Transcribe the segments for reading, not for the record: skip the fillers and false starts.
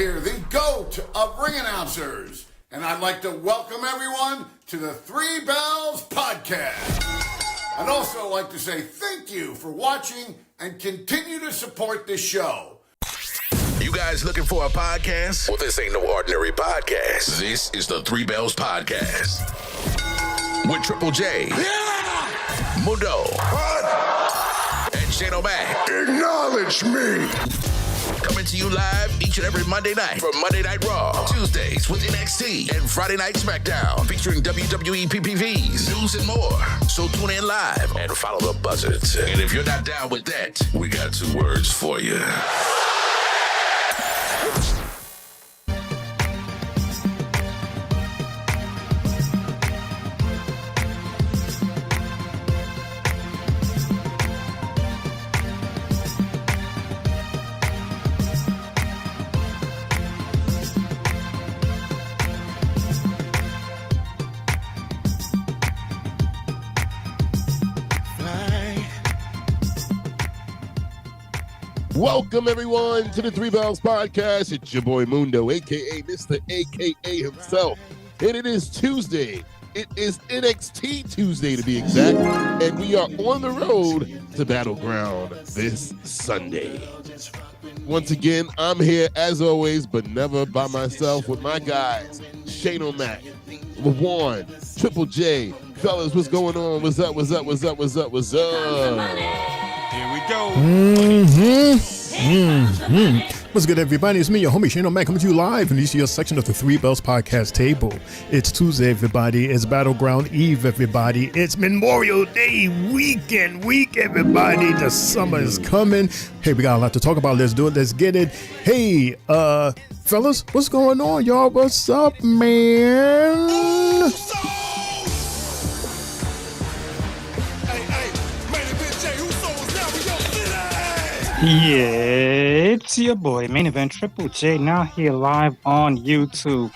here, the GOAT of ring announcers. And I'd like to welcome everyone to the Three Bells Podcast. I'd also like to say thank you for watching and continue to support this show. You guys looking for a podcast? Well, this ain't no ordinary podcast. This is the Three Bells Podcast. With Triple J, Mundo, and Shane O'Mac. Acknowledge me. Coming to you live each and every Monday night for Monday Night Raw, Tuesdays with NXT, and Friday Night SmackDown featuring WWE PPVs, news, and more. So tune in live and follow the buzzards. And if you're not down with that, we got 2 words for you. Welcome, everyone, to the Three Bells Podcast. It's your boy Mundo, a.k.a. Mr. A.k.a. himself. And it is Tuesday. It is NXT Tuesday, to be exact. And we are on the road to Battleground this Sunday. Once again, I'm here, as always, but never by myself, with my guys, Shane O'Mac, LaJuan, Triple J. Fellas, what's going on? What's up? What's up? What's up? What's up? What's up? Here we go. What's good, everybody? It's me, your homie Shane O'Mac, coming to you live in this year's section of the Three Bells Podcast table. It's Tuesday, everybody. It's Battleground Eve, everybody. It's Memorial Day week, everybody. The summer is coming. Hey, we got a lot to talk about. Let's do it. Let's get it. Hey, fellas, what's going on, y'all? What's up, man? Yeah, it's your boy, Main Event Triple J, now here live on YouTube.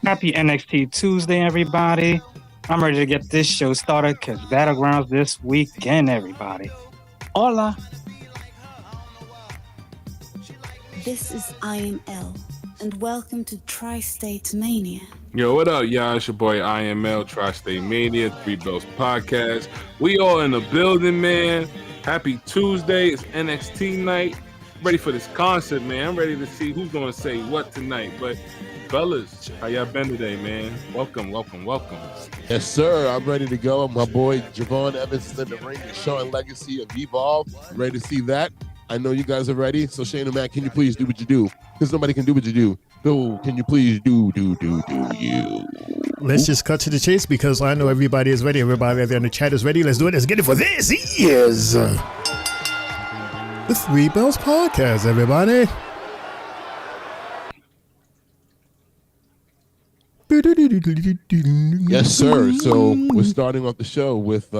Happy NXT Tuesday, everybody. I'm ready to get this show started because Battlegrounds this weekend, everybody. Hola. This is IML, and welcome to Tri-State Mania. Yo, what up, y'all? It's your boy IML, Tri-State Mania, Three Bells Podcast. We all in the building, man. Happy Tuesday. It's NXT night. Ready for this concert, man. I'm ready to see who's going to say what tonight. But, fellas, how y'all been today, man? Welcome. Yes, sir. I'm ready to go. My boy Javon Evans in the ring, the Sean Legacy of Evolve. Ready to see that. I know you guys are ready. So, Shane and Matt, can you please do what you do? Because nobody can do what you do. So, can you please do you? Let's just cut to the chase because I know everybody is ready. Everybody out there in the chat is ready. Let's do it. Let's get it for this. He is the Three Bells Podcast, everybody. Yes, sir. So we're starting off the show with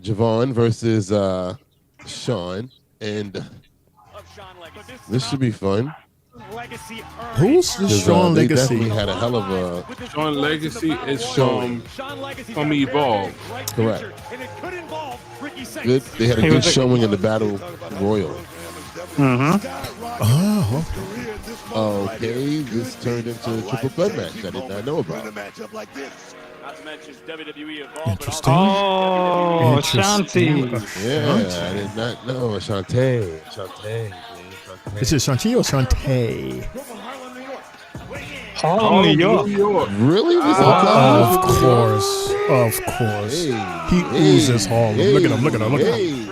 Javon versus Sean, and this should be fun. Who's the Sean They Legacy? definitely had a hell of a Sean Legacy is from Evolve. correct. Good. They had a good showing in the Battle Royal. Oh, Okay, this turned into a triple threat match I did not know about. Not to mention WWE Evolve, interesting. Oh, Interesting. Shanti. Yeah, I did not know. Shantae. Is it Shanti or Shantae? Harlem, New York. Really? This whole Of time? course. Hey, He oozes Harlem. Look at him. Look at him.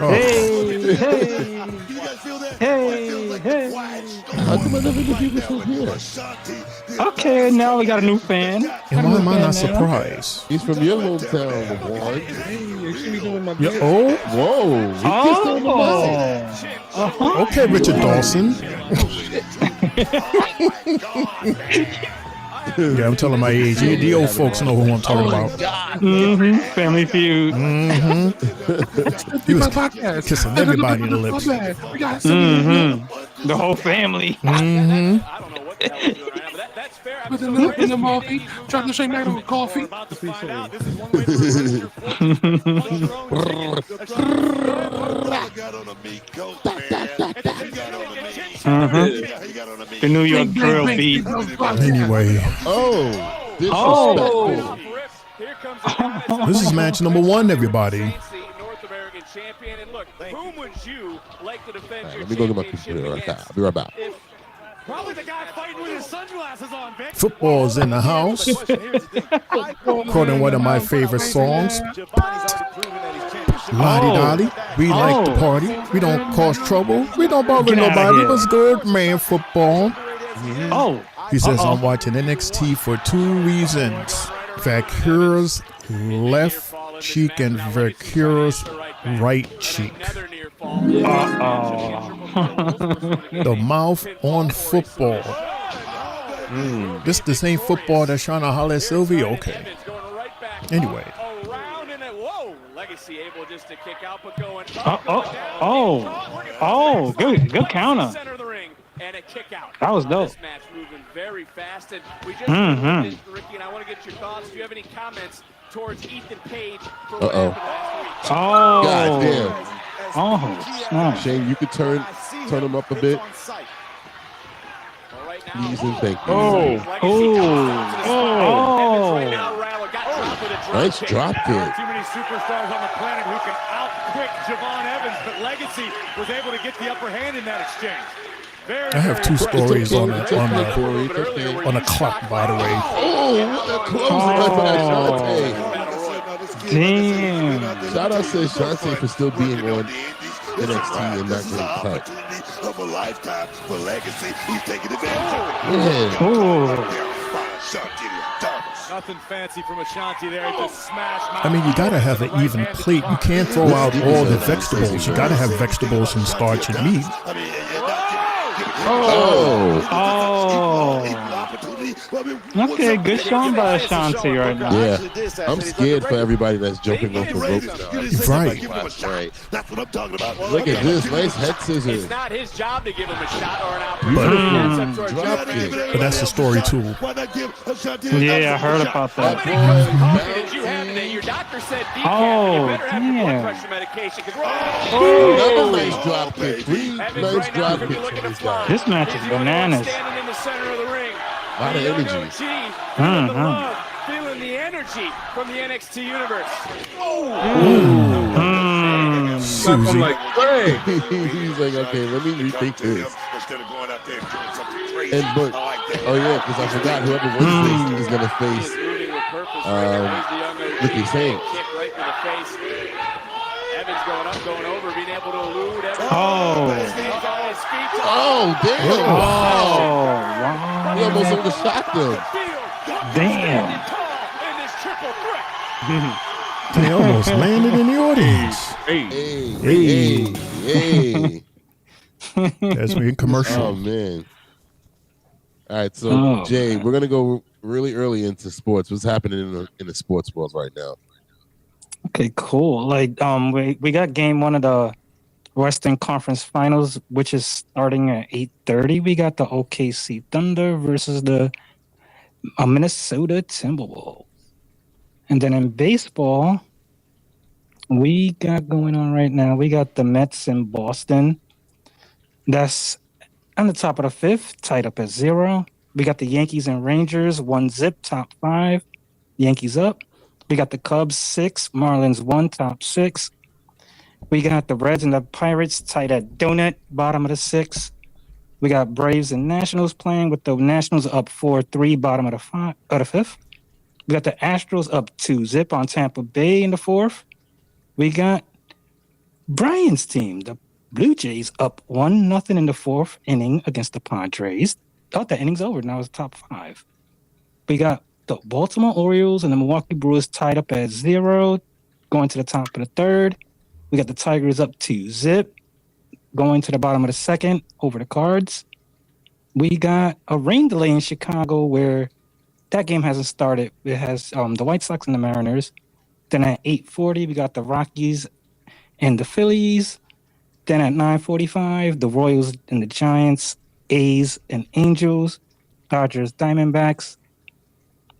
Oh. Hey. How come I never knew people from here? Okay, now we got a new fan. And why am I not surprised? He's from your hometown, LaJuan. Yeah, oh, Whoa. He kissed her on the mouth. okay, Richard Dawson. Yeah, I'm telling my age. The old folks know who I'm talking about. Family Feud. He was kissing everybody in the lips. The whole family. Put the milk in the coffee. Try to shake that with coffee. The New York drill beat. Anyway, Disrespectful. Here comes the guy this is match number 1, everybody. North American champion. And look, whom would you like to defend your Let me go get my championship computer right now. against? I'll be right back. Probably the guy fighting with his sunglasses on, Vic. Football's in the house. Quoting one of my favorite songs. Lottie Dottie, we like to party. We don't cause trouble. We don't bother Get outta nobody. here. What's good, man? Football. Oh, He says, I'm watching NXT for 2 reasons. Vakura's left cheek and Vakura's right cheek. The mouth on football. This the same football that's trying to holler at Sylvie? Okay. Anyway. Legacy able just to kick out, but going good counter. Center of the ring and a kick out. That was dope. This match moving very fast, and we just Ricky, and I want to get your thoughts. Do you have any comments towards Ethan Page for what happened last week? Oh, God damn. snap. Shane, you could turn him up a bit. Please and thank you. Nice drop kick. Too many superstars on the planet who can outquick Javon Evans, but Legacy was able to get the upper hand in that exchange. I have 2 stories on the clock, by the way. Oh, what a close for that Shantae. Damn. Shout out to Shantae for still being on NXT and not getting cut. Of a lifetime for Legacy, he's taking advantage of Nothing fancy from Ashanti there. Just smash. I mean, you gotta have an even plate. You can't throw out all the vegetables. You gotta have vegetables and starch and meat. Okay, good showing by Ashanti right now. Yeah, I'm scared for everybody that's jumping off the ropes now. Right. That's what I'm talking about. Look at this, nice head scissors. It's not his job to give him a shot or an opportunity. Drop kick. But that's the story too. Yeah, I heard about that. Did you have today? Your doctor said decaf, Oh, you better have your blood damn. pressure medication. Another nice drop kick. 3 nice drop kicks from these guys. This match is bananas. Standing in the center of the ring. A lot of energy. Feeling the love, feeling the energy from the NXT universe. I'm like, Greg. He's like, okay, let me rethink this. Instead of going out there and doing something crazy. And but oh yeah, because I forgot whoever wins this is gonna face Ricky Saint. Kick right to the face. Evans going up, going over, being able to elude. Evans Oh damn! Wow. He almost overshot them. Damn. in this triple threat. They almost landed in the audience. Hey, Hey. That's me in commercial. Oh man. All right, so Jay, we're gonna go really early into sports. What's happening in the sports world right now? Okay, cool. Like, we got game 1 of the Western Conference Finals, which is starting at 8:30. We got the OKC Thunder versus the Minnesota Timberwolves. And then in baseball, we got going on right now, we got the Mets in Boston. That's on the top of the 5th, tied up at 0. We got the Yankees and Rangers, 1-0, top 5. Yankees up. We got the Cubs 6, Marlins 1, top 6. We got the Reds and the Pirates tied at donut, bottom of the 6th. We got Braves and Nationals playing with the Nationals up 4-3, bottom of the 5th. We got the Astros up 2-0 on Tampa Bay in the 4th. We got Brian's team, the Blue Jays, up 1-0 in the 4th inning against the Padres. Oh, the inning's over. Now it's top 5. We got the Baltimore Orioles and the Milwaukee Brewers tied up at 0, going to the top of the 3rd. We got the Tigers up 2-0, going to the bottom of the 2nd, over the Cards. We got a rain delay in Chicago where that game hasn't started. It has the White Sox and the Mariners. Then at 8:40, we got the Rockies and the Phillies. Then at 9:45, the Royals and the Giants, A's and Angels, Dodgers, Diamondbacks.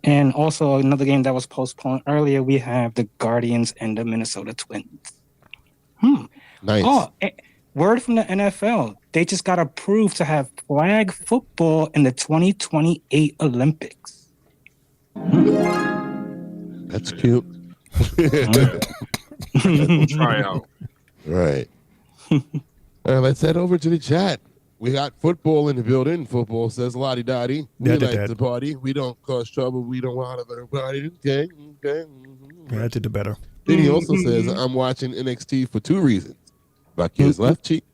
And also another game that was postponed earlier, we have the Guardians and the Minnesota Twins. Nice. Oh, Word from the NFL. They just got approved to have flag football in the 2028 Olympics. That's cute. Try out. Right. Let's head over to the chat. We got football in the building. Football says lottie dottie. We like to party. We don't cause trouble. We don't want everybody. Okay. Yeah, I did the better. Then he also says, I'm watching NXT for 2 reasons. My kid's left cheek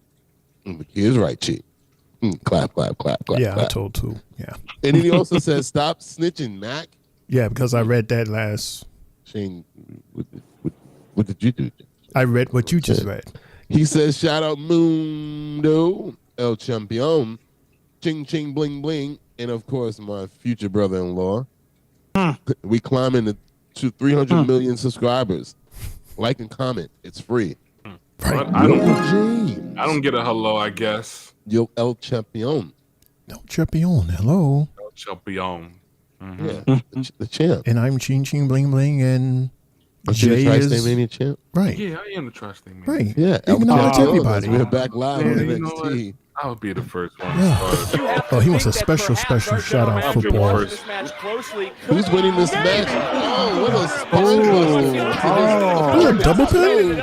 and my kid's right cheek. Clap, clap, clap, clap. Yeah, clap. I told too. Yeah. And then he also says, stop snitching, Mac. Yeah, because I read that last. Shane, what did you do? I read what you just read. He says, shout out Mundo, El Champion, ching, ching, bling, bling, and of course, my future brother-in-law. We climbing to 300 million subscribers. Like and comment. It's free. Right. I don't get a hello, I guess. Yo, El Champion. El Champion. Hello. El Champion. Yeah, the champ. And I'm Ching Ching Bling Bling, and Jay the is Tri-State Mania champ. Right. Yeah, I am the Tri-State Mania. Right. Yeah, Acknowledge everybody. We're back live on You know what? NXT. I would be the first one. Yeah. Oh, he wants a special shout out football. Who's winning this match? Oh, what a Oh, double pin.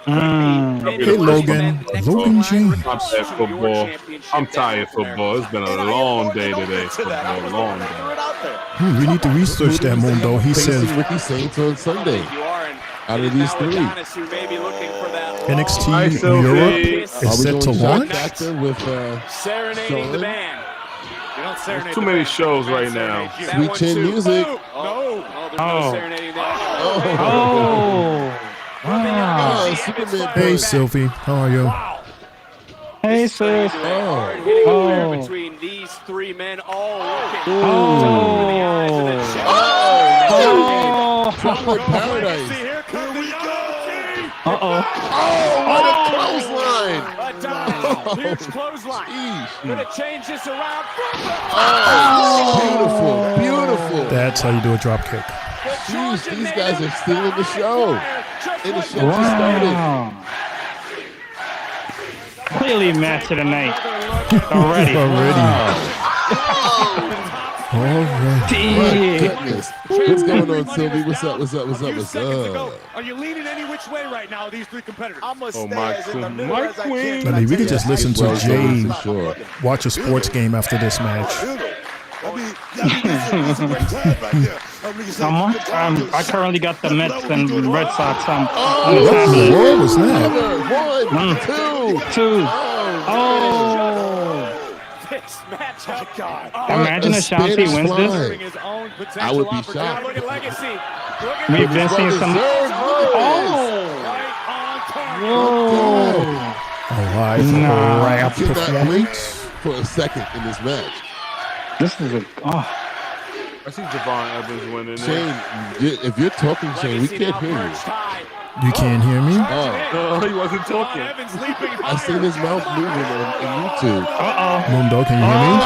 Hey, Logan. Logan James. I'm tired football. I'm tired football. It's been a long day today. It's been a long day. We need to research that, Mundo. He says Ricky Saints on Sunday. Out of these 3, NXT Europe is set to launch. With Serenading the band. There's too many shows right now. Sweet Chin Music. Superman. Hey, Sylvie. How are you? Hey, sis. Between these 3 men, all Tropic Paradise. Here we go. Oh, what a clothesline. Huge clothesline. Gonna change this around. Beautiful, beautiful. That's how you do a drop kick. Jeez, these guys are stealing the show. And the show just started. Clearly match of the night. Already. My goodness. What's going on, Sylvie? What's up? Are you leaning any which way right now, these 3 competitors? Oh, my queen. I mean, we could just listen to Jay Sure. watch a sports game after this match. I currently got the Mets and Red Sox on What the in the tablet. world was that? 1, 2. This matchup. Imagine Ashanti wins this. I would be shocked. Look at Legacy. We've been seeing some. A live rap Cannot blink performance. for a second in this match. This is a. I see Javon Evans winning. Shane, if you're talking, Shane, we can't hear you. You can't hear me? Oh, he wasn't talking. I seen his mouth moving on YouTube. Mundo, can you hear me?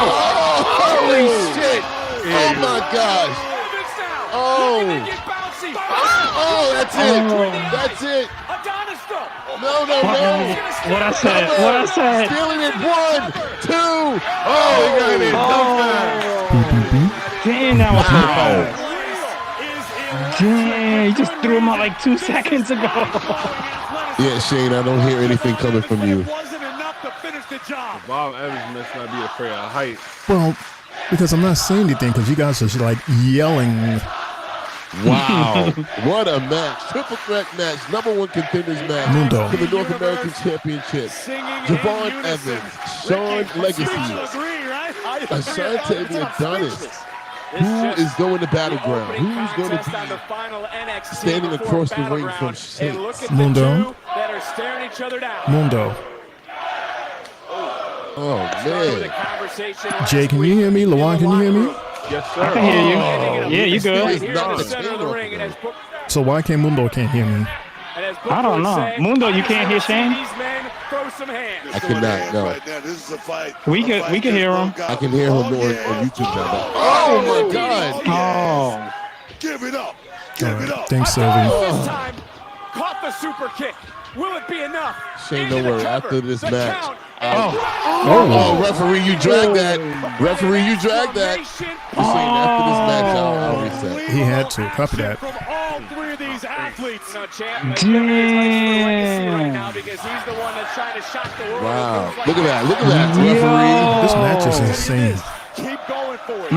Holy shit! Oh my gosh! Oh, that's it! That's it! No! What I said. Stealing it! 1, 2. Oh, he got it! Damn, that was too fast. Damn, you just threw him out like 2 seconds ago. Yeah, Shane, I don't hear anything coming from you. Bob Evans must not be afraid of height. Well, because I'm not saying anything because you guys are like yelling. Wow. What a match. Triple threat match. #1 contenders match Mundo. for the North American Championship. Javon Evans, Sean Legacy, Ashante the Adonis. Who is going to Battleground? Who's going to be standing across the ring from Saints? Mundo. Mundo. Oh, man. Jay, can you hear me? Lawan, can you hear me? Yes, sir. I can hear you. Yeah, you good. So why can't Mundo can't hear me? I don't know. Mundo, you can't hear Shane? I cannot, no. We can hear him. I can hear him on YouTube now. Oh, my God. Oh. Give it up. Thanks, Sylvie. This time, caught the super kick. Will it be enough? Shane, don't worry. After this match. Oh, referee, you dragged that. Referee, you dragged that. You're saying after this match, I'll reset. he had to copy that. From all three of these athletes. Right now because he's the one that's trying to shock the world. Wow. Look at that. Look at that. Referee. This match is insane. Keep going for it.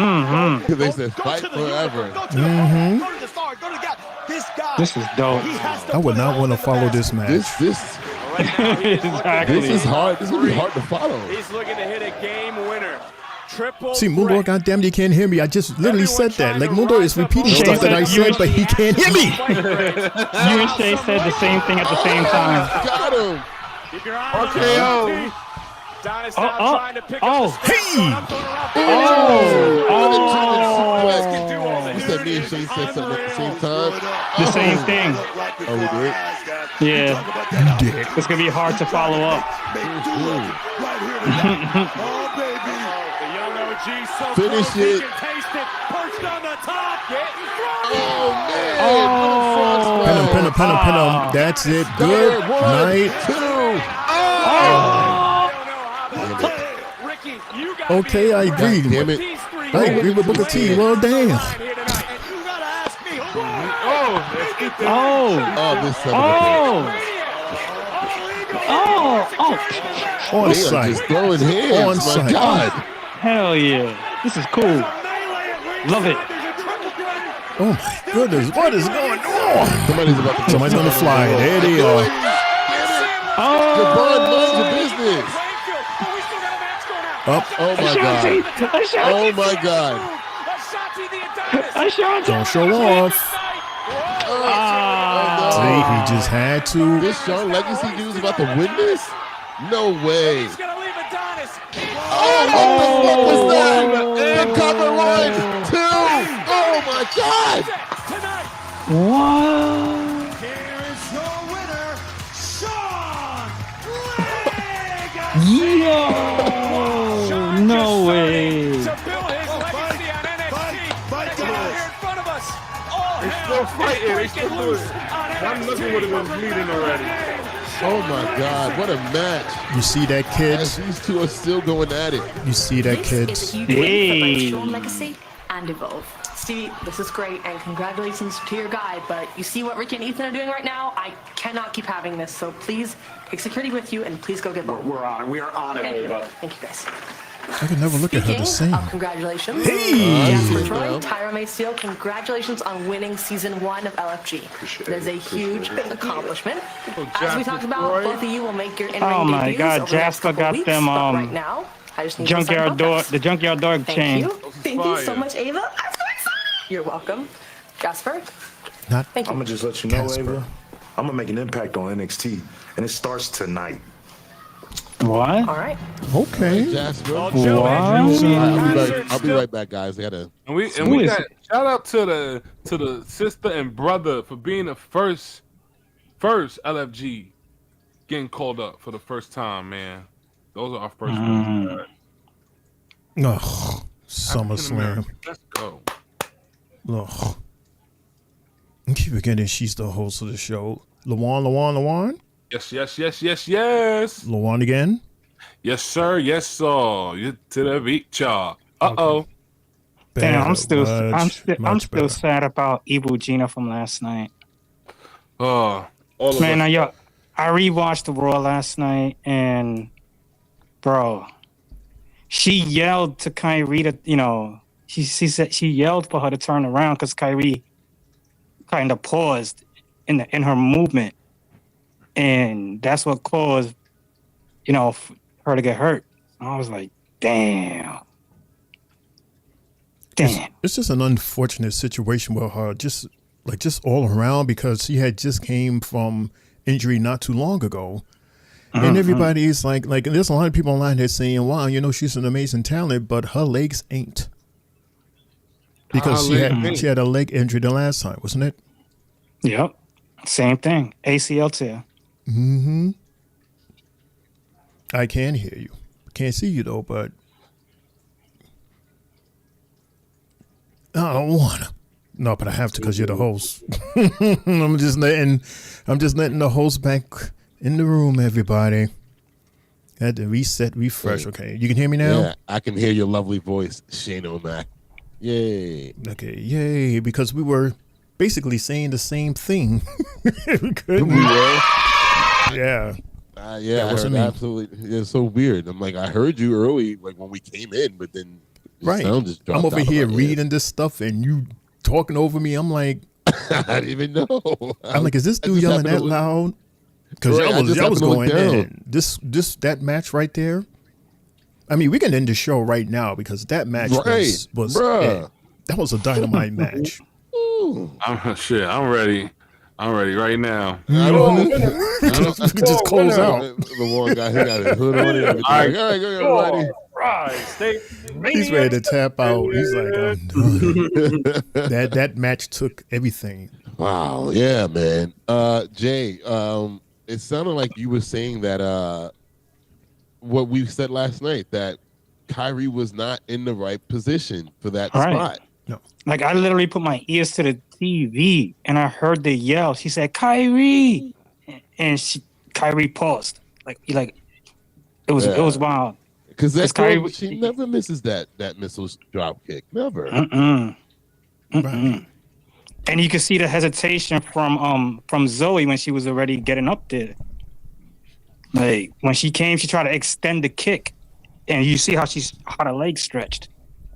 Because they said fight forever. Go to the star. Go to the guy. This guy. This is dope. He has to I would not want to follow this match. This Exactly. is hard. This is going to be hard to follow. He's looking to hit a game winner. Triple See, Mundo, threat. goddamn, you can't hear me. I just literally said that. Like, Mundo is repeating Shane stuff that I said said, but he can't hear me. You and Shay said the same thing at the same time. Got him. Keep your eye on RKO. the Donis now trying to pick oh, up the space, going up, going around. You said me and Shane said something at the same time. The same thing. Oh, we did? Yeah. You did. It's going to be hard to follow up. Finish it. Taste it. Perched on the top. Oh, man. Pin him. That's it. Good night. Ricky, you got Okay, I agree. Damn it. I agree with Booker T. Well, damn. Oh. Oh, this son of a Oh. On They are site. just throwing hands. On My site. God. Hell yeah. This is cool. Love it. Oh, my goodness. What is going on? Somebody's about to Somebody's going to fly. There they are. Javon, mind your business. Up. Oh, my God. Oh, my God. Don't show off. See, he just had to. This Shawn Legacy dude is about to win this? No way. Oh, what the fuck was that? The cover 1, 2. Oh, my God. What? Here is your winner, Shawn Yo. No way. They're still fighting. They still do it. One looking would have been bleeding already. Oh, my God. What a match. You see that, As kids? these two are still going at it. You see that, This kids? is a huge win for Hey. both Shawn Legacy and Evolve. Stevie, this is great, and congratulations to your guy, but you see what Ricky and Ethan are doing right now? I cannot keep having this, so please take security with you, and please go get Bo. We're on it. We are on it, Ava. Thank you, guys. I can never look at her the Speaking same. of congratulations, Hey! Jasper Troy, Tyra May Steele, congratulations on winning season 1 of LFG. It is a huge accomplishment. As we talked about, both of you will make your in-ring Oh my debuts God, over the next Jasper couple got weeks, them, but right now, I just need you to sign Junkyard door, contracts. the junkyard dog Thank chain. you. Thank you so fire. much, Ava. I'm so excited. You're welcome. Jasper, Not thank I'm you. gonna just let you know, Casper. Ava. I'm gonna make an impact on NXT, and it starts tonight. What? All right. okay. Jasper. What? I'll be right back, guys. I gotta. And we Who is got it? shout out to the sister and brother for being the first LFG getting called up for the first time, man. Those are our first ones. Ugh. SummerSlam. Let's go. Ugh. I keep forgetting she's the host of the show. Lawan? Yes. Lawan again? Yes, sir. Yes, sir. You to the beat, y'all. Uh-oh. Damn, I'm Better, still much better. sad about Evil Gina from last night. All of Man, us. I rewatched the Raw last night, and bro, she yelled to Kyrie to, she said she yelled for her to turn around because Kyrie kind of paused in her movement, and that's what caused, her to get hurt. I was like, damn. It's just an unfortunate situation with her, just all around, because she had just came from injury not too long ago. And everybody's like there's a lot of people online that saying, wow, she's an amazing talent, but her legs ain't. Because she had a leg injury the last time, wasn't it? Yep. Same thing. ACL tear. Mm-hmm. I can hear you. Can't see you though, but I don't wanna. But I have to because you're the host. I'm just letting the host back In the room, everybody. Had to reset, refresh. Okay, you can hear me now? Yeah, I can hear your lovely voice, Shane O'Mac. Yay. Okay, yay, because we were basically saying the same thing. we couldn't. We were? Yeah. Yeah, I heard absolutely. It's so weird. I'm like, I heard you early, like when we came in, but then the sound just dropped. I'm over out here of my reading this stuff and you talking over me. I'm like, I didn't even know. I'm like, is this dude yelling that loud? Because y'all was going in. That match right there. I mean, we can end the show right now because that match was that was a dynamite match. I'm ready. I'm ready right now. Just close out. The one guy, he got his hood on and everything. All right, go ahead, everybody. He's ready to tap out. He's like, I'm done. that match took everything. Wow, yeah, man. Jay, it sounded like you were saying that what we said last night, that Kyrie was not in the right position for that spot. No. Like, I literally put my ears to the TV and I heard the yell. She said, Kyrie! And Kyrie paused. Like it was wild. Because she never misses that missile drop kick. Never. And you can see the hesitation from Zoe when she was already getting up there. Like, when she came, she tried to extend the kick. And you see how her leg stretched.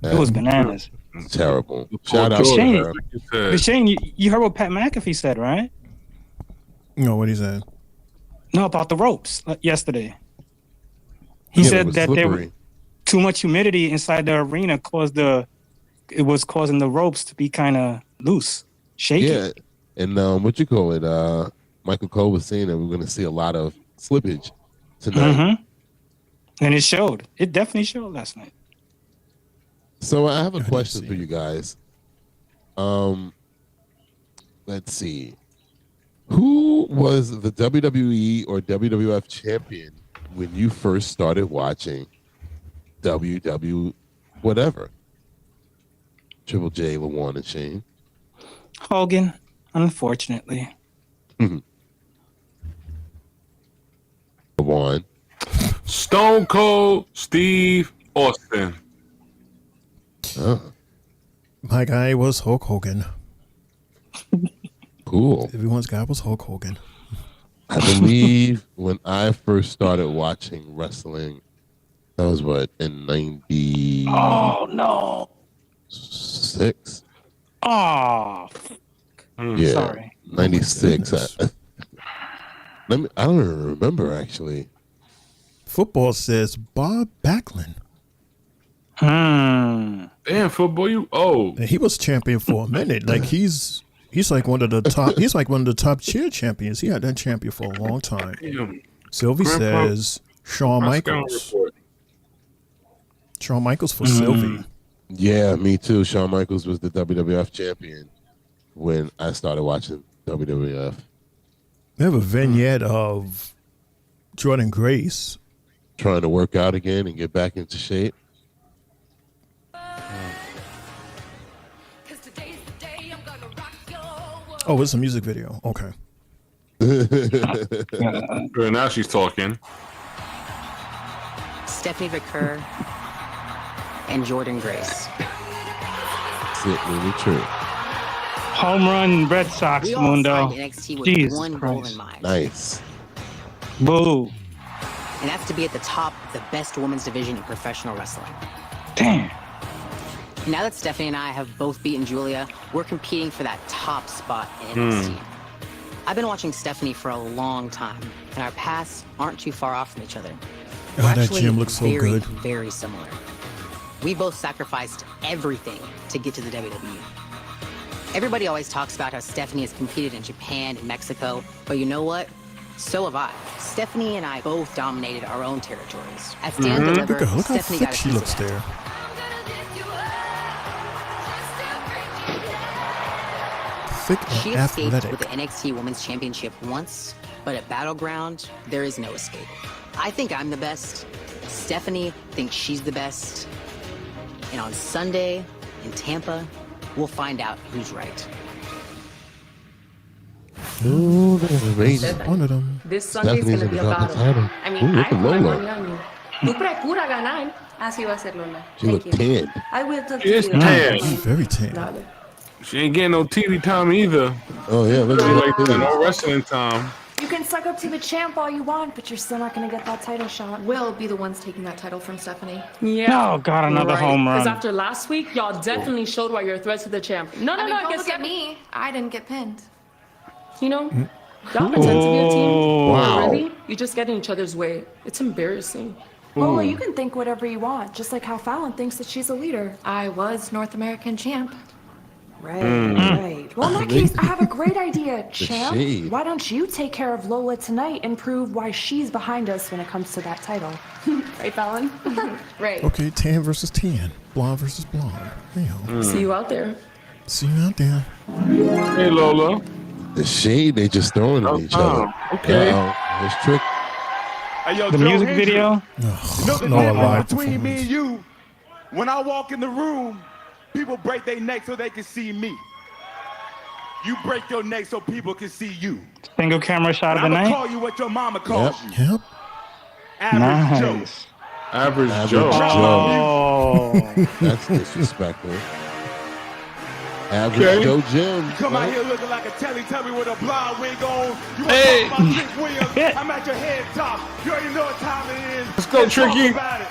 It was bananas. Terrible. Shout out to her. But Shane, you heard what Pat McAfee said, right? No, what he said? No, about the ropes yesterday. He said that there was too much humidity inside the arena it was causing the ropes to be kind of loose, shaky. Yeah, and Michael Cole was saying that we're going to see a lot of slippage tonight. And it showed. It definitely showed last night. So I have a question for you guys. Let's see. Who was the WWE or WWF champion when you first started watching WW whatever? Triple J, LaJuan, and Shane. Hogan, unfortunately. LaJuan. Stone Cold Steve Austin. My guy was Hulk Hogan. Cool. Everyone's guy was Hulk Hogan. I believe when I first started watching wrestling, that was in 90. Oh no. 6. Oh. Yeah. Sorry. 96. I don't even remember actually. Football says Bob Backlund. Damn, football, you old. And he was champion for a minute. Like he's like one of the top. He's like one of the top cheer champions. He had that champion for a long time. Damn. Sylvie says Shawn Michaels. Shawn Michaels for Sylvie. Yeah, me too. Shawn Michaels was the WWF champion when I started watching WWF. We have a vignette of Jordan Grace trying to work out again and get back into shape. Oh, it's a music video. Okay. Now she's talking. Stephanie Vicker and Jordan Grace. Really true. Home run Red Sox, we all Mundo. signed NXT with Jesus one Christ. goal in mind. Nice. Boo. And that's to be at the top of the best women's division in professional wrestling. Damn. Now that Stephanie and I have both beaten Julia, we're competing for that top spot in NXT. I've been watching Stephanie for a long time, and our paths aren't too far off from each other. We're that actually gym looks so very, good. very similar. We both sacrificed everything to get to the WWE. Everybody always talks about how Stephanie has competed in Japan and Mexico, but you know what? So have I. Stephanie and I both dominated our own territories. At Stand Deliver, Look how Stephanie thick got a she piece looks of it. there. Thick She and escaped athletic. with the NXT Women's Championship once, but at Battleground, there is no escape. I think I'm the best. Stephanie thinks she's the best. And on Sunday in Tampa, we'll find out who's right. Ooh, that's amazing. One of them. This Sunday's Stephanie's gonna be a gonna drop the battle. title. I mean, Ooh, look I at put my Lola. money on you. Tú procura ganar. Así va a ser, Lola. She looked tan. I will talk She is to you. tan. She's very tan. Dale. She ain't getting no TV time either. Oh yeah, look She at like that. no wrestling time. You can suck up to the champ all you want, but you're still not going to get that title shot. We'll be the ones taking that title from Stephanie. Yeah. Oh, God, another home Because run. after last week, y'all definitely showed why you're a threat to the champ. No, I mean, I don't guess look at me. I didn't get pinned. You know, y'all pretend to be a team. Wow. But really, you just get in each other's way. It's embarrassing. Lola, you can think whatever you want, just like how Fallon thinks that she's a leader. I was North American champ. Right, right. Well, in that case, I have a great idea, champ. shade. Why don't you take care of Lola tonight and prove why she's behind us when it comes to that title? Right, Fallon? Right. Okay, tan versus tan. Blonde versus blonde. Hey, See you out there. see you out there. Hey Lola. The shade they just throwing at each other. Okay. It's trick. Hey, yo, The Joe music Hendry, video? you know the No, a difference live between me performance. and you, when I walk in the room, people break their neck so they can see me. You break your neck so people can see you. Single camera shot of the I'm gonna night. call you what your mama calls you. Yep. Average Joe. Nice. Average Joe. Oh. That's disrespectful. Average Okay. Joe Jim. Come out here looking like a Teletubby with a blonde wig on. You want Hey. to talk about Trick Williams? I'm at your head top. You already know what time it is. Let's go, talk Tricky. about it.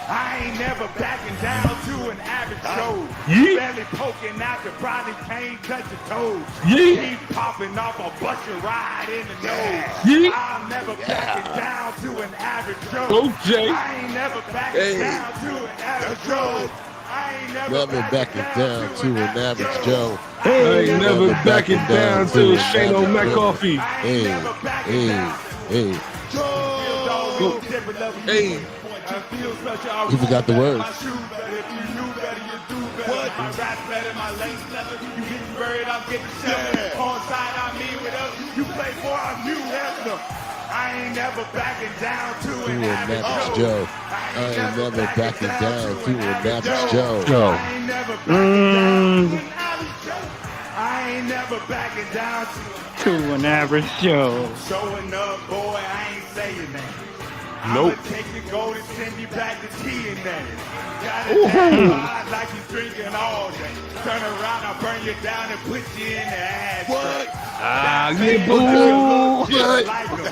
I ain't never backing down to an average Joe. Yeet. Barely poking out your probably can't touch your toes. Yeet. Keep popping off a bust your ride in the nose. Yeet. I'm never backing down to an average Joe. Go, Jay. I ain't never backing down to an average Joe. I ain't Never backing down to an average Joe. I ain't never backing down to Shane O'McCoffee. Hey, hey, hey. Hey. You forgot the words. My rap better, my lane's clever. You getting buried, I'm getting sheltered. On side, I'm me with us. You play for I'm you Hefner. I ain't never backing down to an average Joe. I ain't never backing down to an average Joe. I ain't never backing down to an average Joe. I ain't never backing down To an average Joe. Showing up, boy, I ain't saying that. Nope. I'ma take your gold and send you back to TNA. Got it down hard like you drinking all day. Turn around, I'll burn you down and put you in the ass. What? Yeah, boo. Just like 'em.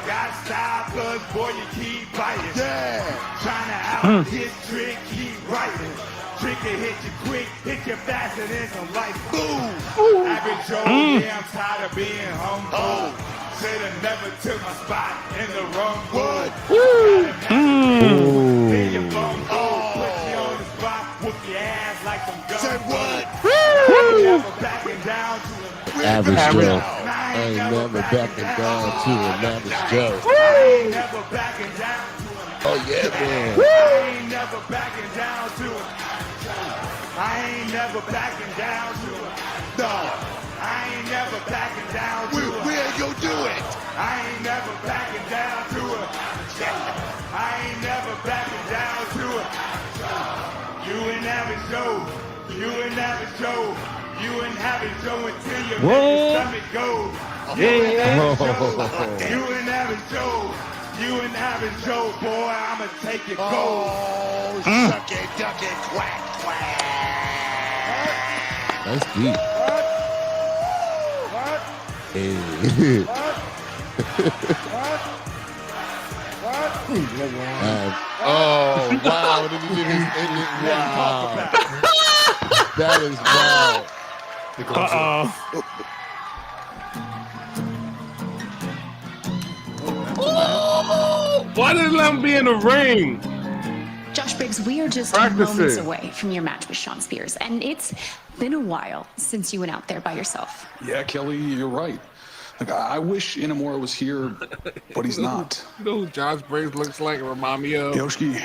Got style, cause boy, you keep biting. Yeah. Trying to out this trick, keep writing. Trick to hit you quick, hit you faster than some light. Boom. Average Joe, yeah, I'm tired of being humble. Should've never took my spot in the wrong wood. Then you bum put you on the spot, whoop your ass like some gum. Said what? Never backing down to an Average Joe. I ain't never backing down to an average Joe. I ain't never backing down to an Oh yeah, man. I ain't never backing down to it. I ain't never backing down to it. No. I ain't never backing down to it. Where you do it? I ain't never backing down to it. I ain't never backing down to it. You and Average Joe. You and Average Joe. You and Average Joe until you make your stomach go. You and Average Joe. You and Average Joe, boy, I'ma take your gold. Oh, suck it, duck it, quack, quack. That's deep. What? Hey. Oh, wow. Did he get his ending? Wow. That is wild. Why did they let him be in the ring? Josh Briggs, we are just Practicing. moments away from your match with Shawn Spears, and it's been a while since you went out there by yourself. Yeah, Kelly, you're right. Like, I wish Inamura was here, but he's not. You know who Josh Briggs looks like? Remind me of Yoshiki,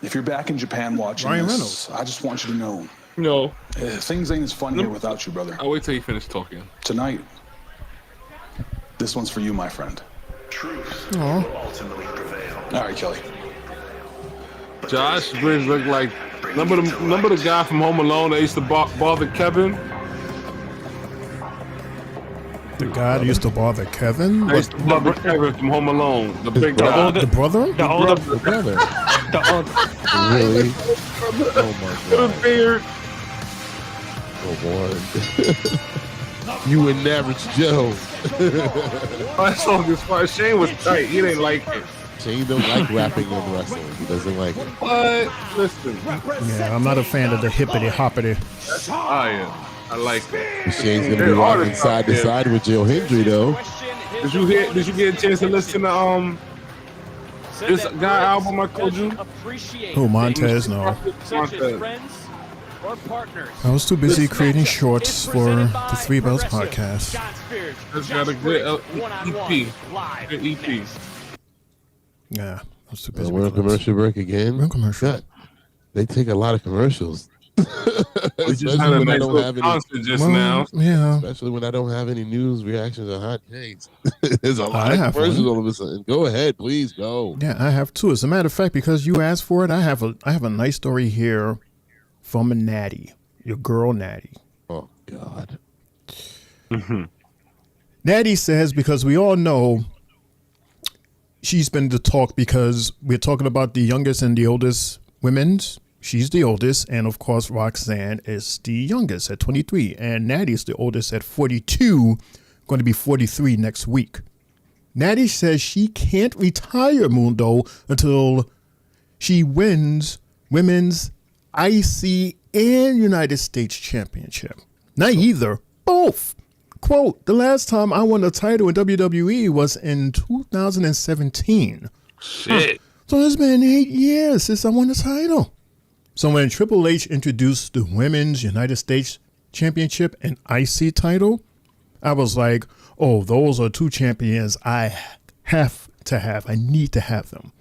if you're back in Japan watching Ryan this, Reynolds. I just want you to know, No. things ain't as fun here without you, brother. I'll wait till you finish talking. Tonight, this one's for you, my friend. Truth Aw. will ultimately prevail. All right, Kelly. Josh Briggs look like remember the guy from Home Alone that used to bother Kevin? The guy that used to bother Kevin? I used to bother Kevin from Home Alone. The big guy. The brother? The older brother. The older. Really? Oh my god. Beard. Oh boy. You and Average Joe. I saw this part. Shane was tight. He didn't like it. Shane don't like rapping and wrestling. He doesn't like it. What? Listen. Yeah, I'm not a fan of the hippity hoppity. I like that. Shane's gonna be rocking side to side with Joe Hendry though. Did you get a chance to listen to this guy album I told you? Who, Montez? No. I was too busy creating shorts for the Three Bells podcast. It's got a good EP. Good EP. Yeah, I was too busy. We're on commercial break again. We're on commercial. God, they take a lot of commercials. We just had a nice little concert just now. Yeah. Especially when I don't have any news, reactions, or hot takes. There's a lot I of have commercials one. all of a sudden. Go ahead, please go. Yeah, I have two. As a matter of fact, because you asked for it, I have a nice story here from a Natty, your girl Natty. Oh God. Natty says, because we all know she's been the talk because we're talking about the youngest and the oldest women's. She's the oldest, and of course Roxanne is the youngest at 23, and Natty is the oldest at 42, going to be 43 next week. Natty says she can't retire, Mundo, until she wins women's IC and United States Championship. Not either, both. Quote, the last time I won a title in WWE was in 2017. Shit. So it's been 8 years since I won the title. So when Triple H introduced the Women's United States Championship and IC title, I was like, oh, those are two champions I have to have. I need to have them.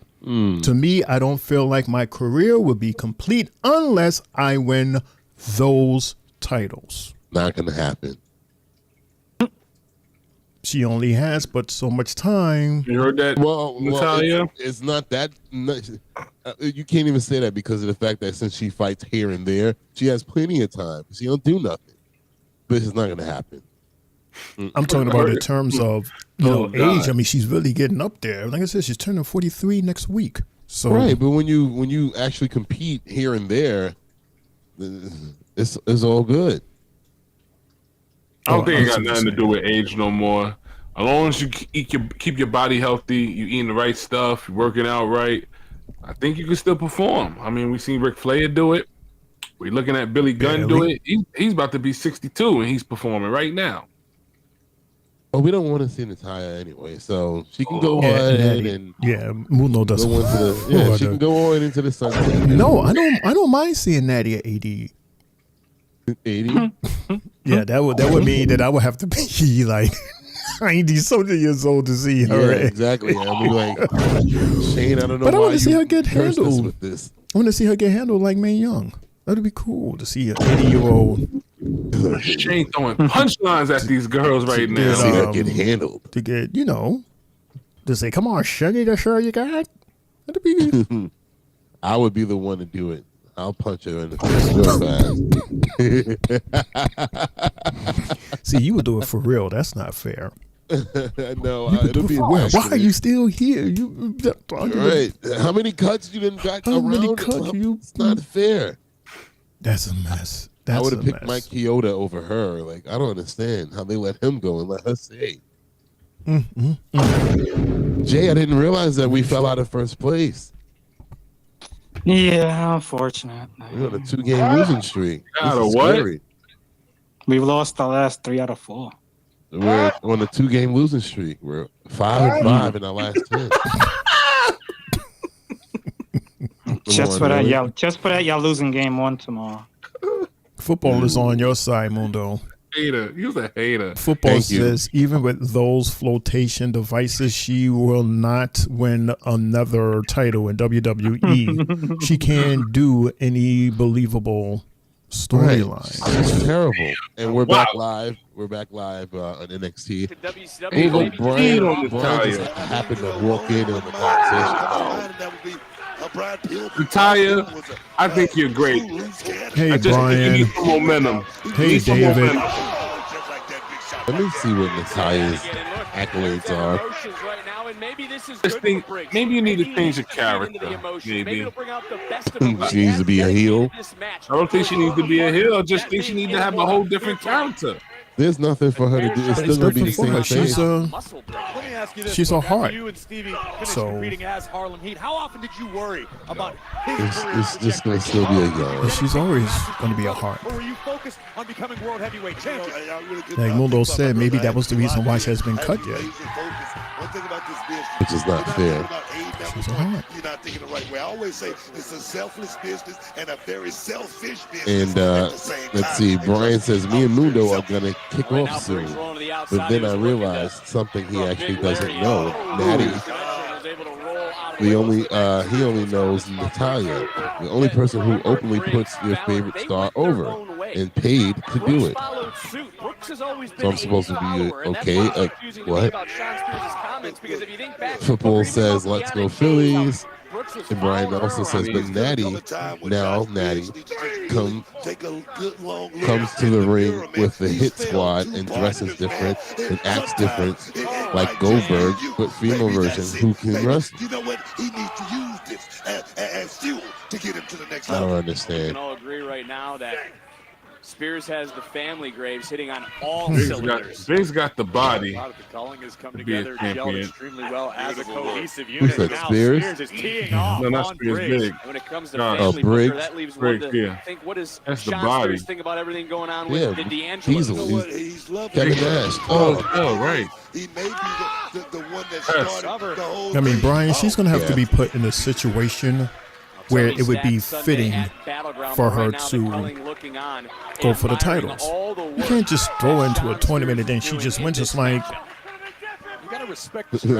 To me, I don't feel like my career will be complete unless I win those titles. Not going to happen. She only has but so much time. You heard that, Natalia? It's not that. You can't even say that because of the fact that since she fights here and there, she has plenty of time. She don't do nothing. But it's not going to happen. I'm talking about in terms of God. age. I mean, she's really getting up there. Like I said, she's turning 43 next week. So Right, but when you actually compete here and there, it's all good. I don't think it got nothing to do with age no more. As long as you keep your body healthy, you eating the right stuff, you working out right, I think you can still perform. I mean, we've seen Ric Flair do it. We're looking at Billy Gunn do it. He's about to be 62 and he's performing right now. Well, we don't want to see Natalia anyway, so she can go ahead and Muno doesn't. go into she can go on into the sunset. No, I don't mind seeing Natty at 80. 80? Yeah, that would mean that I would have to be like 90 something years old to see her. Yeah, exactly. I'll be like, Shane, I don't know. But I why want to see you her get cursed us handled. with this. I want to see her get handled like Mae Young. That'd be cool to see an 80-year-old. Shane throwing punchlines at these girls right now. See her get handled. To get, to say, come on, Shaggy, that's all you got? That'd be. I would be the one to do it. I'll punch her in the face real fast. See, you would do it for real. That's not fair. No, You would it'll do it be for real. Why actually- are you still here? Right. How many cuts you didn't got How around? many cuts you? It's not fair. That's a mess. I That's would a have picked mess. Mike Chioda over her. Like, I don't understand how they let him go and let her stay. Jay, I didn't realize that we fell out of first place. Yeah, unfortunate. We're on a 2-game losing streak. Out This of is what? scary. We've lost the last 3 out of 4. We're on a 2-game losing streak. We're 5-5 in our last 10. Just for that, y'all losing game 1 tomorrow. Football is on your side, Mundo. Hater. He was a hater. Football Thank you. says even with those flotation devices, she will not win another title in WWE. She can't do any believable storyline. It's terrible. And we're Wow. back live. We're back live on NXT. WCW, Ava baby. Brian on the just tire. happened to walk in on the conversation. Natalia, I think you're great. Hey, I just think you Brian. need some momentum. You Hey, need some David. momentum. Let me see what Natalia's accolades are. Maybe you need to change the character. Maybe She needs to be a heel. I don't think she needs to be a heel. I just think she needs to have a whole different character. There's nothing for her to do. It's still gonna be the same thing. She's a heart. You and Stevie finished So competing as Harlem Heat. How often did you worry about It's just gonna still be a heel. She's always going to be a heart. or were you focused on becoming world heavyweight champion? Like Mundo said, maybe that was the reason why she has been cut yet. Which is not fair. She's a heart. You're not thinking the right way. I always say it's a selfless business and a very selfish business. And let's see, Brian says me and Mundo are gonna kick off soon. But then I realized something he actually doesn't know. Natty, he only knows Natalya, the only person who openly puts your favorite star over and paid to do it. So I'm supposed to be okay. What? Football says, "Let's go Phillies." And Brian also says, "But Natty comes to the ring with the Hit Squad and dresses different and acts different, like Goldberg, but female version who can wrestle." You know what? He needs to use this as fuel to get him to the next I level. don't We understand. can all agree right now that Spears has the family Graves hitting on all Big's cylinders. got the body. A lot of the calling has come to be a together, gelled champion. extremely well as a cohesive Who unit. said Now Spears? Spears is teeing off No, not on Spears, Briggs. Big. When it comes to No. family, Briggs. Booker, that leaves one Briggs, to yeah. think, what does That's the Sean body. Spears think about everything going on with Yeah, D'Angelo? Diesel. He's lovely. Kevin Nash. Oh, right. He may be the one that started the whole I mean, thing. Brian, she's going to have to Yeah. be put in a situation where it would be fitting for her to go for the titles. You can't just throw her into a tournament and then she just wins. It's like,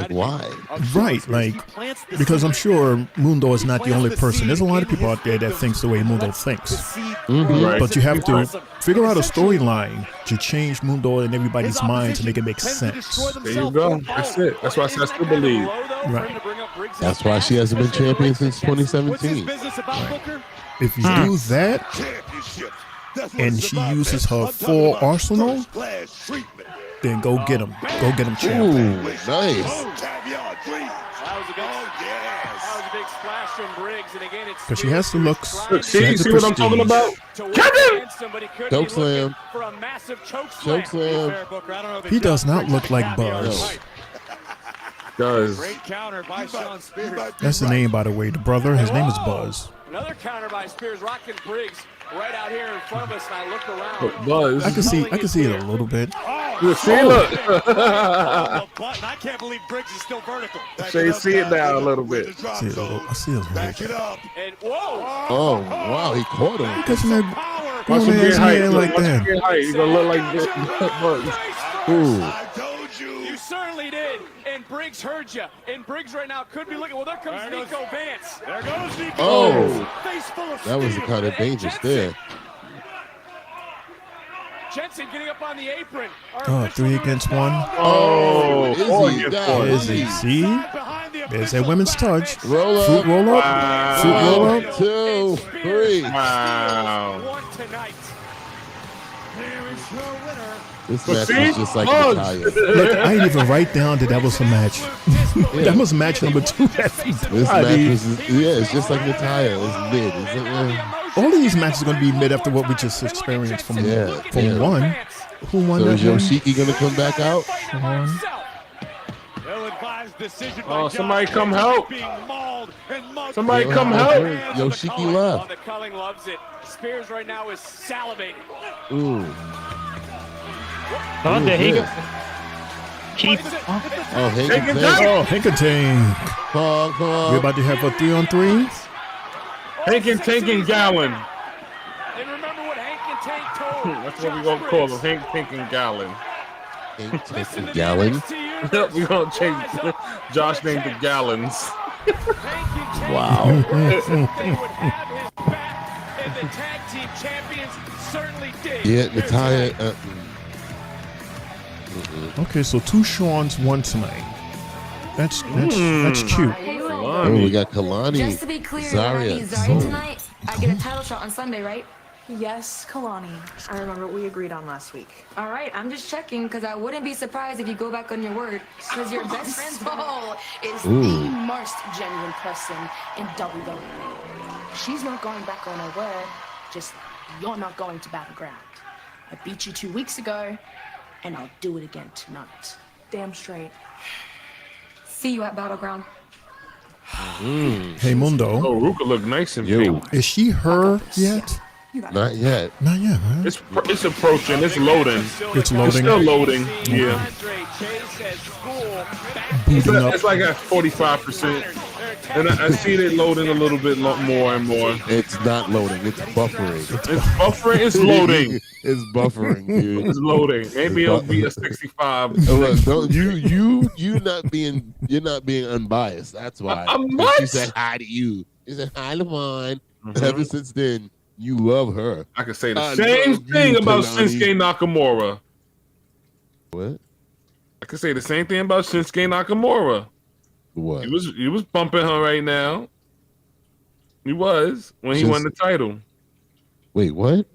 Why? right, like, because I'm sure Mundo is not the only person. There's a lot of people out there that thinks the way Mundo thinks. Right. But you have to figure out a storyline to change Mundo in everybody's mind to make it make sense. There you go. That's it. That's why I said I still believe. Right. That's why she hasn't been champion since 2017. If you do that and she uses her full arsenal, then go get him. Go get him Ooh, champion. nice. Because she has the looks. Look, She has the see what I'm talking prestige. about? Kevin! Choke slam. Choke slam. He does not look like Buzz. Does. Great counter by Sean Spears. That's the name, by the way. The brother, his name is Buzz. Another counter by Spears, rocking Briggs right out here in front of us, and I look around. Buzz. I can see it a little bit. Look, see, look. Button. I can't believe Briggs is still vertical. So see it now a little bit. I see it a little bit. And whoa! Oh, wow, he caught him. Because that Watch him grown get ass height. man like Watch him that. get height. He's gonna look like Buzz. Ooh. You certainly did. And Briggs heard you. And Briggs right now could be looking. Well, there comes Nico Vance. There goes Nico. Oh, Face full of that was steel. kind of dangerous there. Jensen getting up on the apron. Oh, 3 against 1. Oh, Izzy, that was Izzy, see? There's that women's touch. Roll up. Fruit roll up. Wow. Fruit roll up. 2, 3. Wow. One tonight. Here is your winner. This But match see? was just like Buzz. Natalia. Look, I didn't even write down that was a match. That was match number 2. This match was, it's just like Natalia. It's mid. All of these matches are going to be mid after what we just experienced from one. Who won So that is one? Yoshiki going to come back out? Ill-advised decision by Oh, somebody Josh. come help. Being mauled and mugged. Somebody Yeah, come I help. heard Yoshiki Oh, left. the Culling loves it. Spears right now is salivating. Ooh. Oh, there he goes. Keep. Oh, Hank Take and it Tank. down. Oh, Hank and Tank. Come on, come We're on. about to have a 3-on-3. Hank and Tank and Gallon. And remember what Hank and Tank told. That's what we're gonna call him. Hank, Tank, and Gallon. Hank, Tank, and Gallon. Yep, we're gonna change Josh named the Gallons. Wow. They would have his back, and the tag team champions certainly did. Yeah, Here's Natalia. Hank. Okay, so 2 Shawns, 1 tonight. That's cute. Oh, we got Kalani. Just to be clear, Zarya. Zarya tonight, I get a title shot on Sunday, right? Yes, Kalani. I remember what we agreed on last week. All right, I'm just checking because I wouldn't be surprised if you go back on your word. Because your best friend's Soul is Ooh. the most genuine person in WWE. She's not going back on her word, just you're not going to Battleground. I beat you 2 weeks ago, and I'll do it again tonight. Damn straight. See you at Battleground. Hey, Mundo. Oh, Ruka look nice and pink. Is she her yet? Not yet. Not yet, man. It's approaching. It's loading. It's loading. It's still loading. Yeah. It's like at 45%. And I see it loading a little bit more and more. It's not loading. It's buffering. It's buffering. It's loading. It's buffering, dude. It's loading. Maybe it'll be a 65. Look, don't you're not being unbiased. That's why. What? She said hi to you. She said hi, Levon. Ever since then, you love her. I can say the same thing about Shinsuke Nakamura. What? I can say the same thing about Shinsuke Nakamura. What? He was pumping her right now. He was when he won the title. Wait, what?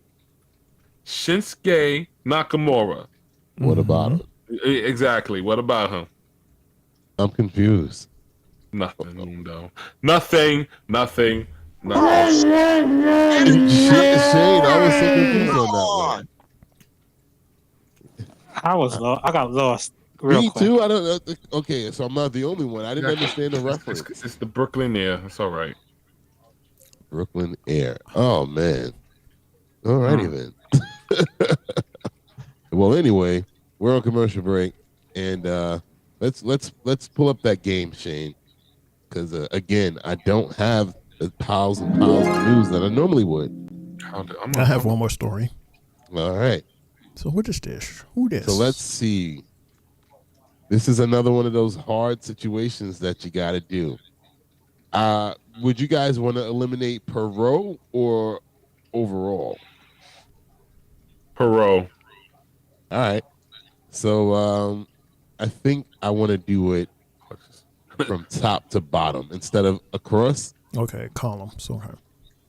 Shinsuke Nakamura. What about him? Exactly. What about him? I'm confused. Nothing, though. Nothing. Shane, I was so confused on that one. I got lost. Me too. I don't know. Okay, so I'm not the only one. I didn't understand the reference. It's the Brooklyn Air. It's all right. Brooklyn Air. Oh man. Alrighty then. Well, anyway, we're on commercial break, and let's pull up that game, Shane, because again, I don't have the piles and piles of news that I normally would. I have one more story. All right. So what is this? Who this? So let's see. This is another one of those hard situations that you got to do. Would you guys want to eliminate per row or overall? Per row. All right. So I think I want to do it from top to bottom instead of across. Okay, column.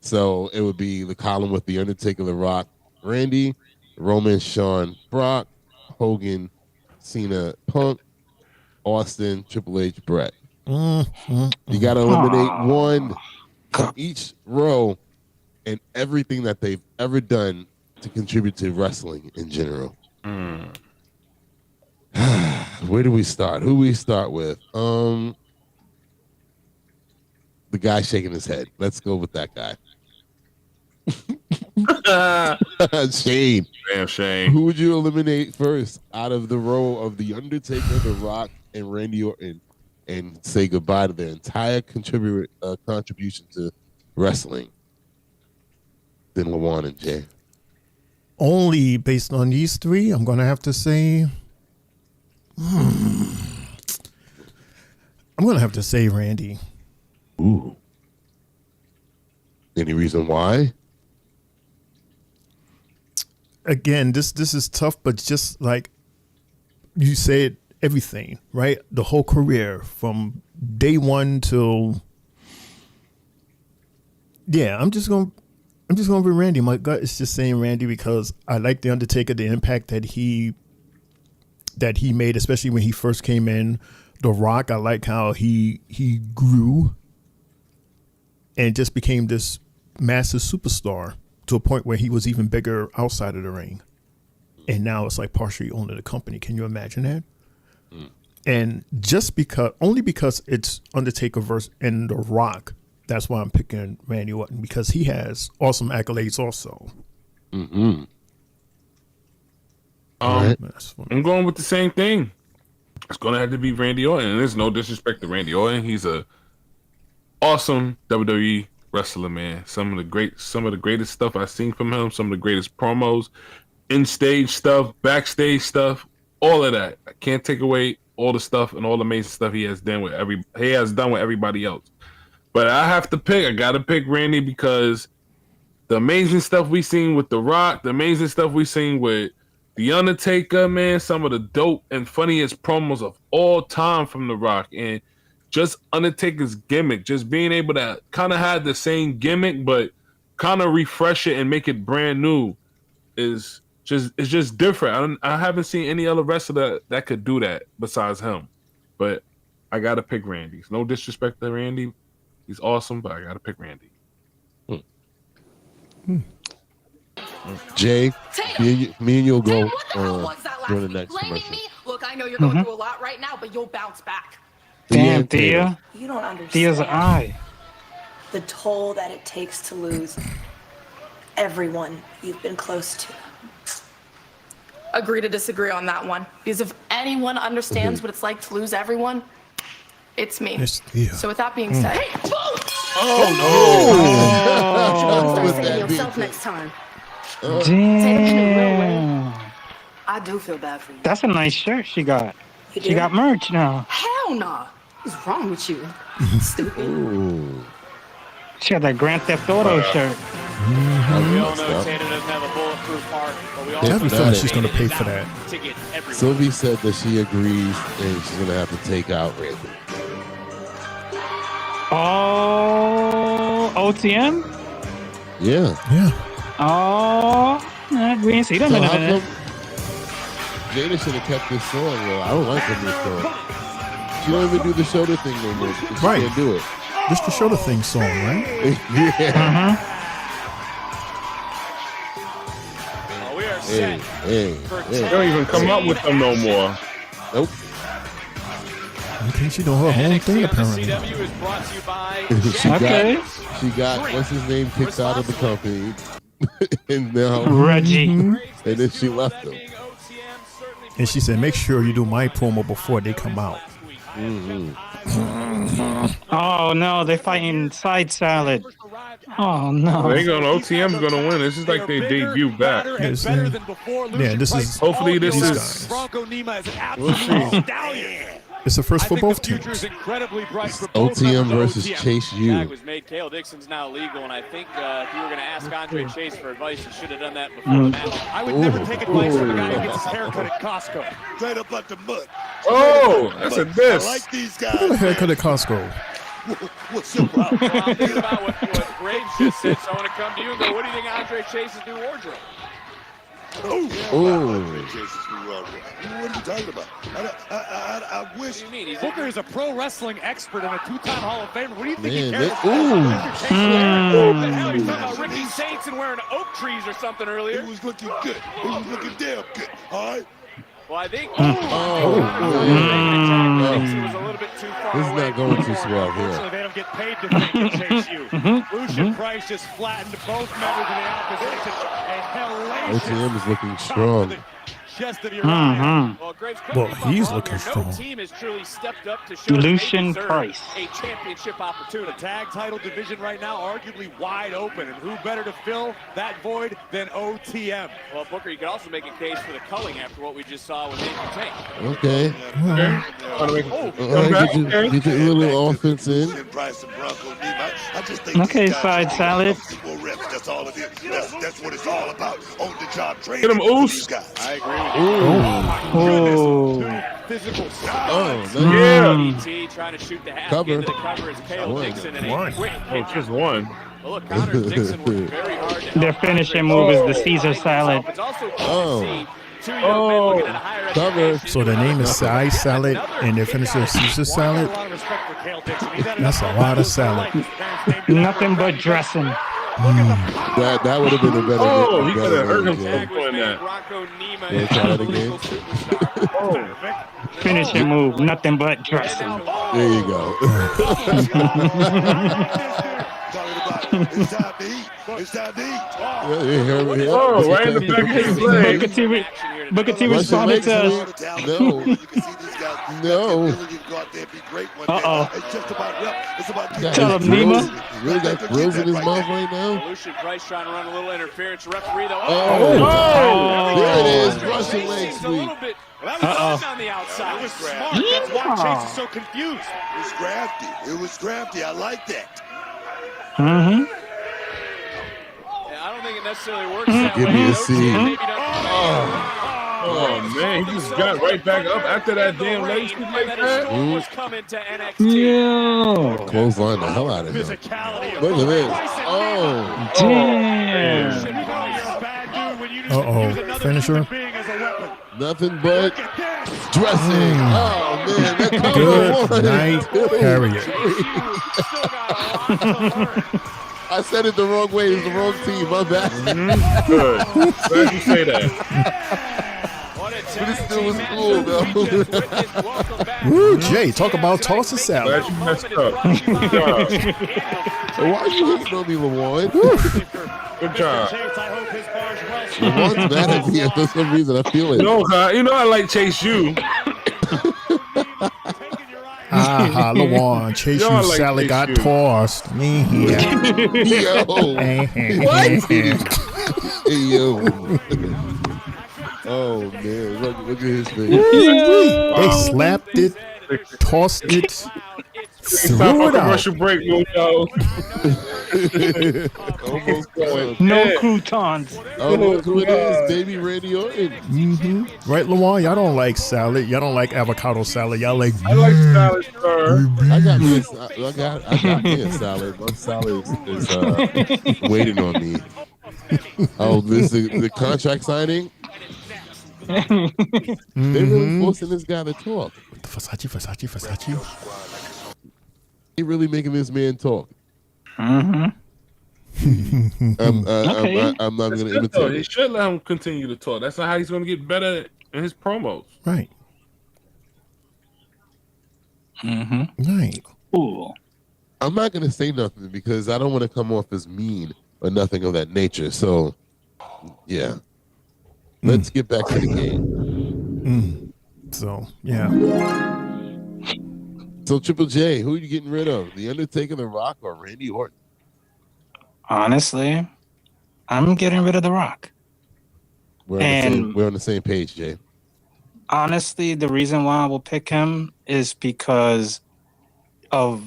So it would be the column with The Undertaker, The Rock, Randy, Roman, Shawn, Brock, Hogan, Cena, Punk, Austin, Triple H, Brett. You got to eliminate one from each row and everything that they've ever done to contribute to wrestling in general. Where do we start? Who we start with? The guy shaking his head. Let's go with that guy. Shane. Damn, Shane. Who would you eliminate first out of the row of The Undertaker, The Rock, and Randy Orton, and say goodbye to their entire contribution to wrestling? Then LaJuan and Jay. Only based on these three, I'm going to have to say... I'm going to have to say Randy. Ooh. Any reason why? Again, this is tough, but just like you said, everything, right? The whole career from day one till... Yeah, I'm just going to be Randy. My gut is just saying Randy because I like The Undertaker, the impact that he made, especially when he first came in. The Rock, I like how he grew and just became this massive superstar to a point where he was even bigger outside of the ring. And now it's like partially owning the company. Can you imagine that? And only because it's Undertaker versus and The Rock, that's why I'm picking Randy Orton, because he has awesome accolades also. I'm going with the same thing. It's going to have to be Randy Orton. And there's no disrespect to Randy Orton. He's a awesome WWE wrestler, man. Some of the greatest stuff I've seen from him. Some of the greatest promos, in-stage stuff, backstage stuff, all of that. I can't take away all the stuff and all the amazing stuff he has done with everybody else. But I got to pick Randy because the amazing stuff we seen with The Rock, the amazing stuff we seen with The Undertaker, man, some of the dope and funniest promos of all time from The Rock, and just Undertaker's gimmick, just being able to kind of have the same gimmick, but kind of refresh it and make it brand new is just different. I haven't seen any other wrestler that could do that besides him. But I gotta pick Randy. No disrespect to Randy, he's awesome, but I gotta pick Randy. Jay, me and you'll go during the next Blaming commercial. me? Look, I know you're going through a lot right now, but you'll bounce back. Damn, Thea. You don't understand. Thea's an eye. The toll that it takes to lose everyone you've been close to. Agree to disagree on that one. Because if anyone understands what it's like to lose everyone, it's me. It's Thea. So with that being said, Start saving yourself next time. Damn. I do feel bad for you. That's a nice shirt she got. You She do? got merch now. Hell nah. What's wrong with you? Stupid. She got that Grand Theft Auto shirt. We all know Tatum doesn't have a bulletproof heart, but we I also have a feeling she's going to pay for that. to get everyone. Sylvie said that she agrees and she's gonna have to take out Randy. Oh, OTM? Yeah. Oh, we ain't see them in a how minute. come Jada should have kept this song, though? I don't like when this song. She don't even do the shoulder thing no more. She Right. can't do it. Just the shoulder thing song, right? Yeah. Well, we are Hey, set. hey, They don't even come up with them no more. Nope. I think she doing her own thing, apparently. CW is brought to you by She got what's his name kicked out of the company, and now Reggie. and then she left him. And she said, make sure you do my promo before they come out. Oh no, they're fighting Side Salad. Oh no. They gonna OTM's gonna win. This is like they debut back. Yes, yeah, this is. Hopefully this these is. guys. Bronco Nima is an We'll absolute see. stallion. It's the first I for think both the future is teams. incredibly bright for both OTM members of versus OTM. Chase Tag U. was made. Kale Dixon's now legal, and I think if you were going to ask Andre Chase for advice, you should have done that before the match. I would never take advice from a guy who gets his hair cut at Costco. Straight up like the mud. Oh, that's a diss. I like these Look at the guys. haircut at Costco. What's your problem? Well, I'm thinking about what Graves just said, so I want to come to you and go, what do you think Andre Chase's new wardrobe? Ooh. What are you talking about? I wish. What do you mean? Booker is a pro wrestling expert and a two-time Hall of Famer. What do you think he Man, cares that- about? What the hell? He's talking about Ricky Saints and wearing oak trees or something earlier. He was looking good. He was looking damn good. All right. Well, I think Oh. Dixon was a little bit too far This is away. not going too swell Unfortunately, here. they don't get paid to think and chase you. Lucian Price just flattened both members of the opposition. A hellacious OTM is looking chop strong. to the chest of your eye. Well, Graves, correct Well, me if I'm he's wrong looking here. strong. No team has truly stepped up to show Lucian they deserve Price. a championship opportunity. The tag title division right now arguably wide open, and who better to fill that void than OTM? Well, Booker, you could also make a case for the culling after what we just saw with Andrew Tate. Okay. Get your little offense in. Price and Bronco Nima. I just think Okay, these guys Side Salad. People reps. That's all it is. That's what it's all about. On the job training. Get him, for Oos. these guys. I agree with you. Oh. Physical Oh, Yeah. BT trying to shoot the half Cover. into the cover is Kale One. Dixon and One. a quick Oh, hit. just one. Well, look, Connor and Dixon worked very hard to Their help finishing Andre move is the Chase Caesar find salad. himself. It's also cool Oh. to see two young men looking at a higher Cover. education. So the name is Side Salad, and their finisher is Caesar Salad. That's a lot of salad. Nothing but dressing. That would have been a better. Oh, he better could have hurt name, himself yeah. doing that. Bronco Nima Yeah, is try an that again. unbelievable superstar. Finishing move, nothing but dressing. There you go. It's time to eat. It's time to eat. Oh, right in the back of his leg. Booker T Russian responded leg to sweep. No. No. Uh-oh. It's just about rep. It's about Got Tell him, his grills. Nima. You really got grills in his mouth right now? Lucian Price trying to run a little interference. Referee though. Oh, there it is. Andre Russian Chase leg seems a little sweep. bit Uh-oh. on the outside. It was smart. That's why Chase is so confused. It was crafty. It was crafty. I like that. Mm-hmm. Yeah, I don't think it necessarily works that Give way. me a OTM C. maybe doesn't- Oh man, he just got right back up after that damn leg sweep like that. Was coming to NXT. Yo. Clothesline the hell out of him. Look at this. Oh. Damn. Finisher. Nothing but dressing. Oh man, that Good night, Harriet. I said it the wrong way. It's the wrong team. My bad. Good. Glad you say that. But it still was cool, though. Woo, Jay, talk about toss and salad. Glad you messed up. Good job. Why are you hating on me, Lawan? Good job. Lawan's mad at me for some reason. I feel it. No, you know I like Chase U. Aha, Lawan, Chase Yo, you I like salad Chase got U. tossed. Me here. Yo. What? Hey, yo. Oh, man. Look at his face. They slapped it, tossed it, threw it out. Commercial break, yo. Almost gone. No croutons. Oh, look who it is, baby Randy Orton. Right, Lawan? Y'all don't like salad. Y'all don't like avocado salad. Y'all like. I like salad, sir. I got me a salad. My salad is waiting on me. Oh, this is the contract signing. They really forcing this guy to talk. Versace. They really making this man talk. Mm-hmm. I'm not going to imitate He it. should let him continue to talk. That's not how he's going to get better in his promos. Right. Right. Cool. I'm not going to say nothing because I don't want to come off as mean or nothing of that nature. So, yeah. Let's get back to the game. So, yeah. So, Triple J, who are you getting rid of? The Undertaker, The Rock, or Randy Orton? Honestly, I'm getting rid of The Rock. We're on the same page, Jay. Honestly, the reason why I will pick him is because of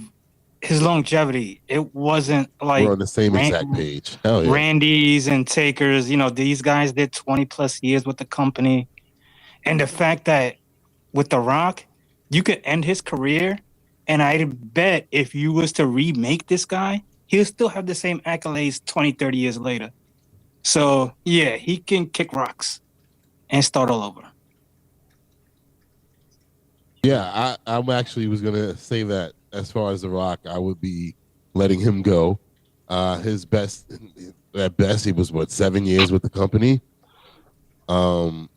his longevity. It wasn't like We're on the same exact page. Hell yeah. Randy's and Taker's. You know, these guys did 20 plus years with the company. And the fact that with The Rock, you could end his career. And I bet if you was to remake this guy, he'll still have the same accolades 20, 30 years later. So, yeah, he can kick rocks and start all over. Yeah, I'm actually was going to say that as far as The Rock, I would be letting him go. His best, at best, he was, 7 years with the company. He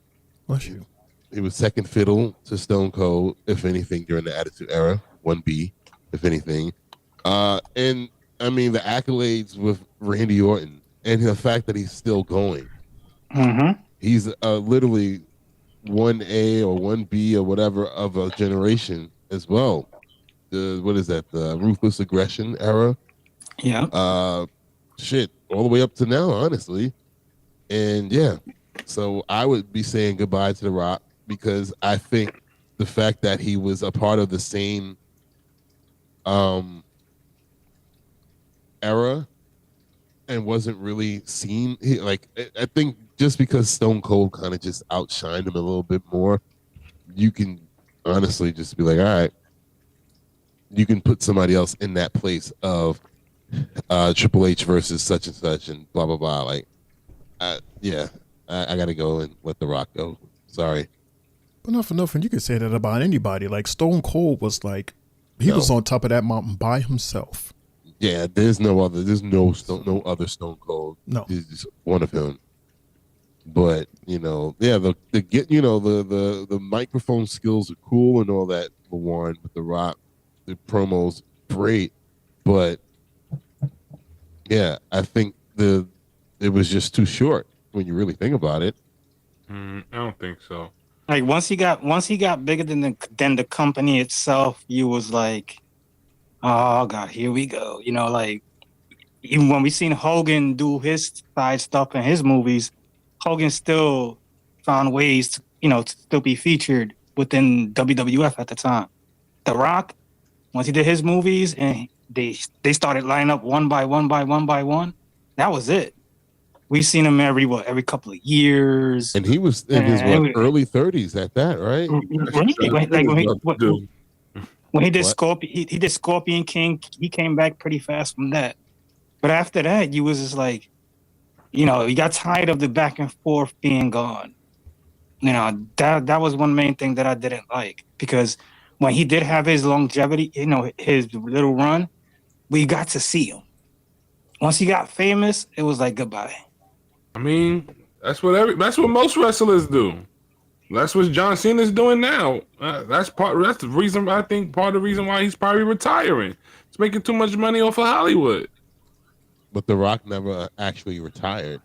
was second fiddle to Stone Cold, if anything, during the Attitude Era. 1B, if anything. And, I mean, the accolades with Randy Orton and the fact that he's still going. Mm-hmm. He's literally 1A or 1B or whatever of a generation as well. What is that? The Ruthless Aggression era? Yeah. Shit, all the way up to now, honestly. And yeah, so I would be saying goodbye to The Rock because I think the fact that he was a part of the same era and wasn't really seen. I think just because Stone Cold kind of just outshined him a little bit more, you can honestly just be like, all right, you can put somebody else in that place of Triple H versus such and such and blah, blah, blah. I got to go and let The Rock go. Sorry. But not for nothing, you could say that about anybody. Like Stone Cold was he was on top of that mountain by himself. Yeah, there's no other other Stone Cold. No. There's just one of him. But, the microphone skills are cool and all that, Lawan, with The Rock. The promos, great. But, yeah, I think it was just too short when you really think about it. I don't think so. Like once he got bigger than the company itself, you was like, oh God, here we go. You know, like even when we seen Hogan do his side stuff in his movies, Hogan still found ways to still be featured within WWF at the time. The Rock, once he did his movies and they started lining up one by one, that was it. we've seen him every couple of years. And he was in his early 30s at that, right? When he did Scorpion, he did Scorpion King. He came back pretty fast from that. But after that, you was just like, you got tired of the back and forth being gone. That was one main thing that I didn't like, because when he did have his longevity, his little run, we got to see him. Once he got famous, it was like goodbye. I mean, that's what most wrestlers do. That's what John Cena's doing now. That's the reason, I think, part of the reason why he's probably retiring. He's making too much money off of Hollywood. But The Rock never actually retired.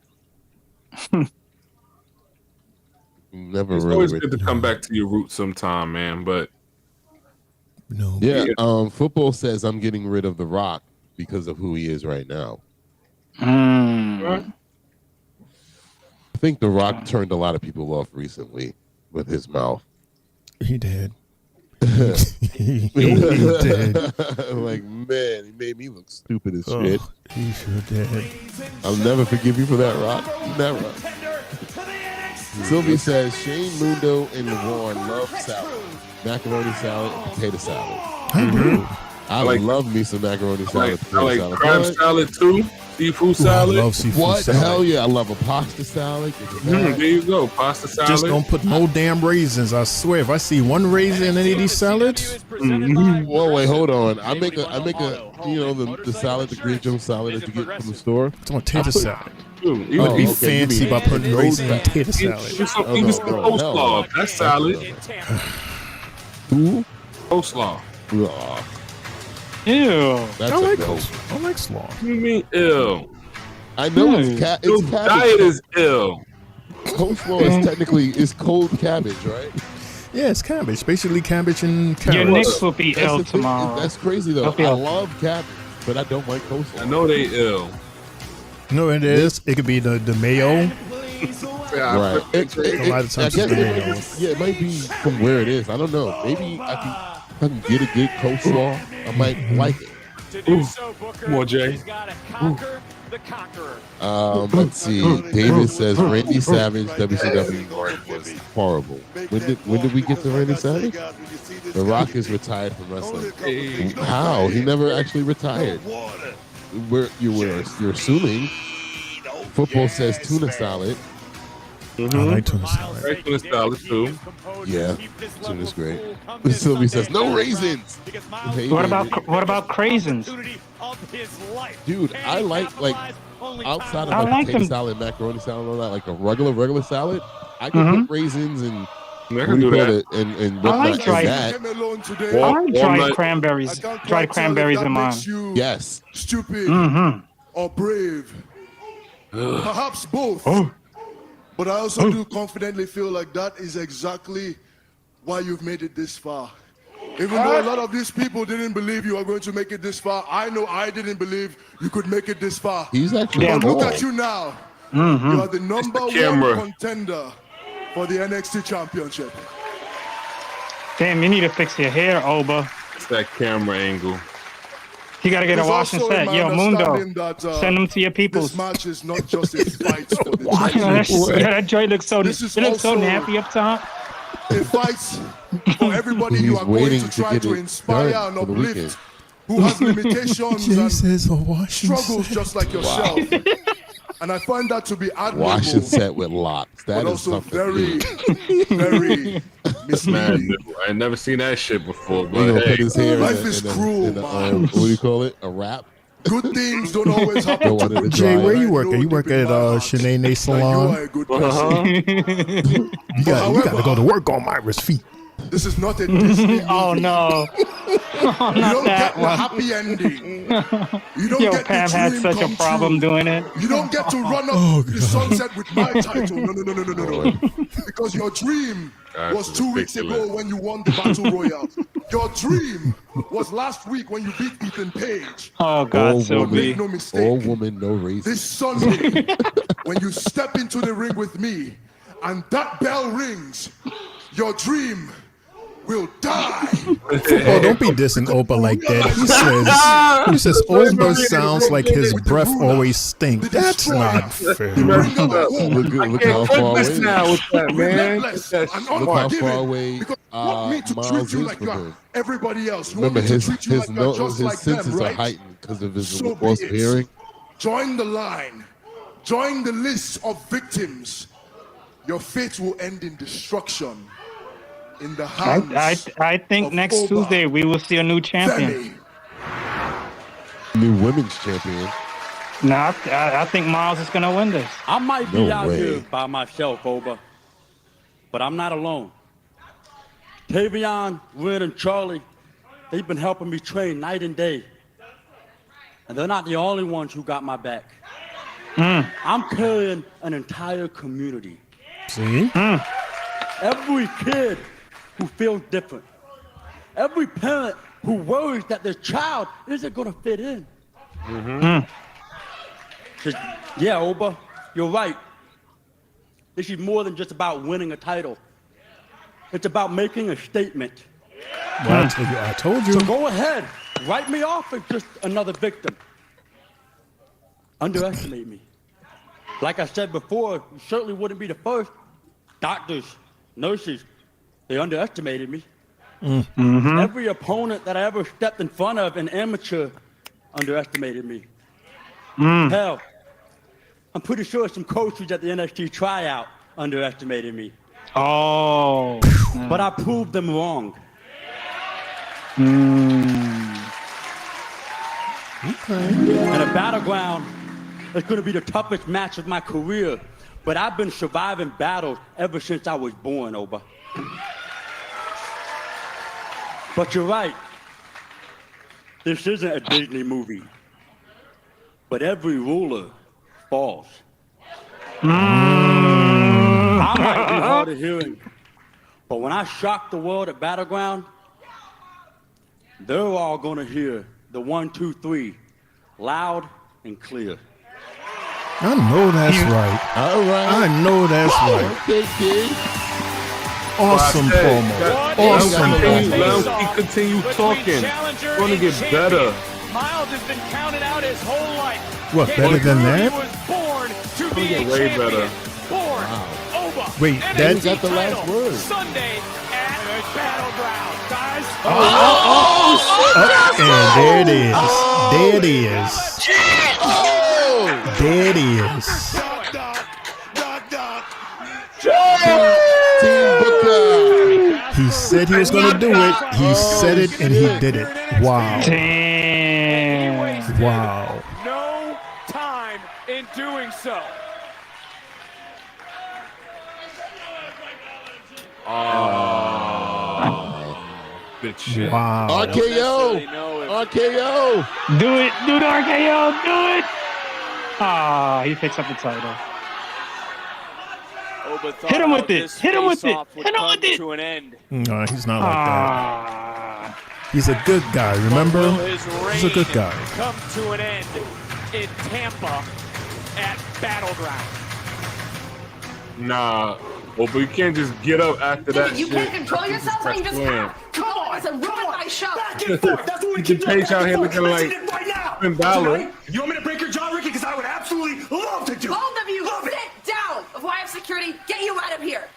Never it's really. Always good to come back to your roots sometime, man. But football says I'm getting rid of The Rock because of who he is right now. I think The Rock turned a lot of people off recently with his mouth. He did. he did. Like, man, he made me look stupid as shit. He sure did. I'll never forgive you for that, Rock. Never. Sylvie says Shane Mundo and Warren love salad, macaroni salad, and potato salad. I do. I love me some macaroni salad. I like crab salad too. Seafood salad. I love seafood salad. Hell yeah, I love a pasta salad. There you go, pasta salad. Just don't put no damn raisins. I swear, if I see one raisin in any of these salads, Whoa, wait, hold on. I make a the salad, the green jump salad that you get from the store. It's on tater salad. You would be fancy by putting raisins in tater salad. Even some coleslaw. That's salad. Who? Coleslaw. Ew. That's I like slaw. What do you mean ill? I know it's cabbage. Diet is ill. Coleslaw is technically cold cabbage, right? Yeah, it's cabbage. Basically cabbage and carrots. Your Knicks will be ill tomorrow. That's crazy though. I love cabbage, but I don't like coleslaw. I know they ill. No, it is. It could be the mayo. Right. A lot of times it's mayo. It might be from where it is. I don't know. Maybe I can get a good coleslaw. I might like it. More Jay. Let's see. David says Randy Savage WCW was horrible. When did we get to Randy Savage? The Rock is retired from wrestling. How? He never actually retired. You're assuming. Football says tuna salad. I like tuna salad. I like tuna salad too. Yeah, tuna's great. Sylvie says no raisins. What about craisins? Dude, I like outside of potato salad, macaroni salad, and all that, like a regular salad. I can put raisins and and whatnot in that. I like dried cranberries. Dried cranberries in mine. Yes. Stupid or brave. Perhaps both. But I also do confidently feel like that is exactly why you've made it this far. Even though a lot of these people didn't believe you were going to make it this far, I know I didn't believe you could make it this far. He's actually But look at you now. You are the number one contender for the NXT Championship. Damn, you need to fix your hair, Oba. It's that camera angle. You gotta get a wash and set. Yo, Mundo, send them to your peoples. This match is not just a fight for the that joint looks so nappy up top. A fight for everybody you are going to try to inspire and uplift, who has limitations and struggles just like yourself. And I find that to be admirable. Wash and set with locks. That but is also something. very misleading. I ain't never seen that shit before. He But gonna put his hair life is cruel, man. what do you call it? A wrap? Good things don't always happen. Jay, where you work at? You work at Shanae Salon? You are a good person. You got to go to work on Myra's feet. This is not a Disney. Oh no! You don't get the happy ending. You don't get Pam the had dream such a come problem true. doing it. You don't get to run up the sunset with my title. No. Because your dream was 2 weeks ago when you won the Battle Royale. Your dream was last week when you beat Ethan Page. Oh God, Sylvie. Make no mistake. All woman, no race. This Sunday, when you step into the ring with me and that bell rings, your dream will die. Football, don't be dissing Oba like that. He says Oba sounds like his breath always stinks. That's not fair. Look how far away. Now with that, man. Look how far away Miles is from him. Everybody else. Remember, his senses are heightened because of his loss of hearing. Join the line. Join the list of victims. Your fate will end in destruction. In the hands I think next Tuesday we will see a new champion. New women's champion. No, I think Miles is gonna win this. I might be out here by myself, Oba, but I'm not alone. Tavion, Red, and Charlie, they've been helping me train night and day. And they're not the only ones who got my back. I'm carrying an entire community. See? Every kid who feels different. Every parent who worries that their child isn't going to fit in. Yeah, Oba, you're right. This is more than just about winning a title. It's about making a statement. Well, I told you. So go ahead, write me off as just another victim. Underestimate me. Like I said before, you certainly wouldn't be the first. Doctors, nurses, they underestimated me. Every opponent that I ever stepped in front of, an amateur, underestimated me. Hell, I'm pretty sure some coaches at the NXT tryout underestimated me. Oh. But I proved them wrong. And a battleground is going to be the toughest match of my career. But I've been surviving battles ever since I was born, Oba. But you're right. This isn't a Disney movie. But every ruler falls. I might be hard of hearing, but when I shock the world at Battleground, they're all gonna hear the 1, 2, 3, loud and clear. I know that's right. All right. I know that's right. Okay, kid. Awesome promo. Awesome promo. Let him continue talking. It's going to get better. Miles has been counted out his whole life. What, better than that? He was born to be a way champion. better. Born. Oba. Wait, NXT that got the last title, word. Sunday at Battleground, guys. And there it is. There it is. There it is. Team Booker. He said he was going to do it. He said it and he did it. Wow. Damn. Wow. No time in doing so. Good shit. Wow. RKO. RKO. Do it. Do the RKO. Do it. Ah, he picks up the title. Hit him with it. Hit him with it. Hit him with it. To an end. No, he's not like that. He's a good guy, remember? He's a good guy. Come to an end in Tampa at Battleground. Nah. Well, but you can't just get up after that You shit. can't control yourself, so you just have. Come on, it's a ruin my show. Back and forth. That's what we The keep page doing. out here looking like right now. Finn Balor. Tonight, you want me to break your jaw, Ricky? Because I would absolutely love to do it. Both of you, Love it. sit down before I have security. Get you out of here.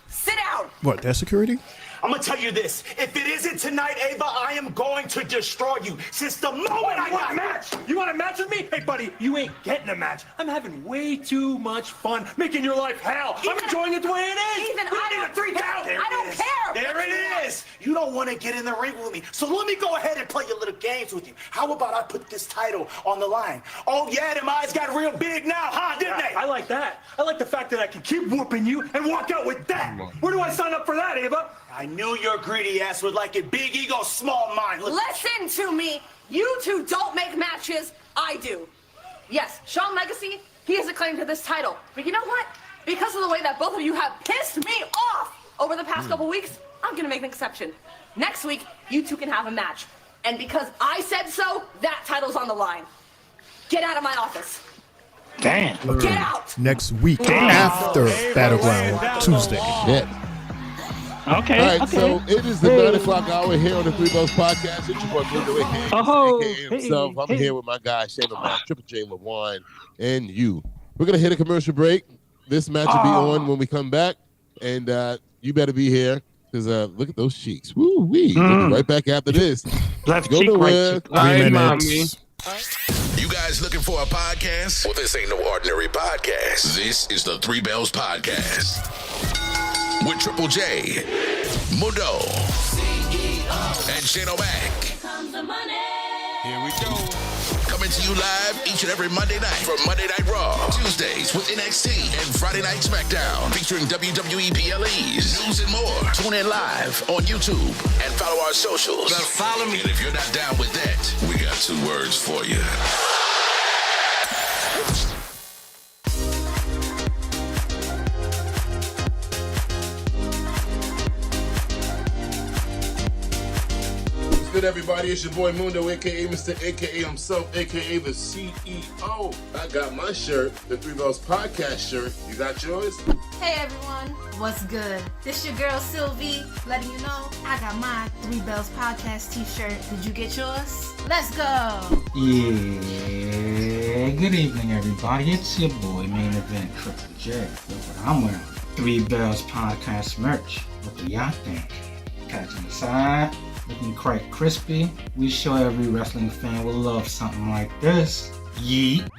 Sit down. What, that's security? I'm gonna tell you this. If it isn't tonight, Ava, I am going to destroy you. Since the moment I want a match. You want a match with me? Hey, buddy, you ain't getting a match. I'm having way too much fun making your life hell. I'm enjoying it the way it is. Ethan, We I need don't a 3 count. care. I don't care. There it is. You don't want to get in the ring with me. So let me go ahead and play your little games with you. How about I put this title on the line? Oh, yeah, them eyes got real big now, huh? Didn't they? I like that. I like the fact that I can keep whooping you and walk out with that. Where do I sign up for that, Ava? I knew your greedy ass would like it. Big ego, small mind. Listen to me. You two don't make matches. I do. Yes, Shawn Legacy, he has a claim to this title. But you know what? Because of the way that both of you have pissed me off over the past couple weeks, I'm going to make an exception. Next week, you two can have a match. And because I said so, that title's on the line. Get out of my office. Damn. Get out. Next week after Battleground Tuesday. Shit. Okay. All right, okay. so it is the 9 o'clock hour here on the Three Bells Podcast. It's your boy Mundo, a.k.a. himself. I'm here with my guy, Shane O'Mac, Triple J LaWan, and you. We're going to hit a commercial break. This match will be on when we come back, and you better be here because look at those cheeks. Woo-wee. We'll be right back after this. Left Go cheek, nowhere. right cheek. 3 minutes. You guys looking for a podcast? Well, this ain't no ordinary podcast. This is the Three Bells Podcast with Triple J, Mundo, and Shane O'Mac. Here we go. Coming to you live each and every Monday night from Monday Night Raw, Tuesdays with NXT, and Friday Night SmackDown featuring WWE PLEs, news and more. Tune in live on YouTube and follow our socials. Better follow me. And if you're not down with that, we got 2 words for you. Good, everybody. It's your boy Mundo, a.k.a. Mr. A.k.a. himself, a.k.a. the CEO. I got my shirt, the Three Bells Podcast shirt. You got yours? Hey everyone, what's good? This your girl Sylvie, letting you know I got my Three Bells Podcast t-shirt. Did you get yours? Let's go! Yeah, good evening, everybody. It's your boy, Main Event Triple J. Look what I'm wearing. Three Bells Podcast merch. What do y'all think? Catching the side, looking quite crispy. We sure every wrestling fan will love something like this. Yeet.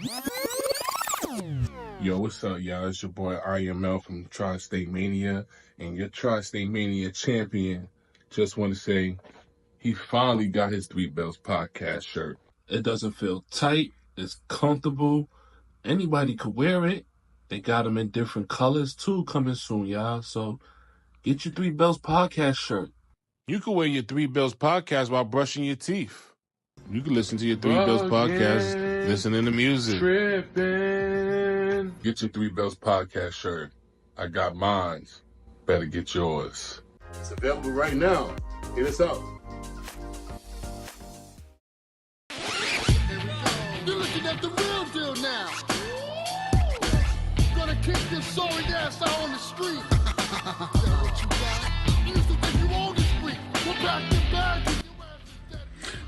Yo, what's up, y'all? It's your boy IML from Tri-State Mania and your Tri-State Mania champion. Just want to say he finally got his Three Bells Podcast shirt. It doesn't feel tight. It's comfortable. Anybody could wear it. They got them in different colors, too, coming soon, y'all. So get your Three Bells Podcast shirt. You can wear your Three Bells Podcast while brushing your teeth. You can listen to your Three Bells Podcast, listening to music. Tripping. Get your Three Bells Podcast shirt. I got mine. Better get yours. It's available right now. Hit us up. You're looking at the real deal now. Gonna kick this sorry ass out on the street. What you got? You used to think you owned the street. We're back to back.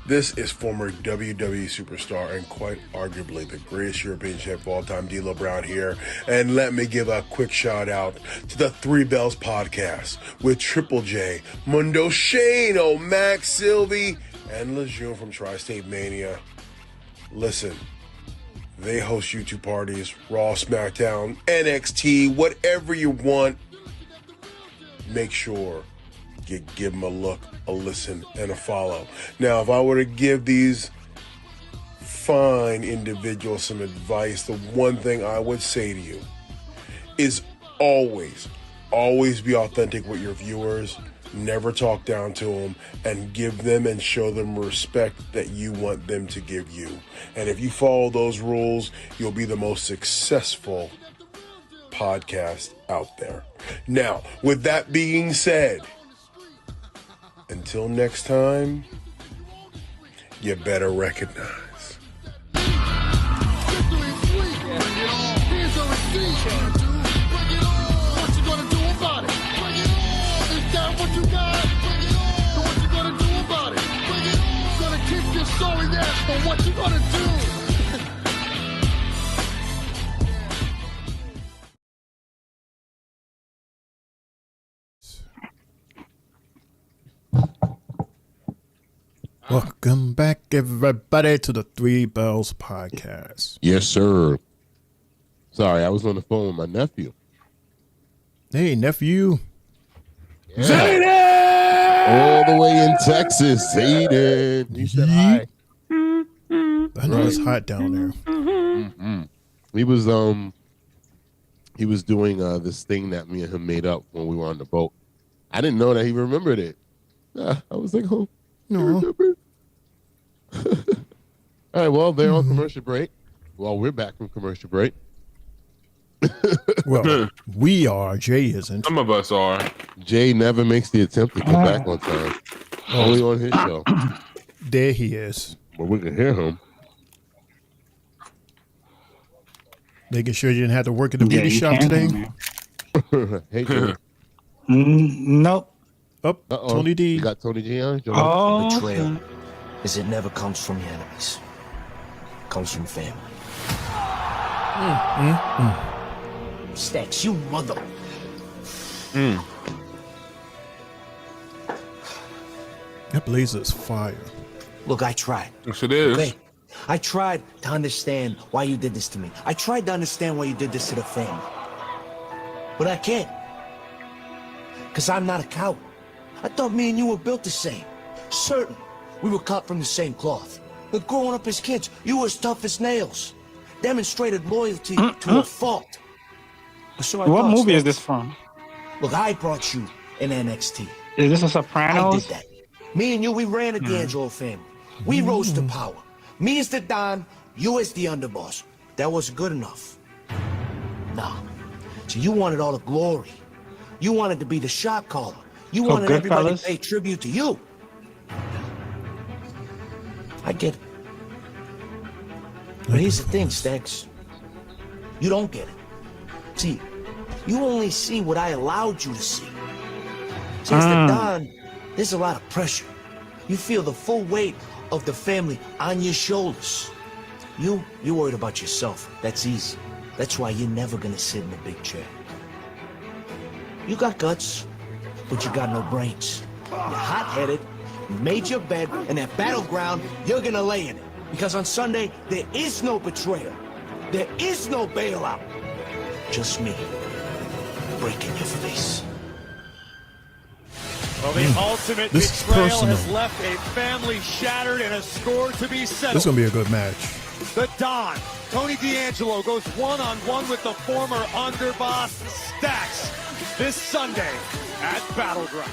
This is former WWE superstar and quite arguably the greatest European champ of all time, D'Lo Brown here. And let me give a quick shout out to the Three Bells Podcast with Triple J, Mundo, Shane O'Mac, Sylvie, and Lejeune from Tri-State Mania. Listen, they host YouTube parties, Raw, SmackDown, NXT, whatever you want. Make sure you give them a look, a listen, and a follow. Now, if I were to give these fine individuals some advice, the one thing I would say to you is always be authentic with your viewers. Never talk down to them, and give them and show them respect that you want them to give you. And if you follow those rules, you'll be the most successful podcast out there. Now, with that being said, until next time, you better recognize. What you gonna do? Welcome back, everybody, to the Three Bells Podcast. Yes, sir. Sorry, I was on the phone with my nephew. Hey, nephew. Yeah. All the way in Texas. Zayden. He said hi. I know it's hot down there. Mm-hmm. He was doing this thing that me and him made up when we were on the boat. I didn't know that he remembered it. I was like, oh, no. All right, well, they're on commercial break. Well, we're back from commercial break. Well, we are. Jay isn't. Some of us are. Jay never makes the attempt to come back on time. Only on his show. There he is. But we can hear him. Making sure you didn't have to work at the beauty shop today. Hey, Jay. Nope. Tony D. You got Tony D on? Oh, Betrayal is it never comes from your enemies. It comes from family. Stacks, you mother. That blazer's fire. Look, I tried. Yes, it is. Okay? I tried to understand why you did this to me. I tried to understand why you did this to the family. But I can't. Because I'm not a coward. I thought me and you were built the same. Certain. We were cut from the same cloth. But growing up as kids, you were as tough as nails. Demonstrated loyalty to a fault. So I what thought, movie is Stacks, this from? Look, I brought you in NXT. Is this a I Sopranos? did that. Me and you, we ran the D'Angelo family. We rose to power. Me as the Don, you as the underboss. That wasn't good enough. No. So you wanted all the glory. You wanted to be the shot caller. You wanted everybody Goodfellas? to pay tribute to you. I get it. But here's the thing, Stacks. You don't get it. See, you only see what I allowed you to see. See, as the Don, there's a lot of pressure. You feel the full weight of the family on your shoulders. You're worried about yourself. That's easy. That's why you're never gonna sit in a big chair. You got guts, but you got no brains. You're hot-headed, you made your bed, and that battleground, you're gonna lay in it. Because on Sunday, there is no betrayal. There is no bailout. Just me, breaking your face. Well, the ultimate This is betrayal personal. has left a family shattered and a score to be settled. This is gonna be a good match. The Don, Tony D'Angelo, goes one-on-one with the former underboss Stacks this Sunday at Battleground.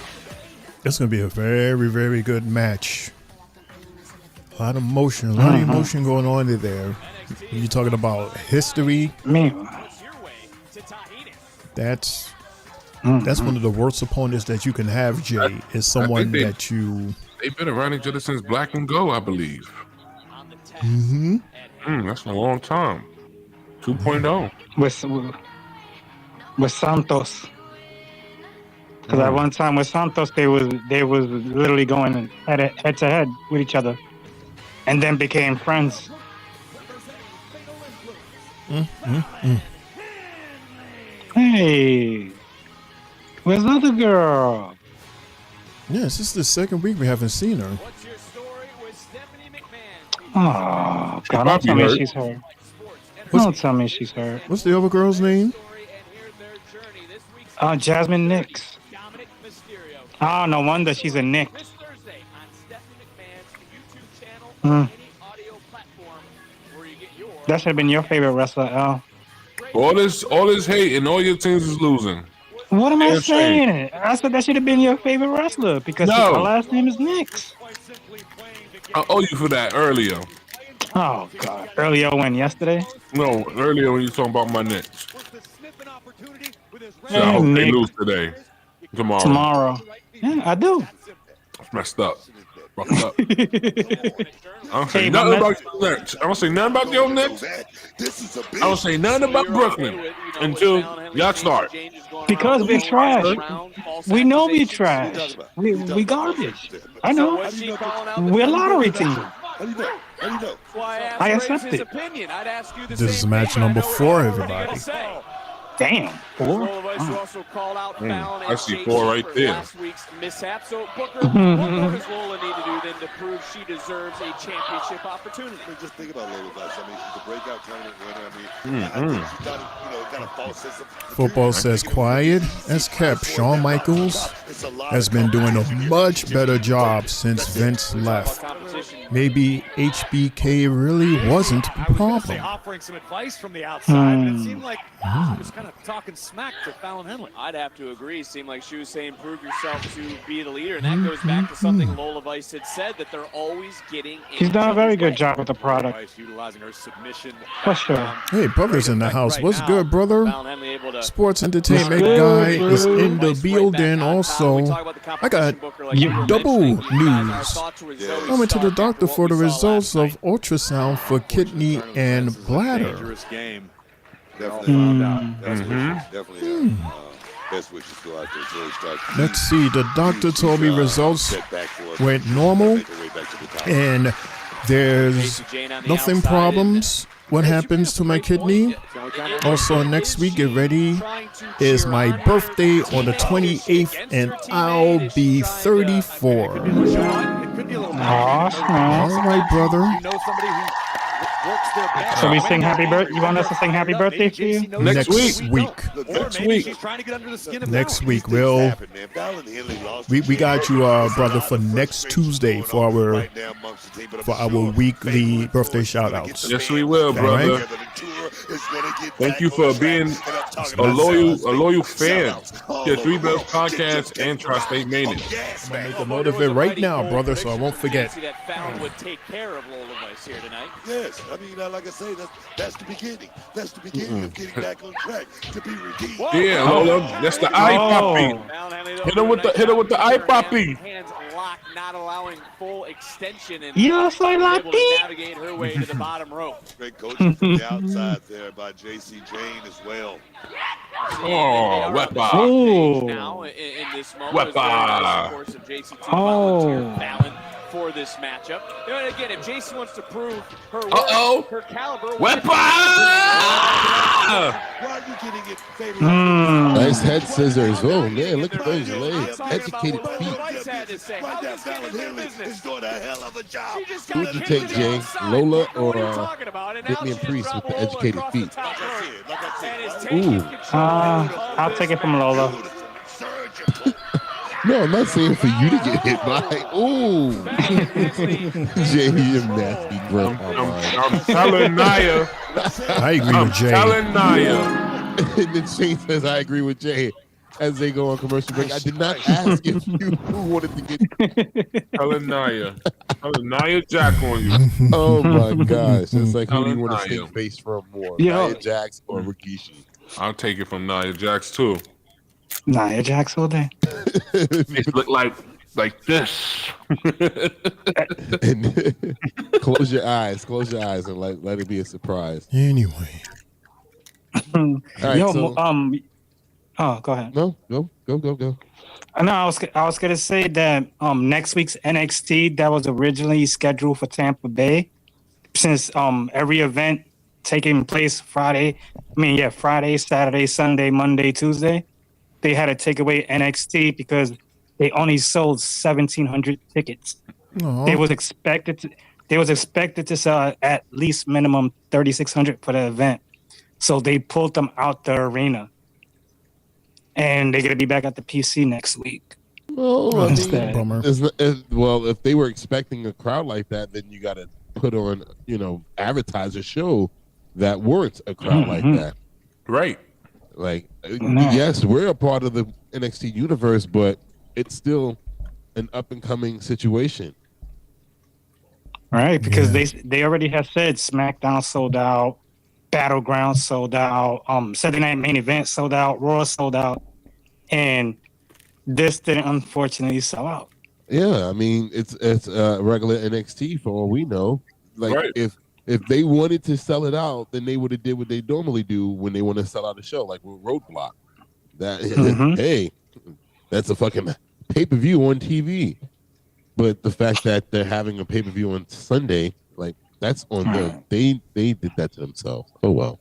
It's gonna be a very, very good match. A lot of motion, a lot of emotion going on there. You're talking about history. That's one of the worst opponents that you can have, Jay, is someone that you... They've been around each other since Black and Go, I believe. That's a long time. 2.0. With Santos. Because at one time with Santos, they was literally going head to head with each other, and then became friends. Hey, where's the other girl? Yeah, this is the second week we haven't seen her. Oh, God, don't tell me she's her. Don't tell me she's her. What's the other girl's name? Jasmine Nix. Oh, no wonder she's a Nick. That should have been your favorite wrestler, Al. All this hate and all your teams is losing. What am I saying? I said that should have been your favorite wrestler because her last name is Nix. I owe you for that earlier. Oh, God. Earlier when? Yesterday? No, earlier when you were talking about my Knicks. So I Hey, hope they Nick. lose today. Tomorrow. Tomorrow. Yeah, I do. It's messed up. Fucked up. I don't say Hey, nothing my about your Knicks. I don't say nothing about your Knicks. I don't say nothing about Brooklyn until y'all start. Because we're trash. We know we're trash. We garbage. I know. We're a lottery team. I accept it. This is match number 4, everybody. Damn. 4? I see 4 right there. Last week's mishap. So Booker, what more does Lola need to do than to prove she deserves a championship opportunity? Just think about Lola Vice. I mean, she's a breakout tournament winner. I think she's got a false sense of Football says quiet as kept. Shawn Michaels has been doing a much better job since Vince left. Maybe HBK really wasn't the problem. Offering some advice from the outside, but it seemed like she was kind of talking smack to Fallon Henley. I'd have to agree. Seemed like she was saying, prove yourself to be the leader. And that goes back to something Lola Vice had said, that they're always getting She's done a very good job with the product. Utilizing her submission. For sure. Hey, brother's in the house. What's good, brother? Sports entertainment What's guy good, is bro? in the building also. I got double news. I went to the doctor for the results of ultrasound for kidney and bladder. dangerous game. Definitely found out. Definitely. Best wishes go out there. Really start. Let's see. The doctor told me results went normal, and there's nothing problems. What happens to my kidney? Also, next week, get ready, is my birthday on the 28th, and I'll be 34. Awesome. All right, brother. So we sing happy birthday. You want us to sing happy birthday for you? Next week. Next week, we'll we got you, brother, for next Tuesday for our weekly birthday shout outs. Yes, we will, brother. Right? Thank you for being a loyal fan to Three Bells Podcast and Tri-State Mania. I'm gonna make a note of it right now, brother, so I won't forget. That Fallon would take care of Lola Vice here tonight. Yes, I mean, like I say, that's the beginning. That's the beginning of getting back on track to be redeemed. Yeah, Lola, that's the eye popping. Hit her with the eye popping. Hands locked, not allowing full extension, and Yo soy able to navigate her way to the bottom rope. Great coaching from the outside there by J.C. Jane as well. Oh, weapon. Now in this moment, of course, of JC Fallon for this matchup. And again, if JC wants to prove her worth, her caliber, weapon. Why are you getting it faded? Nice head scissors. Oh man, look at those legs. Educated feet. Right now, Fallon Henry is doing a hell of a job. Who would you take, Jay? Lola or Whitney and Priest with the educated feet? Ooh. I'll take it from Lola. No, I'm not saying for you to get hit by. Ooh. Jay, you're nasty, bro. I'm telling Naya. I agree with Jay. I'm telling Naya. And then Shane says, I agree with Jay. As they go on commercial break, I did not ask if you wanted to get. Telling Naya. Telling Nia Jax on you. Oh my gosh. It's like, who do you want to stay face from more? Nia Jax or Rikishi? I'll take it from Nia Jax too. Nia Jax all day. It look like this. And close your eyes and let it be a surprise. Anyway. All right, Yo, go ahead. No, go. No, I was gonna say that next week's NXT that was originally scheduled for Tampa Bay, since every event taking place Friday, Saturday, Sunday, Monday, Tuesday, they had to take away NXT because they only sold 1,700 tickets. They was expected to sell at least minimum 3,600 for the event, so they pulled them out the arena. And they're going to be back at the PC next week. Well, bummer. If they were expecting a crowd like that, then you got to put on, advertise a show that warrants a crowd like that. Right. Like, yes, we're a part of the NXT universe, but it's still an up-and-coming situation. Right, because they already have said SmackDown sold out, Battleground sold out, Saturday Night Main Event sold out, Raw sold out, and this didn't unfortunately sell out. Yeah, I mean it's regular NXT for all we know. Like if they wanted to sell it out, then they would have did what they normally do when they want to sell out a show, like with Roadblock. That hey, that's a fucking pay-per-view on TV. But the fact that they're having a pay-per-view on Sunday, like that's on them. They did that to themselves. Oh well.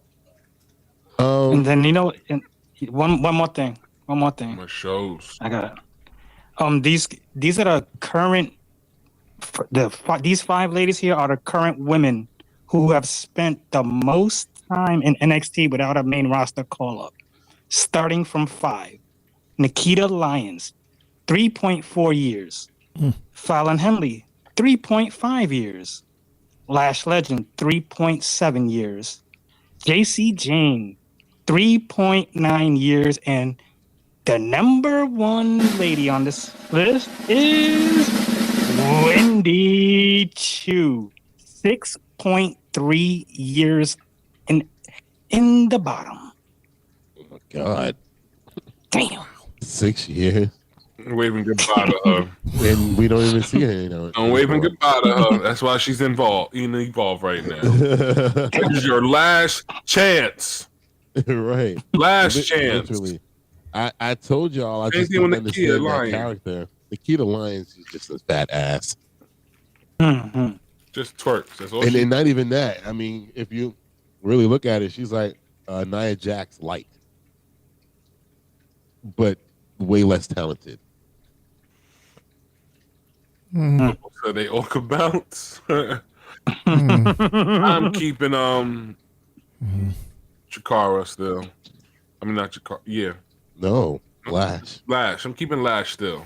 And then one more thing. My shows. I got it. These are the current. These 5 ladies here are the current women who have spent the most time in NXT without a main roster call up. Starting from 5, Nikita Lyons, 3.4 years. Fallon Henley, 3.5 years. Lash Legend, 3.7 years. JC Jane, 3.9 years. And the number 1 lady on this list is Wendy Chu, 6.3 years in the bottom. Oh my God. Damn. 6 years. Waving goodbye to her. And we don't even see her. I'm waving goodbye to her. That's why she's involved right now. This is your last chance. Right. Last chance. Literally. I told y'all I just didn't understand that character. Nikita Lyons is just a fat ass. Mm-hmm. Just twerks. That's all. And not even that. I mean, if you really look at it, she's like Nia Jax light, but way less talented. So they all could bounce. I'm keeping Chikara still. I mean, not Chikara. Yeah. No, Lash. Lash. I'm keeping Lash still.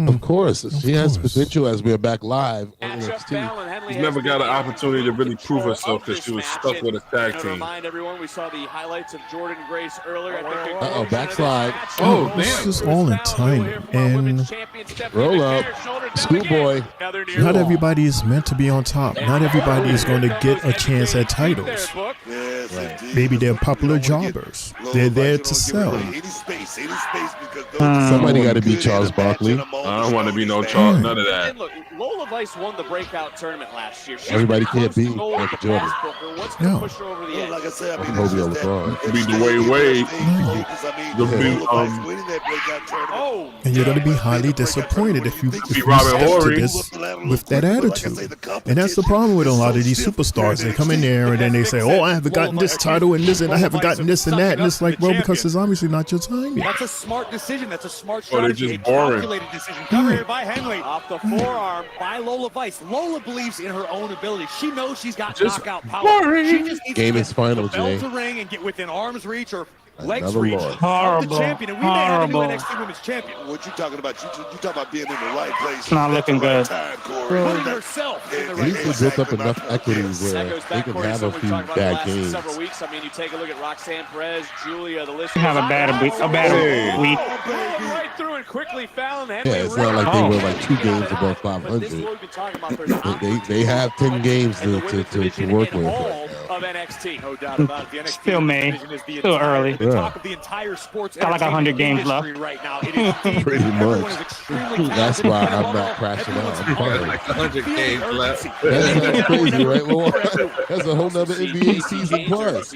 Of course, she has potential as we're back live on NXT. She's never got an opportunity to really prove herself because she was stuck with a tag team. Remind everyone, we saw the highlights of Jordan Grace earlier. Backslide. Oh, this is all in timing. And roll up. Schoolboy. Not everybody is meant to be on top. Not everybody is going to get a chance at titles. Maybe they're popular jobbers. They're there to sell. Somebody got to be Charles Barkley. I don't want to be no Charles. None of that. And look, Lola Vice won the breakout tournament last year. Everybody can't be Michael Jordan. No. Push her over the edge. Like I said, I mean, Kobe or LeBron. Be Dwayne Wade. And you're going to be highly disappointed if you step to this with that attitude. And that's the problem with a lot of these superstars. They come in there and then they say, oh, I haven't gotten this title and this, and I haven't gotten this and that. And it's like, well, because it's obviously not your time yet. That's a smart decision. That's a smart Or strategy. they're just boring. Calculated decision. Covered here by Hendry. Off the forearm by Lola Vice. Lola believes in her own ability. She knows she's got Just knockout power. boring. She just needs Game to is get final, the bell Jay. to ring and get within arm's reach or legs Another reach loss. of the Horrible. champion. And we may have a new Horrible. NXT Women's Champion. What you talking about? You talking about being in the right place. It's not looking good. Putting herself in the At right least they built up enough equity where That goes they back, can Corey, have to a what we few talked about bad the last games. several weeks. I mean, you take a look at Roxanne Perez, Julia, the list. Have a bad week. Right through and quickly found. Yeah, it's not like they were like 2 games above 500. They have 10 games to work with right now. Of NXT. No doubt about it. The NXT Still May. division is the Still entire- early. The talk of the entire sports Got like 100 games industry left. right now. It is deep. Pretty Everyone much. is extremely That's talented. why I'm not crashing out. I'm fine. Like 100 games left. That sounds crazy, right, Lord? That's a whole nother NBA season plus.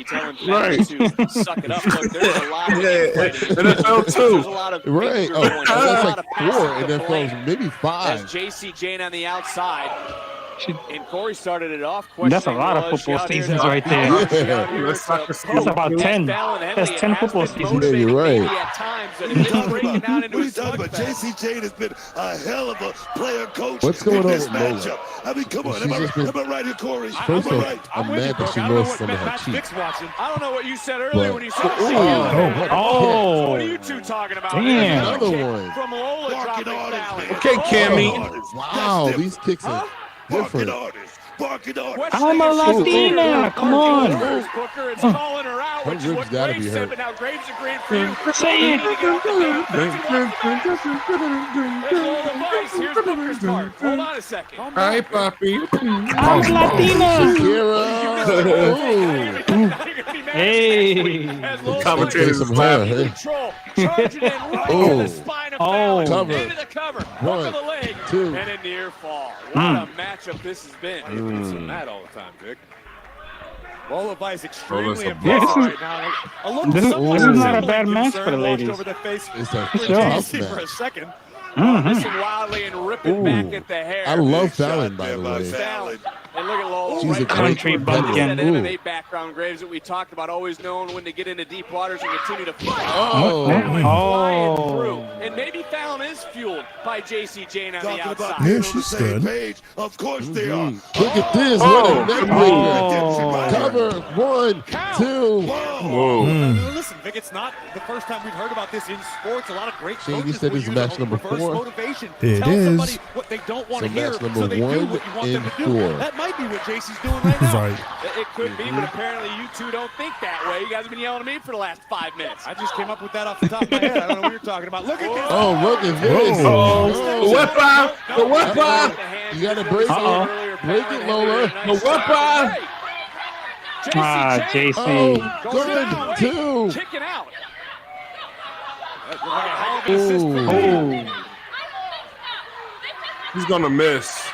Right. Suck it up. Look, there's a lot of NFL too. There's a lot of Right. Oh, that's like 4 NFLs, maybe 5. As JC Jane on the outside. And Corey started it off. That's a lot of football seasons right there. Yeah. That's about 10. That's 10 football seasons. Yeah, you're right. What are you talking about? JC Jane has been a hell of a player coach. What's going in on this with Lola? matchup. I mean, come on. She's Am I just been- right here, Corey? First Am I off, right? I'm mad that she lost some of her cheeks. I don't know what you said earlier But- when you said Oh. What are you two talking about? Damn. Another one. From Lola dropping Fallon. Okay, Cammy. Wow, these kicks are different. I'm a Latina. Come on. Booker is calling her out, Her which is ribs what gotta Graves be said, hurt. but now Graves agreed for you. Say it. There's Lola Vice. Here's Booker's card. Hold on a second. Hi, Poppy. I'm Latina. Hey. Commentators Some is hair, laughing. Control. Charging in right Oh. in the spine of Fallon. Cover. Into the cover. Hook 1, of the leg. 2. And a near fall. What a matchup this has been. Some that all the time, Vic. Lola Vice Lola's extremely a impressive boss. right now. A look This is somewhat not a resembling bad match concern for the washed ladies. over the face It's a of tough JC for a match. second. Listen wildly and ripping back at the hair. I love Fallon, by the way. Fallon. And look at Lola. She's a right great Country competitor. bumpkin. that MMA background, Graves, that we talked about, always known when to get into deep waters and continue to fight. Oh. Fallon flying Oh. through. And maybe Fallon is fueled by JC Jane on the Talking about outside. being Yeah, on the she's same good. page. Of course they are. Look at this. Oh. What a neck breaker. Oh. Cover. 1, 2. Whoa. Listen, Vic, it's not the first time we've heard about this in sports. A lot of great Shane, you coaches said will this is use match a number reverse 4. motivation. It Tell is. somebody what they don't want So to hear, match number so they do 1 what you want them and to do. 4. That might be what JC's doing right now. Right. It could be, but apparently you two don't think that way. You guys have been yelling at me for the last 5 minutes. I just came up with that off the top of my head. I don't know what you're talking about. Look at this. Oh, look at this. Oh, the weapon. The weapon. You got to break it. Break it, Lola. The weapon. Ah, JC. Oh, good. 2. Kicking out. Ooh. He's gonna miss.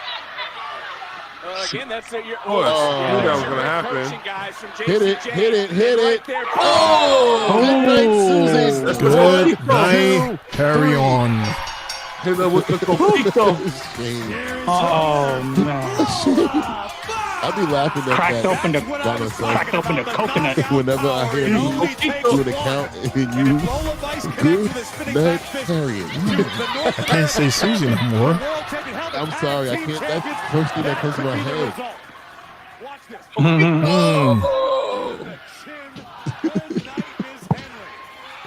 Again, that's your Oh, I knew that was gonna happen. guys from Hit it, hit it, hit it. Right there. Oh, good night, Susie. That's Good the night. Carry on. Hit her with the coquito. Oh man! I'll be laughing at Cracked that open the by myself. cracked open the coconut. Whenever I hear you do an account and you good night carrying. I can't say Susie no more. I'm sorry, I can't. That's the first thing that comes to my head.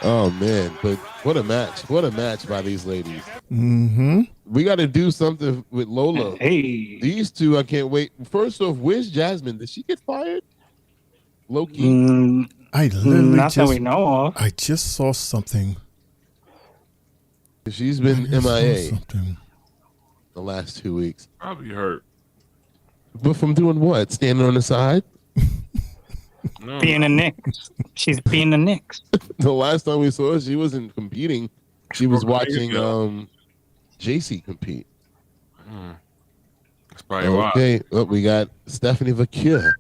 Oh man, but what a match! What a match by these ladies. Mm-hmm. We got to do something with Lola. Hey, these two, I can't wait. First off, where's Jasmine? Did she get fired? Low key. I literally not that we know of. I just saw something. She's been MIA the last 2 weeks. Probably hurt. But from doing what? Standing on the side? No. Being a Knicks. She's being a Knicks. The last time we saw her, she wasn't competing. She was watching JC compete. That's probably why. Okay, well, we got Stephanie Vacure.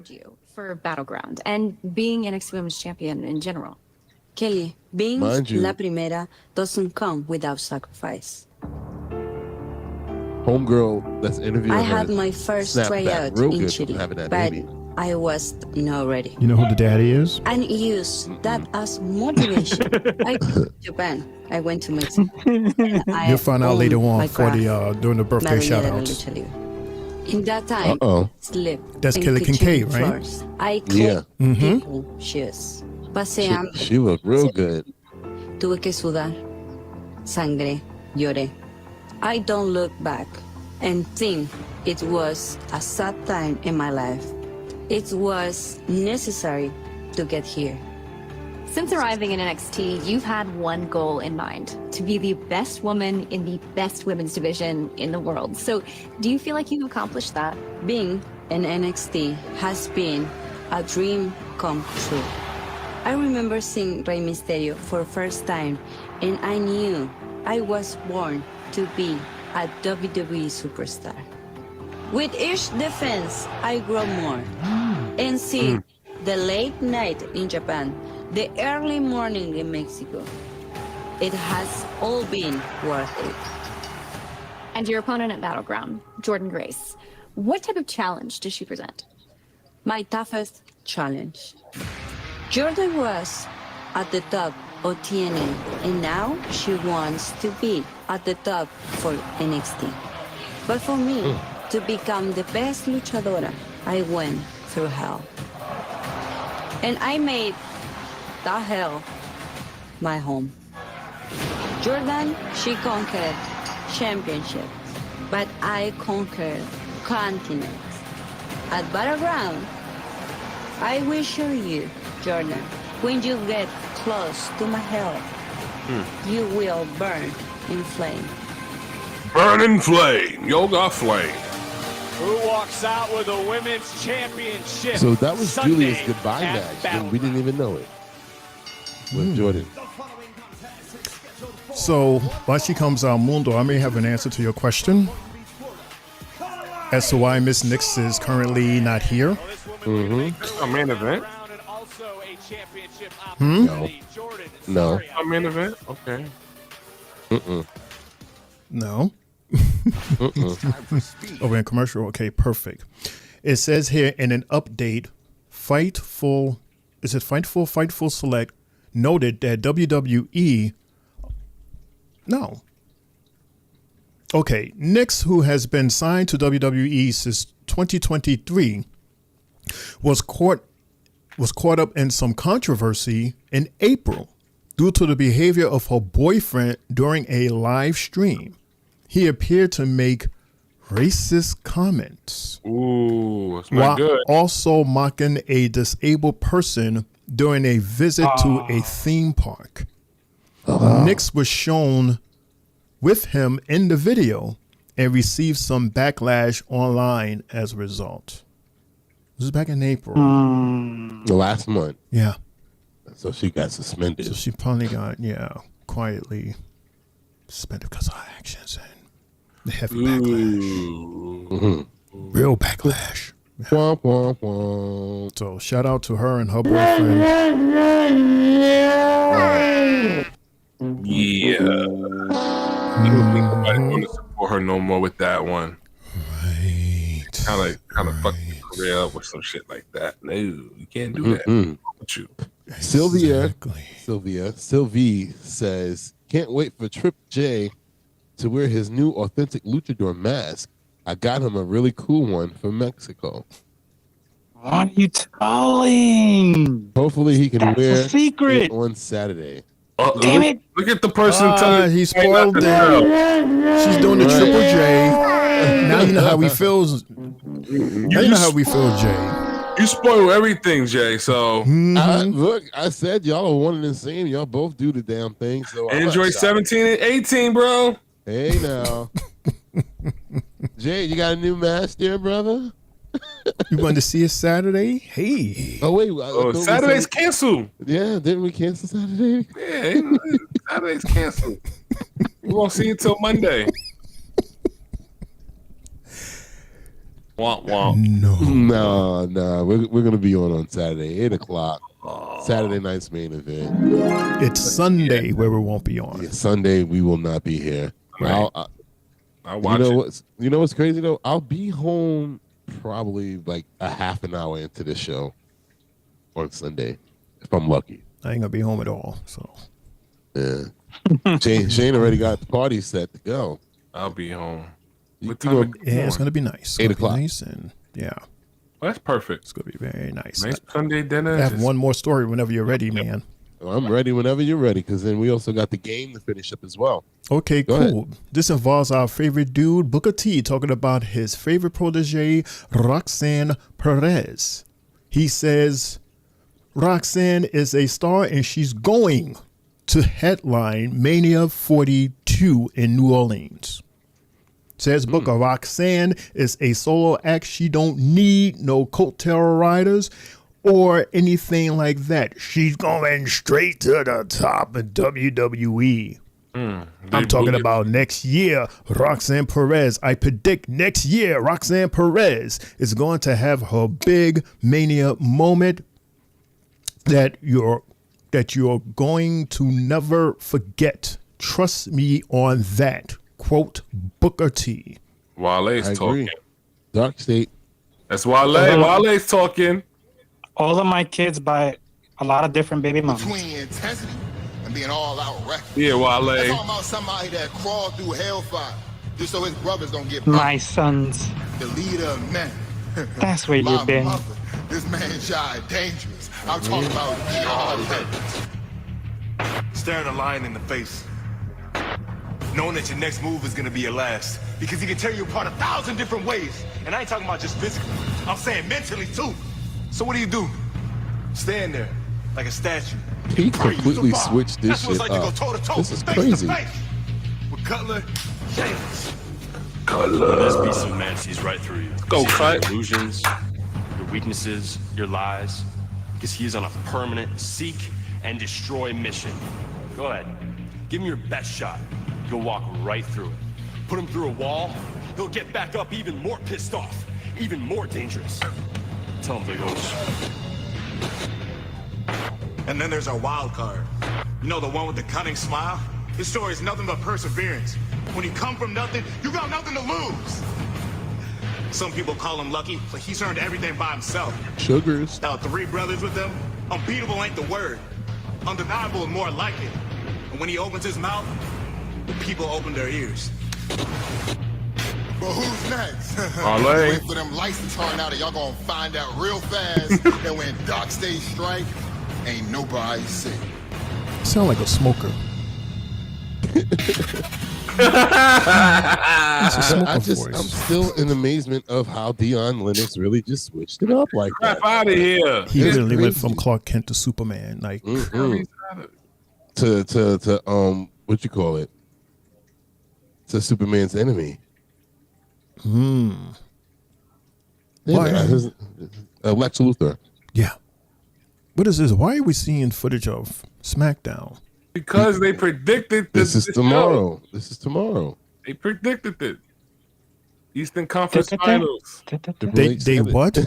You for Battleground and being NXT Women's Champion in general. Kelly, being La Primera doesn't come without sacrifice. Homegirl that's interviewing I her had my first snapped back tryout real in good Chile, from having that but baby. I was not ready. You know who the daddy is? And use that as motivation. I go to Japan. I went to Mexico. You'll find out later on for the during the birthday shout outs. In that time, sleep. That's Kelly Kincaid, right? Floors. I cleaned people shoes. Pasé hambre. She looked real good. Tuve que sudar. Sangre. Lloré. I don't look back and think it was a sad time in my life. It was necessary to get here. Since arriving in NXT, you've had one goal in mind, to be the best woman in the best women's division in the world. So do you feel like you've accomplished that? Being in NXT has been a dream come true. I remember seeing Rey Mysterio for the first time, and I knew I was born to be a WWE superstar. With each defense, I grow more and see the late night in Japan, the early morning in Mexico. It has all been worth it. And your opponent at Battleground, Jordynne Grace, what type of challenge does she present? My toughest challenge. Jordynne was at the top of TNA, and now she wants to be at the top for NXT. But for me, to become the best luchadora, I went through hell. And I made that hell my home. Jordynne, she conquered championships, but I conquered continents. At Battleground, I will show you, Jordynne, when you get close to my hell, you will burn in flame. Burning flame. Yoga flame. Who walks out with a women's championship? So that was Sunday Julia's goodbye at match, Battle. and we didn't even know it with Jordynne. So while she comes out, Mundo, I may have an answer to your question as to why Miss Nix is currently not here. A main event? No. A main event? Okay. No. Oh, we're in commercial. Okay, perfect. It says here in an update, Fightful Select noted that WWE. No. Okay, Nix, who has been signed to WWE since 2023, was caught up in some controversy in April due to the behavior of her boyfriend during a live stream. He appeared to make racist comments. Ooh, that's not while good. also mocking a disabled person during a visit to a theme park. Nix was shown with him in the video and received some backlash online as a result. This is back in April. The last month. Yeah. So she got suspended. So she probably got, quietly suspended because of her actions. And The heavy backlash. Real backlash. Womp, womp, womp. So shout out to her and her boyfriend. Yeah. I don't think nobody want to support her no more with that one. Right. Kind of fucked your career up with some shit like that. No, you can't do that. With you. Sylvie says, can't wait for Trip J to wear his new authentic luchador mask. I got him a really cool one from Mexico. What are you telling? Hopefully he can That's wear a secret. it on Saturday. Damn it. Look at the person telling he spoiled it. She's doing the Triple J. Now you know how he feels. Now you know how we feel, Jay. You spoil everything, Jay. So look, I said y'all are one and the same. Y'all both do the damn thing. So Android 17 and 18, bro. Hey now. Jay, you got a new mask there, brother? You going to see us Saturday? Hey. Oh, wait. Saturday's canceled. Yeah, didn't we cancel Saturday? Yeah, Saturday's canceled. We won't see you till Monday. Womp womp. No. We're going to be on Saturday, 8 o'clock. Saturday night's main event. It's Sunday where we won't be on. Yeah, Sunday, we will not be here. Right. I'll watch it. You know what's crazy, though? I'll be home probably like a half an hour into the show on Sunday, if I'm lucky. I ain't gonna be home at all. So yeah, Shane already got the party set to go. I'll be home. It's gonna be nice. 8 o'clock. Nice and yeah, well, that's perfect. It's gonna be very nice. Nice Sunday dinner. I have one more story whenever you're ready, man. Well, I'm ready whenever you're ready, because then we also got the game to finish up as well. Okay, Go cool. ahead. This involves our favorite dude, Booker T, talking about his favorite protege, Roxanne Perez. He says, Roxanne is a star and she's going to headline Mania 42 in New Orleans. Says Booker, Roxanne is a solo act. She don't need no coattail riders or anything like that. She's going straight to the top of WWE. I'm talking about next year, Roxanne Perez. I predict next year, Roxanne Perez is going to have her big Mania moment that you're going to never forget. Trust me on that. Quote Booker T. Wale's talking. Dark State. That's Wale. Wale's talking. All of my kids buy a lot of different baby mamas. Between intensity and being all out reckless. Yeah, Wale. That's talking about somebody that crawled through hellfire just so his brothers don't get My sons. The leader of men. That's where you've been. Mother, this man Jai dangerous. I'm talking about Jai. Staring a lion in the face. Knowing that your next move is gonna be your last. Because he can tear you apart 1,000 different ways. And I ain't talking about just physically. I'm saying mentally too. So what do? Stand there like a statue. He completely switched this shit like to go up. toe-to-toe, This is face to crazy. face with Cutler James. This piece of man sees right through you. Go, Sees Cut. Your illusions, your weaknesses, your lies. Because he is on a permanent seek and destroy mission. Go ahead. Give him your best shot. You'll walk right through it. Put him through a wall, he'll get back up even more pissed off, even more dangerous. Tell him, Big O's. And then there's our wild card. You know, the one with the cunning smile? His story is nothing but perseverance. When you come from nothing, you got nothing to lose. Some people call him lucky, but he's earned everything by himself. Sugars. Now, 3 brothers with him, unbeatable ain't the word. Undeniable is more like it. And when he opens his mouth, the people open their ears. But who's next? Wale. Wait for them lights to turn out and y'all gonna find out real fast that when Dark Stage strike, ain't nobody safe. Sound like a smoker. I'm still in amazement of how Deion Lennox really just switched it up like that. Crap out of here. He literally went from Clark Kent to Superman. Like to what you call it? To Superman's enemy. Why? Lex Luthor. Yeah. What is this? Why are we seeing footage of SmackDown? Because they predicted This is show. tomorrow. This is tomorrow. They predicted it. Eastern Conference Finals. They what?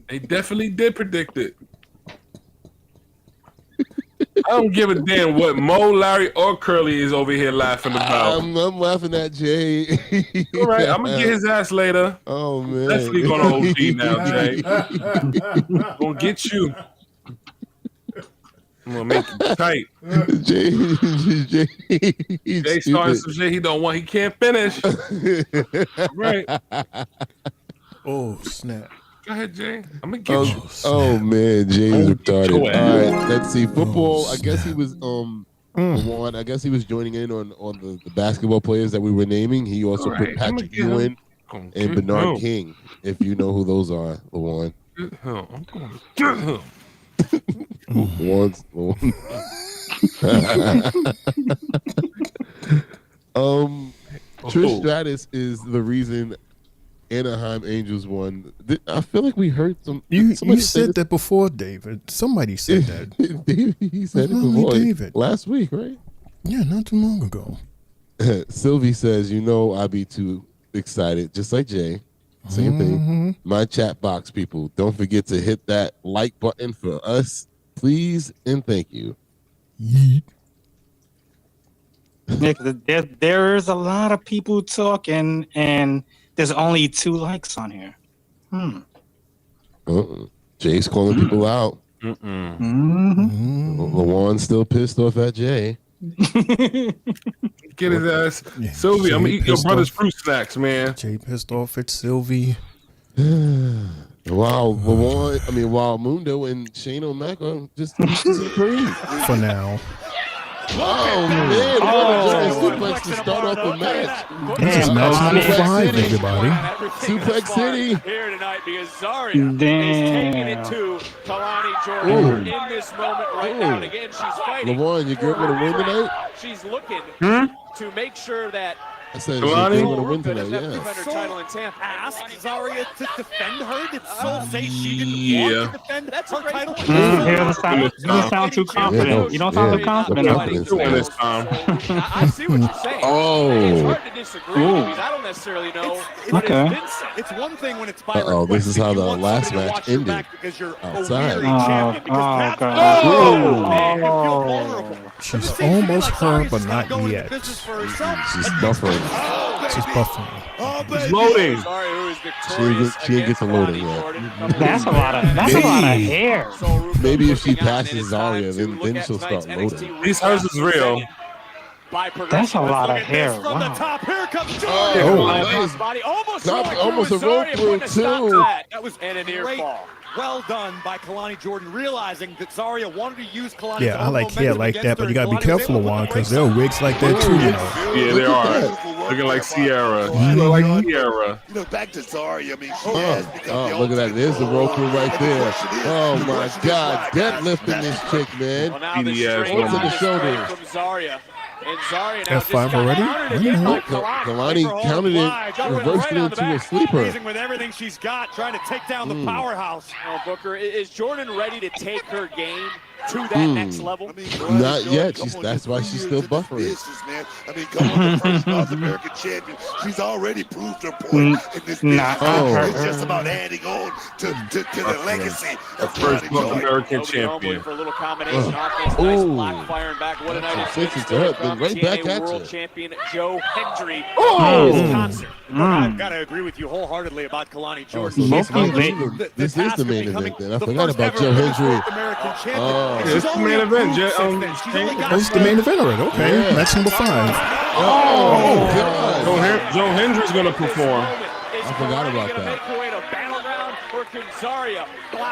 They definitely did predict it. I don't give a damn what Mo, Larry, or Curly is over here laughing about. I'm laughing at Jay. All right, I'm gonna get his ass later. Oh man, Definitely gonna OD now, Jay. Gonna get you. I'm gonna make you tight. Jay starting some shit he don't want. He can't finish. Right. Oh snap. Go ahead, Jay. I'm gonna get you. Oh man, Jay's retarded. All right, let's see. Football. I guess he was Juan, I guess he was joining in on the basketball players that we were naming. He also put Patrick Ewing and Bernard King. If you know who those are, Juan. I'm going to get him. Trish Stratus is the reason Anaheim Angels won. I feel like we heard some. You said that before, David. Somebody said that. He said it before. David. Last week, right? Yeah, not too long ago. Sylvie says, I'd be too excited, just like Jay. Same thing. My chat box people, don't forget to hit that like button for us, please, and thank you. Nick, there's a lot of people talking, and there's only 2 likes on here. Jay's calling people out. Lawan's still pissed off at Jay. Get his ass. Yeah, Sylvie, I'm gonna eat your brother's fruit snacks, man. Jay pissed off at Sylvie. While Mundo and Shane O'Mac are just supreme. For now. Oh man! Suplex to start off the match. This is match number 5, everybody. Suplex City here tonight because Zarya is taking it to Kalani Jordan in this moment right now. And again, she's fighting. LeVon, your girl gonna win tonight? She's looking to make sure that. I said, Kalani gonna win tonight. Title in Tampa. Ask Zarya to defend her. Did Soul say she didn't want to defend her title? You don't sound too confident. You don't sound too confident. I see what you're saying. It's hard to disagree because I don't necessarily know. It's one thing when it's by this is how the last match ended. Outside. She's almost her, but not yet. She's buffering. She's buffering. She's loading. She didn't get to loading yet. That's a lot of hair. Maybe if she passes Zarya, then she'll start loading. These hers is real. That's a lot of hair. From the top, here comes almost a roll through too. That was a near fall. Well done by Kalani Jordan, realizing that Zarya wanted to use Kalani. Yeah, I like hair like that, but you gotta be careful of one because there are wigs like that too, Yeah, they are. Looking like Sierra. She look like Sierra. Back to Zarya. I mean, she has become look at that. There's the roll through right there. Oh my God, deadlifting this chick, man. Hands to the shoulders. And Zarya now F5 already? Kalani counted it, reversed it into a sleeper. With everything she's got, trying to take down the powerhouse. Now, Booker, is Jordan ready to take her game to that next level? Not yet. That's why she's still buffering. I mean, going the first North American champion, she's already proved her point in this match. It's just about adding on to the legacy of first North American champion. For a little combination offense, nice block firing back. What a night it's been right back at world champion Joe Hendry. I've got to agree with you wholeheartedly about Kalani Jordan. This is the main event then. I forgot about Joe Hendry. It's the main event. It's the main event already. Okay, that's number 5. God. Joe Hendry's gonna perform. I forgot about that.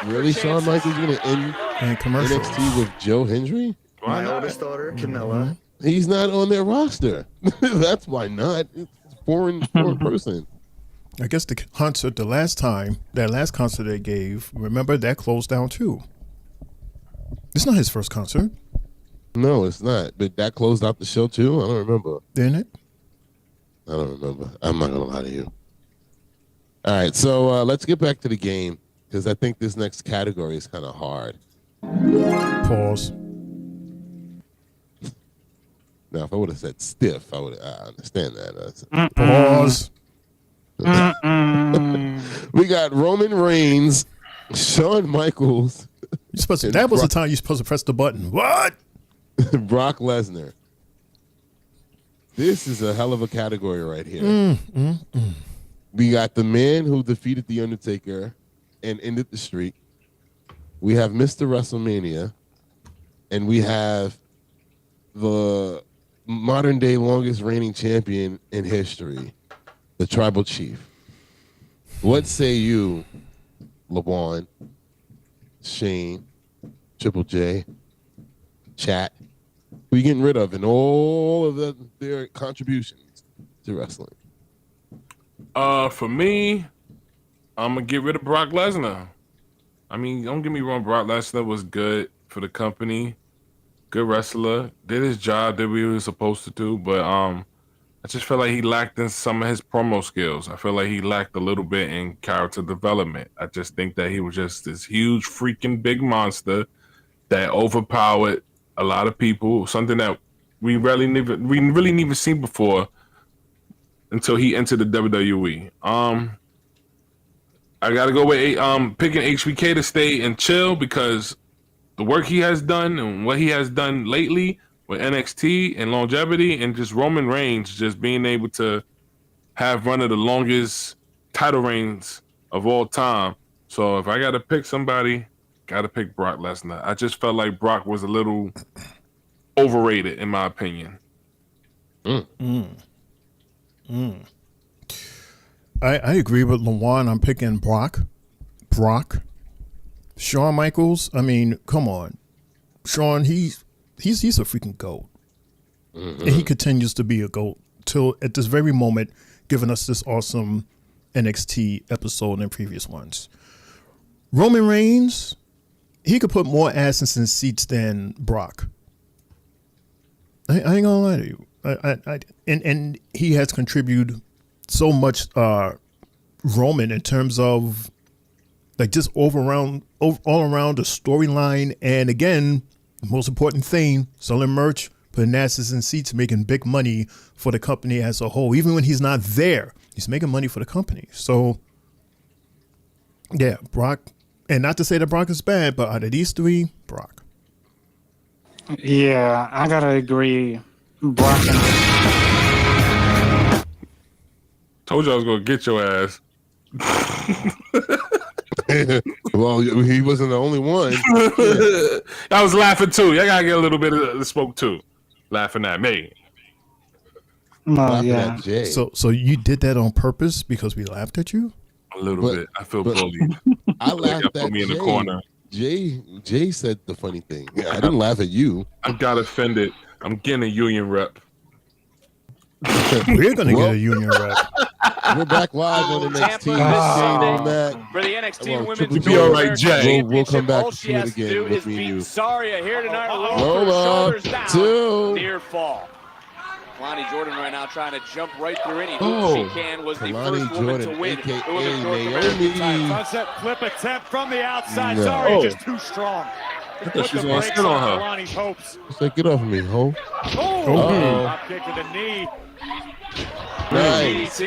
Really, Shawn Michaels gonna end NXT with Joe Hendry? My oldest daughter, Camilla. He's not on their roster. That's why not. It's a foreign person. I guess the concert that last concert they gave, remember that closed down too. It's not his first concert. No, it's not. But that closed out the show too? I don't remember. Didn't it? I don't remember. I'm not going to lie to you. All right, so let's get back to the game because I think this next category is kind of hard. Pause. Now, if I would have said stiff, I understand that. Pause. We got Roman Reigns, Shawn Michaels. That was the time you're supposed to press the button. What? Brock Lesnar. This is a hell of a category right here. We got the man who defeated The Undertaker and ended the streak. We have Mr. WrestleMania. And we have the modern day longest reigning champion in history, the Tribal Chief. What say you, LeBron, Shane, Triple J, Chat? Who you getting rid of in all of their contributions to wrestling? For me, I'm gonna get rid of Brock Lesnar. I mean, don't get me wrong, Brock Lesnar was good for the company, good wrestler, did his job that we were supposed to do, but I just feel like he lacked in some of his promo skills. I feel like he lacked a little bit in character development. I just think that he was just this huge freaking big monster that overpowered a lot of people, something that we really never seen before until he entered the WWE. I gotta go with picking HBK to stay and chill because the work he has done and what he has done lately with NXT and longevity, and just Roman Reigns just being able to have one of the longest title reigns of all time. So if I got to pick somebody, got to pick Brock Lesnar. I just felt like Brock was a little overrated, in my opinion. I agree with Lawan. I'm picking Brock. Shawn Michaels, I mean, come on. Shawn, he's a freaking GOAT. And he continues to be a GOAT till at this very moment, giving us this awesome NXT episode and previous ones. Roman Reigns, he could put more asses in seats than Brock. I ain't gonna lie to you. And he has contributed so much Roman in terms of like just all around the storyline, and again, the most important thing, selling merch, putting asses in seats, making big money for the company as a whole. Even when he's not there, he's making money for the company. So yeah, Brock, and not to say that Brock is bad, but out of these three, Brock. Yeah, I gotta agree. Brock. Told you I was gonna get your ass. Well, he wasn't the only one. I was laughing too. Y'all gotta get a little bit of the smoke too. Laughing at me. Yeah. So you did that on purpose because we laughed at you? A little bit. I feel bullied. I laughed at put me in the Jay. corner. Jay said the funny thing. Yeah, I didn't laugh at you. I got offended. I'm getting a union rep. We're gonna get a union rep. We're back live on NXT. For the NXT Women's We'll be all right, Jay. We'll come back all to she it has to do again is with me and beat you. Zarya here tonight. Roll up, Shoulders down, two. near fall. Kalani Jordan right now trying to jump right through any Oh, hoop she can. Was the Kalani first woman Jordan, to win AKA the Women's North American Naomi. title. Sunset flip attempt from the outside. No. Sorry, Oh. just too strong. I thought she was gonna spin on her. Kalani's hopes. It's like, get off of me, ho. Oh, top kick to the knee. Nice.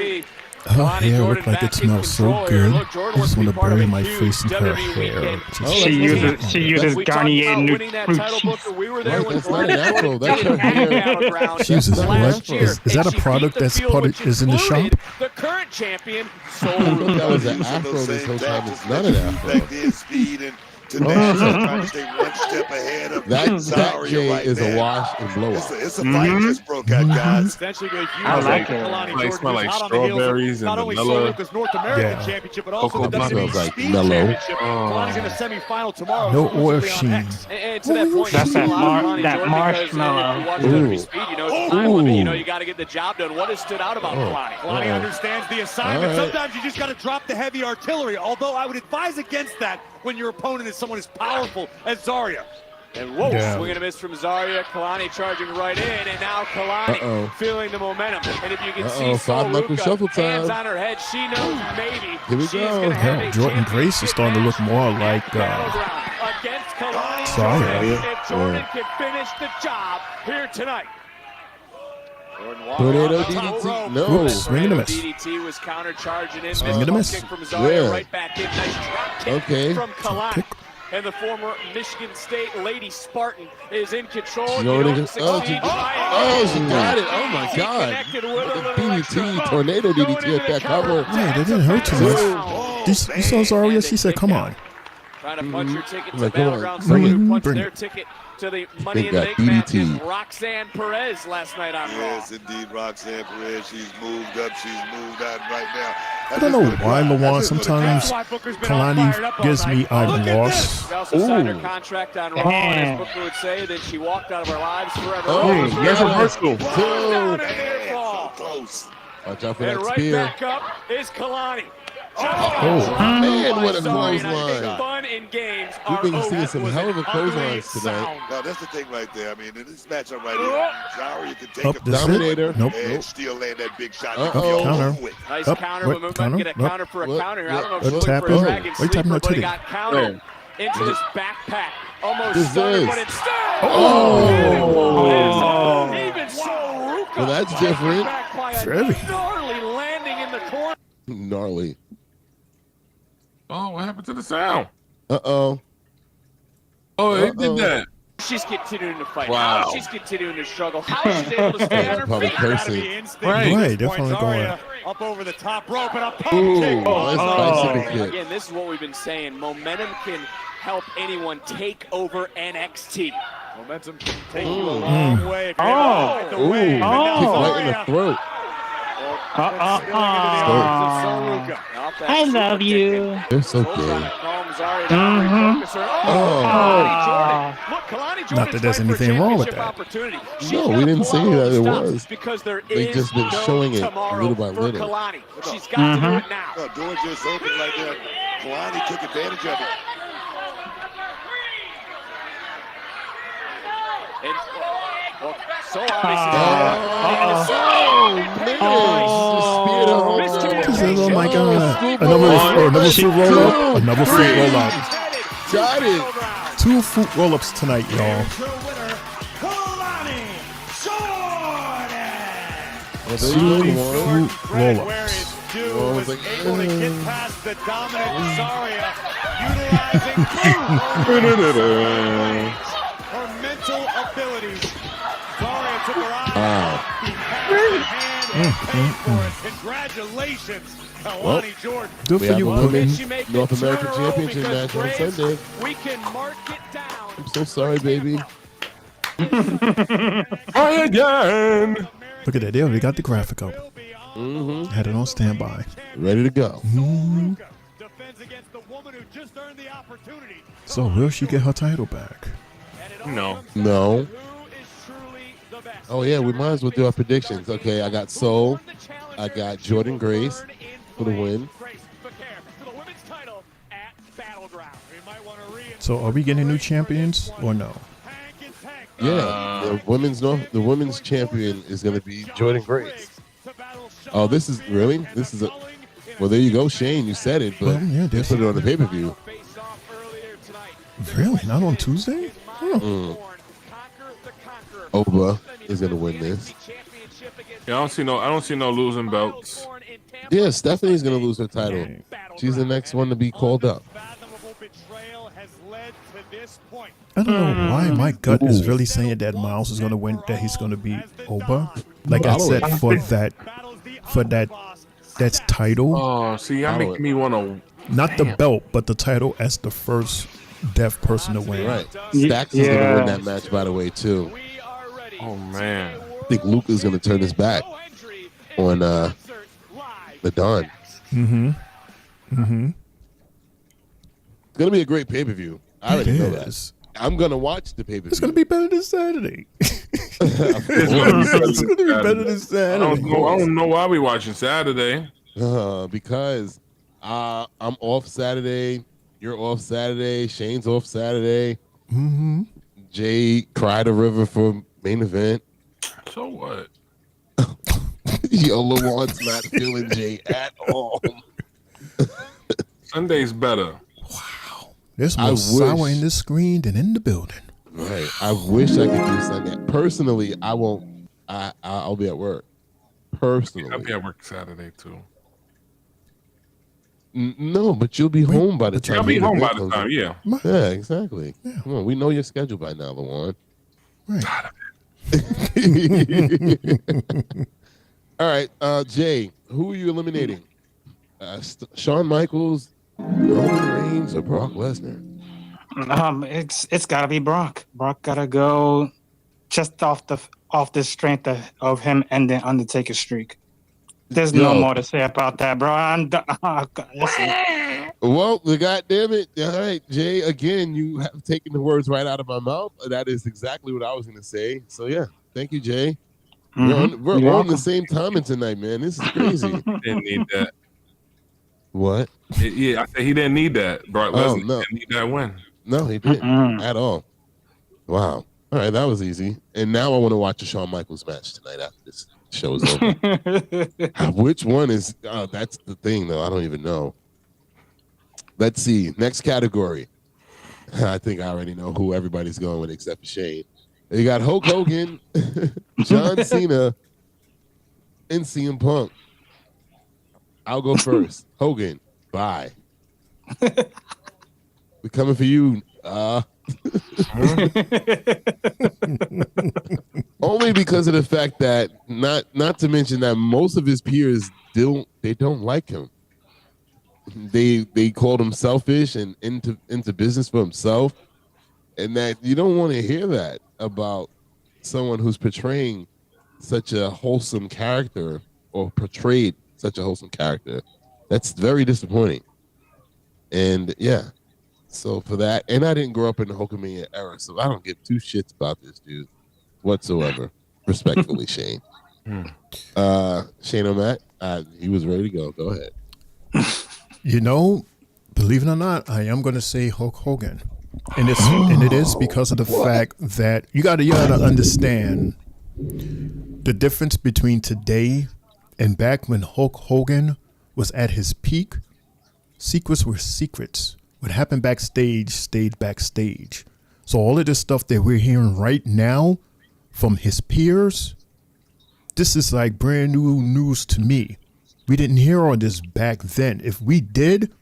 Her hair looked like it smells so good. I just want to bury my face in her hair. She uses Garnier new fruit cheese. That's not natural. That's her hair. She uses what? Is that a product that's is in the shop? The current champion I thought that was an afro this whole time. It's not an afro. Back then, speed and tenacity, trying to stay one step ahead of That Zarya Jay right is there. a wash and blow It's out. a fight just broke out, guys. Essentially, they use I like it. Kalani Like, Jordan, smell like who's hot on the heels of strawberries and not only vanilla. Soloka's North American Yeah. Championship, but also Cocoa the butter. WWE Smells like Speed mellow. Championship. Kalani's in the semifinal tomorrow. No exclusively oil on sheen. X. And to that point, That's you see a that lot of Kalani that Jordan marshmallow. because if you watch Ooh. WWE Speed, you know it's a time limit. You know you got to get the job done. What has stood out about Kalani? Kalani understands the assignment. All right. Sometimes you just got to drop the heavy artillery, although I would advise against that when your opponent is someone as powerful as Zarya. And whoa, Yeah. swing and a miss from Zarya. Kalani charging right in, and now Kalani feeling the momentum. And if you can see Five knuckle shuffle Soluka, hands time. on her head, she knows maybe Here we she's go. going to have Hell, a Jordan Grace is starting to look more like battleground against Kalani Zarya. Jordan. If Jordan can finish the job here tonight. Tornado DDT. No. Oops, swing and a miss. DDT was counter-charging in. Swing and a miss. Kick from Zarya Yeah. right back in. Nice drop kick Okay. from Kalani. And the former Michigan State Lady Spartan is in control. She You already don't got- succeed. she got it. Oh my God. The DDT, tornado DDT at that cover. Yeah, they didn't hurt too much. You saw Zarya, she said, come on. Trying to punch your ticket to Like, come on, Battleground. bring Someone it, who punched bring their it. ticket to the Money in got the Bank match is DDT. Roxanne Perez last night on Raw. Yes, indeed, Roxanne Perez. She's moved up. She's moved out right now. I don't know why, Lawan, sometimes Kalani gives me I've lost. She also signed her contract on Raw, and as Booker would say, that she walked out of our lives forever. Oh, Yes, reversal. Down in near fall. Close. Watch out for And that right spear. back up is Kalani. Man, what a Sorry, and I think clothesline. fun and games We've are been over. seeing some hell of a clotheslines tonight. No, that's the thing right there. I mean, in this matchup right here, Zarya can take Up a this it. Dominator. Nope. and still land that big shot. Uh-oh. Counter. Nice Up, counter, what, but we counter? might get a Nope. counter for a What? counter here. I don't know if What she's looking tap? for a Oh, dragon what type of sleeper, but he titty? got countered into his backpack. Almost This stunned, is. but instead, Oh. even so, Ruka Well, that's different. back by a Very. gnarly landing in the corner. Gnarly. Oh, what happened to the sound? Uh-oh. Oh, it did that. She's continuing to fight. Wow. How she's continuing to struggle. How she's able to stay on her Probably feet. cursing. Right, definitely going. Up over the top rope and a pump Ooh, kick. nice bicycle kick. Again, this is what we've been saying. Momentum can help anyone take over NXT. Momentum can take you a long way. If you ride the Ooh, wave. And now kick right in the Zarya throat. I love you. They're so good. Not that there's anything wrong with that. No, we didn't say that it was. Because there They is just been no showing it tomorrow little by for little. Kalani. She's got to do it now. No, door just opened right there. Kalani took advantage of it. And, well, so obviously. She says, oh my God. Another fruit roll up. Another fruit roll up. Got it. 2 fruit roll ups tonight, y'all. Well, there 2 you go, fruit roll ups. Well, I was like, able to get past the dominant Zarya, utilizing her mental abilities. Zarya took her eye. Paid for it. Congratulations, Kalani Jordan. Good we for have you, a women's Putin. North American Championship match on Sunday. We can mark it down. I'm so sorry, baby. Again. Look at that. They already got the graphic up. Had it on standby. Ready to go. Defends against the woman who just earned the opportunity. So will she get her title back? No. No. Oh, yeah, we might as well do our predictions. Okay, I got Soul. I got Jordan Grace for the win. So are we getting new champions or no? Yeah, the women's champion is going to be Jordan Grace. Oh, this is a. Well, there you go, Shane. You said it, but Well, yeah, they put it on the pay-per-view. Really? Not on Tuesday? Oh. Oba is going to win this. Yeah, I don't see no losing belts. Yeah, Stephanie's going to lose her title. She's the next one to be called up. I don't know why my gut is really saying that Miles is going to win, that he's going to beat Oba. Like I said, for that's title. Oh, see, y'all making me want to. Not the belt, but the title as the first deaf person to win. Right. Stacks is going to win that match, by the way, too. Oh, man. I think Luke is going to turn his back on the Don. Mm-hmm. Mm-hmm. It's going to be a great pay-per-view. I already know that. I'm going to watch the pay-per-view. It's going to be better than Saturday. It's going to be better than Saturday. I don't know why we watching Saturday. Because I'm off Saturday. You're off Saturday. Shane's off Saturday. Mm-hmm. Jay cried a river for main event. So what? Yo, Lawan's not feeling Jay at all. Sunday's better. There's more sour in the screen than in the building. Right. I wish I could do Sunday. Personally, I won't. I I'll be at work. Personally, I'll be at work Saturday too. No, but you'll be home by the time. I'll be home by the time. Yeah. Yeah, exactly. Yeah. Come on, we know your schedule by now, Lawan. Right. All right, Jay, who are you eliminating? Shawn Michaels, Roman Reigns, or Brock Lesnar? It's gotta be Brock. Brock gotta go just off the strength of him ending Undertaker's streak. There's no more to say about that, bro. Well, goddamn it. All right, Jay, again, you have taken the words right out of my mouth. That is exactly what I was going to say. So, yeah, thank you, Jay. Mm-hmm. We're on the same timing tonight, man. This is crazy. Didn't need that. What? Yeah, I said he didn't need that. Brock Lesnar didn't need that win. No, he didn't at all. Wow. All right, that was easy. And now I want to watch a Shawn Michaels match tonight after this show is over. Which one is? That's the thing, though. I don't even know. Let's see. Next category. I think I already know who everybody's going with except for Shane. You got Hulk Hogan, John Cena, and CM Punk. I'll go first. Hogan, bye. We're coming for you. Only because of the fact that not to mention that most of his peers don't like him. They called him selfish and into business for himself, and that you don't want to hear that about someone who's portraying such a wholesome character or portrayed such a wholesome character. That's very disappointing. And yeah. So for that, and I didn't grow up in the Hulkamania era, so I don't give two shits about this dude whatsoever. Respectfully, Shane. Shane O'Mac, he was ready to go. Go ahead. You know, believe it or not, I am going to say Hulk Hogan, and it is because of the fact that you got to understand the difference between today and back when Hulk Hogan was at his peak. Secrets were secrets. What happened backstage stayed backstage. So all of this stuff that we're hearing right now from his peers, this is like brand new news to me. We didn't hear all this back then. If we did,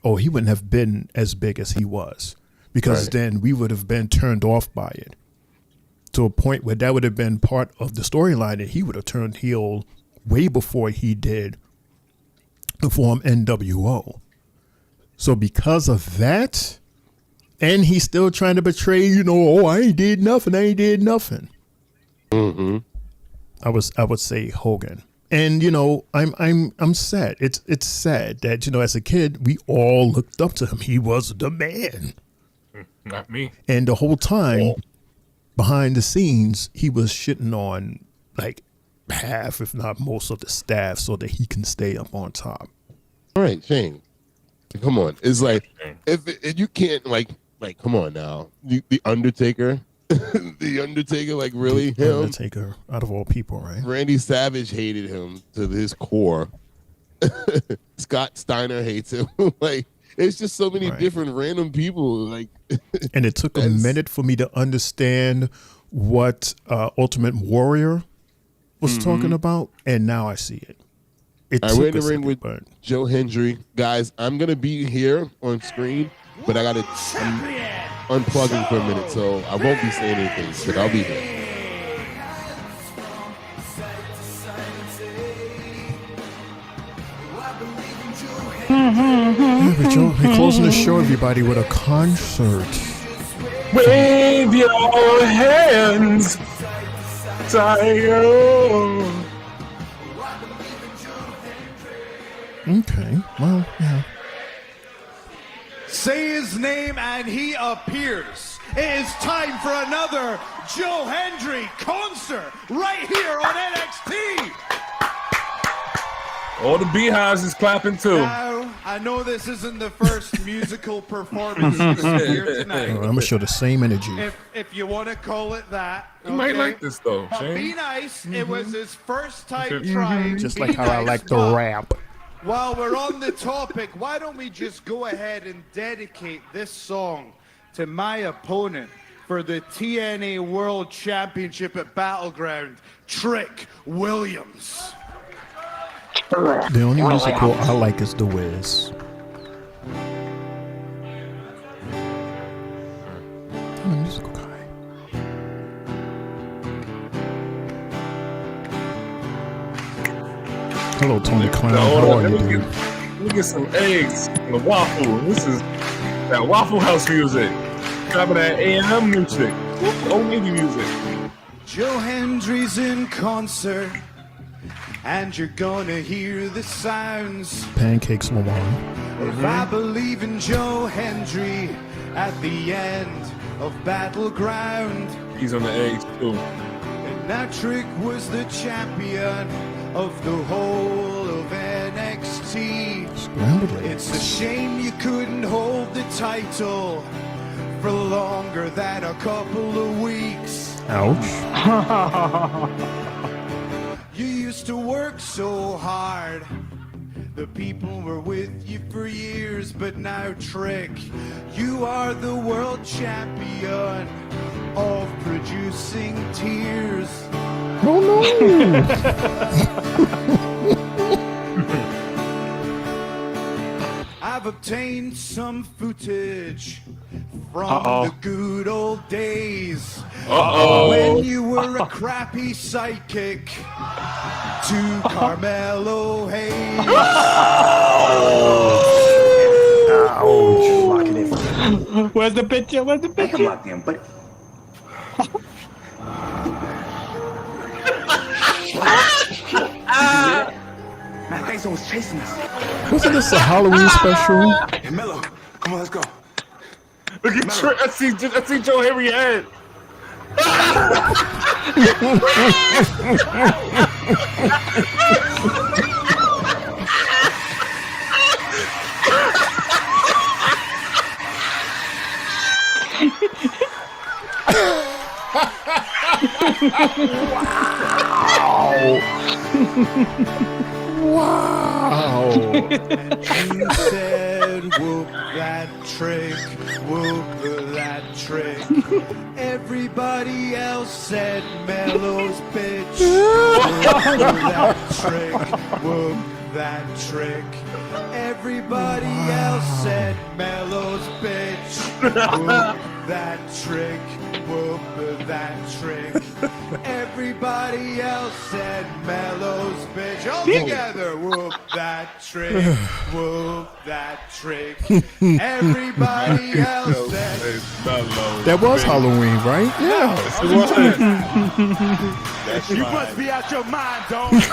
he wouldn't have been as big as he was, because then we would have been turned off by it to a point where that would have been part of the storyline, and he would have turned heel way before he did form NWO. So because of that, and he's still trying to betray, I ain't did nothing. Mm-hmm. I would say Hogan. And I'm sad. It's sad that as a kid we all looked up to him. He was the man. Not me. And the whole time behind the scenes he was shitting on like half, if not most, of the staff so that he can stay up on top. All right, Shane. Come on. It's like if you can't like come on now. The Undertaker. The Undertaker, like really him? Undertaker, out of all people, right? Randy Savage hated him to his core. Scott Steiner hates him. Like it's just so many different random people. Like, and it took a minute for me to understand what Ultimate Warrior was talking about, and now I see it. We're in the ring with Joe Hendry. Guys, I'm going to be here on screen, but I'm unplugging for a minute, so I won't be saying anything, but I'll be here. But Joe, we're closing the show, everybody, with a concert. Wave your hands, Tiger. Okay, well, yeah. Say his name and he appears. It is time for another Joe Hendry concert right here on NXT. All the beehives is clapping too. Now, I know this isn't the first musical performance here tonight. I'm gonna show the same energy. If you want to call it that. You might like this though, But Shane. Be Nice, it was his first time trying. Just Be like how I Nice, like to but rap. While we're on the topic, why don't we just go ahead and dedicate this song to my opponent for the TNA World Championship at Battleground, Trick Williams. The only musical I like is The Wiz. I'm a musical guy. Hello, Tony Clown. How are you, dude? Let me get some eggs and a waffle. This is that Waffle House music. Dropping that A&M music. Old Navy music. Joe Hendry's in concert, and you're gonna hear the sounds. Pancakes, Lamar. If I believe in Joe Hendry at the end of Battleground. He's on the eggs too. And that Trick was the champion of the whole of NXT. It's a shame you couldn't hold the title for longer than a couple of weeks. Ouch. You used to work so hard. The people were with you for years, but now, Trick, you are the world champion of producing tears. Oh no! I've obtained some footage from the good old days when you were a crappy sidekick to Carmelo Hayes. Ouch. Locking it. Where's the picture? Where's the picture? Come on, damn, but man, thanks was chasing us. Wasn't this a Halloween special? Hey, Mello, come on, let's go. Look at Trick. I see Joe Henry head. Wow. And you said, whoop that Trick, whoop that Trick. Everybody else said Mello's bitch. Whoop that Trick, whoop that Trick. Everybody else said Mello's bitch. Whoop that Trick, whoop that Trick. Everybody else said Mello's bitch. All together, whoop that Trick, whoop that Trick. Everybody else said That was Halloween, right? Yeah. You must be out your mind, dog. That's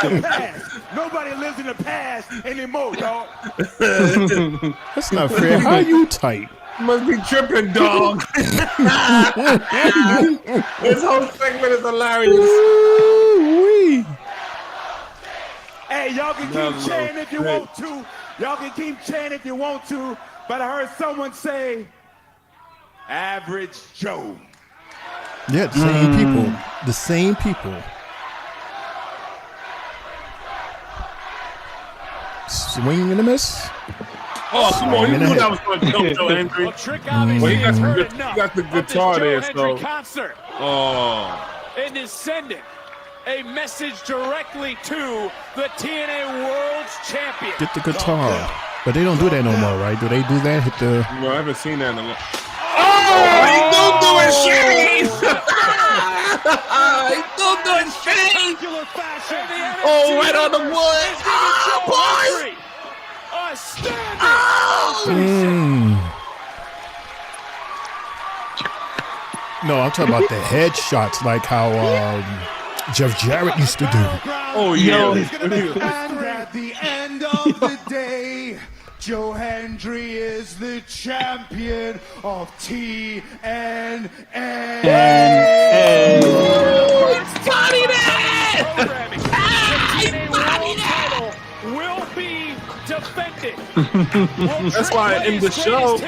the past. Nobody lives in the past anymore, dog. That's not fair. How you tight? Must be tripping, dog. This whole segment is hilarious. Hey, y'all can keep chanting if you want to. Y'all can keep chanting if you want to. But I heard someone say, Average Joe. Yeah, the same people. The same people. Swing and a miss. Oh, come on. You knew that was going to come, Joe Hendry. Well, Trick obviously Well, has heard enough got the of guitar this Joe there, Hendry so. concert. Oh. And is sending a message directly to the TNA World Champion. Get the guitar. But they don't do that no more, right? Do they do that? Hit the. No, I haven't seen that in a long. Oh, he don't do it shades. He don't do it shades. Oh, right on the wood. Oh, boys. A standing. No, I'm talking about the headshots, like how Jeff Jarrett used to do. Oh, yeah. And at the end of the day, Joe Hendry is the champion of TNA. It's Tony there! Will be defended. That's why in the show.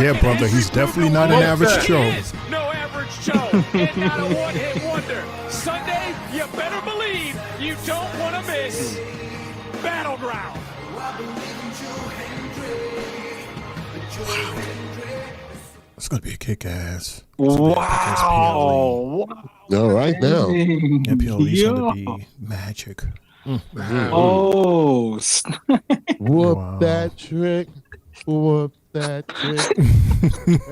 Yeah, brother, he's definitely not an average Joe. No average Joe, and not a one-hit wonder. Sunday, you better believe you don't want to miss Battleground. It's gonna be a kick-ass. Wow. All right now. That PLE's gonna be magic. Oh. Whoop that trick. Whoop that trick.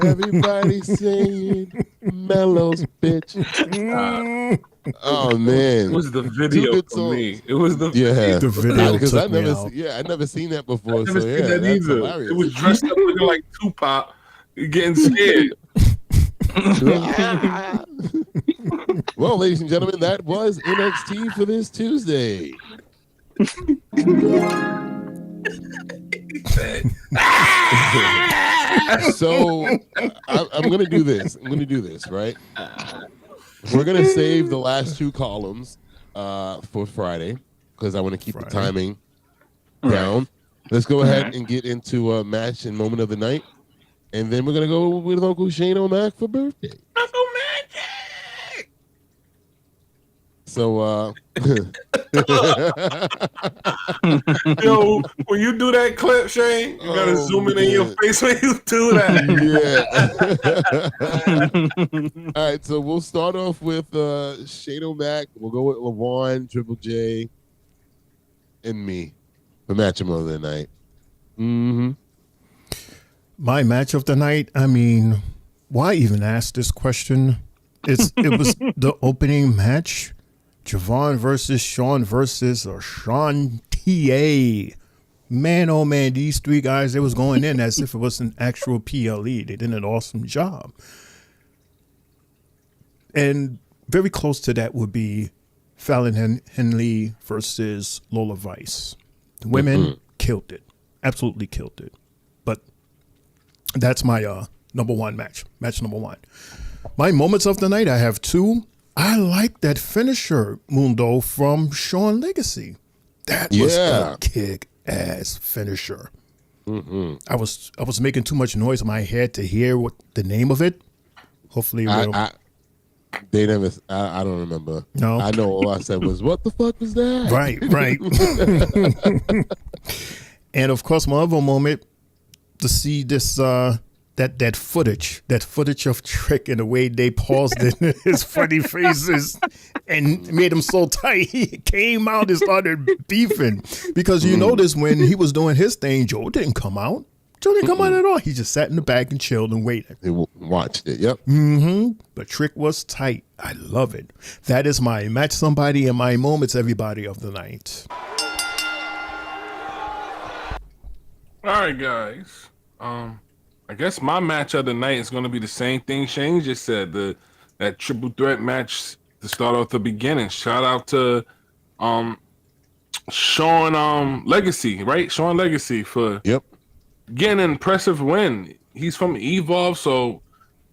Everybody saying Mellows, bitch. Oh man, It was the video for me. It was the The video because took me out. I never seen that before. I never So seen yeah, that that's either. hilarious. It was dressed up looking like Tupac, getting scared. Well, ladies and gentlemen, that was NXT for this Tuesday. So I'm gonna do this. Right? We're gonna save the last two columns for Friday because I want to keep the timing down. Let's go ahead and get into a match and moment of the night, and then we're gonna go with Uncle Shane O'Mac for birthday. Uncle Magic. So, yo, when you do that clip, Shane, you gotta zoom in your face when you do that. Yeah. All right, so we'll start off with Shane O'Mac. We'll go with LaVon, Triple J, and me. The match of the night. Mm-hmm. My match of the night. I mean, why even ask this question? It was the opening match. Javon versus Sean versus Sean TA. Man, oh man, these three guys, they was going in as if it was an actual PLE. They did an awesome job. And very close to that would be Fallon Henley versus Lola Vice. The women killed it. Absolutely killed it. But that's my number one match. Match number one. My moments of the night, I have two. I like that finisher, Mundo, from Sean Legacy. That was a kick-ass finisher. Mm-hmm. I was making too much noise in my head to hear what the name of it. Hopefully, they never. I don't remember. No, I know all I said was, "What the fuck was that?" Right. And of course, my other moment to see this. That footage of Trick and the way they paused in his funny faces and made him so tight, he came out and started beefing. Because you notice when he was doing his thing, Joe didn't come out. Joe didn't come out at all. He just sat in the back and chilled and waited. He watched it, yep. Mm-hmm. But Trick was tight. I love it. That is my match somebody and my moments, everybody, of the night. All right, guys. I guess my match of the night is going to be the same thing Shane just said. That triple threat match to start off the beginning. Shout out to Sean Legacy, right? Sean Legacy for getting an impressive win. He's from Evolve, so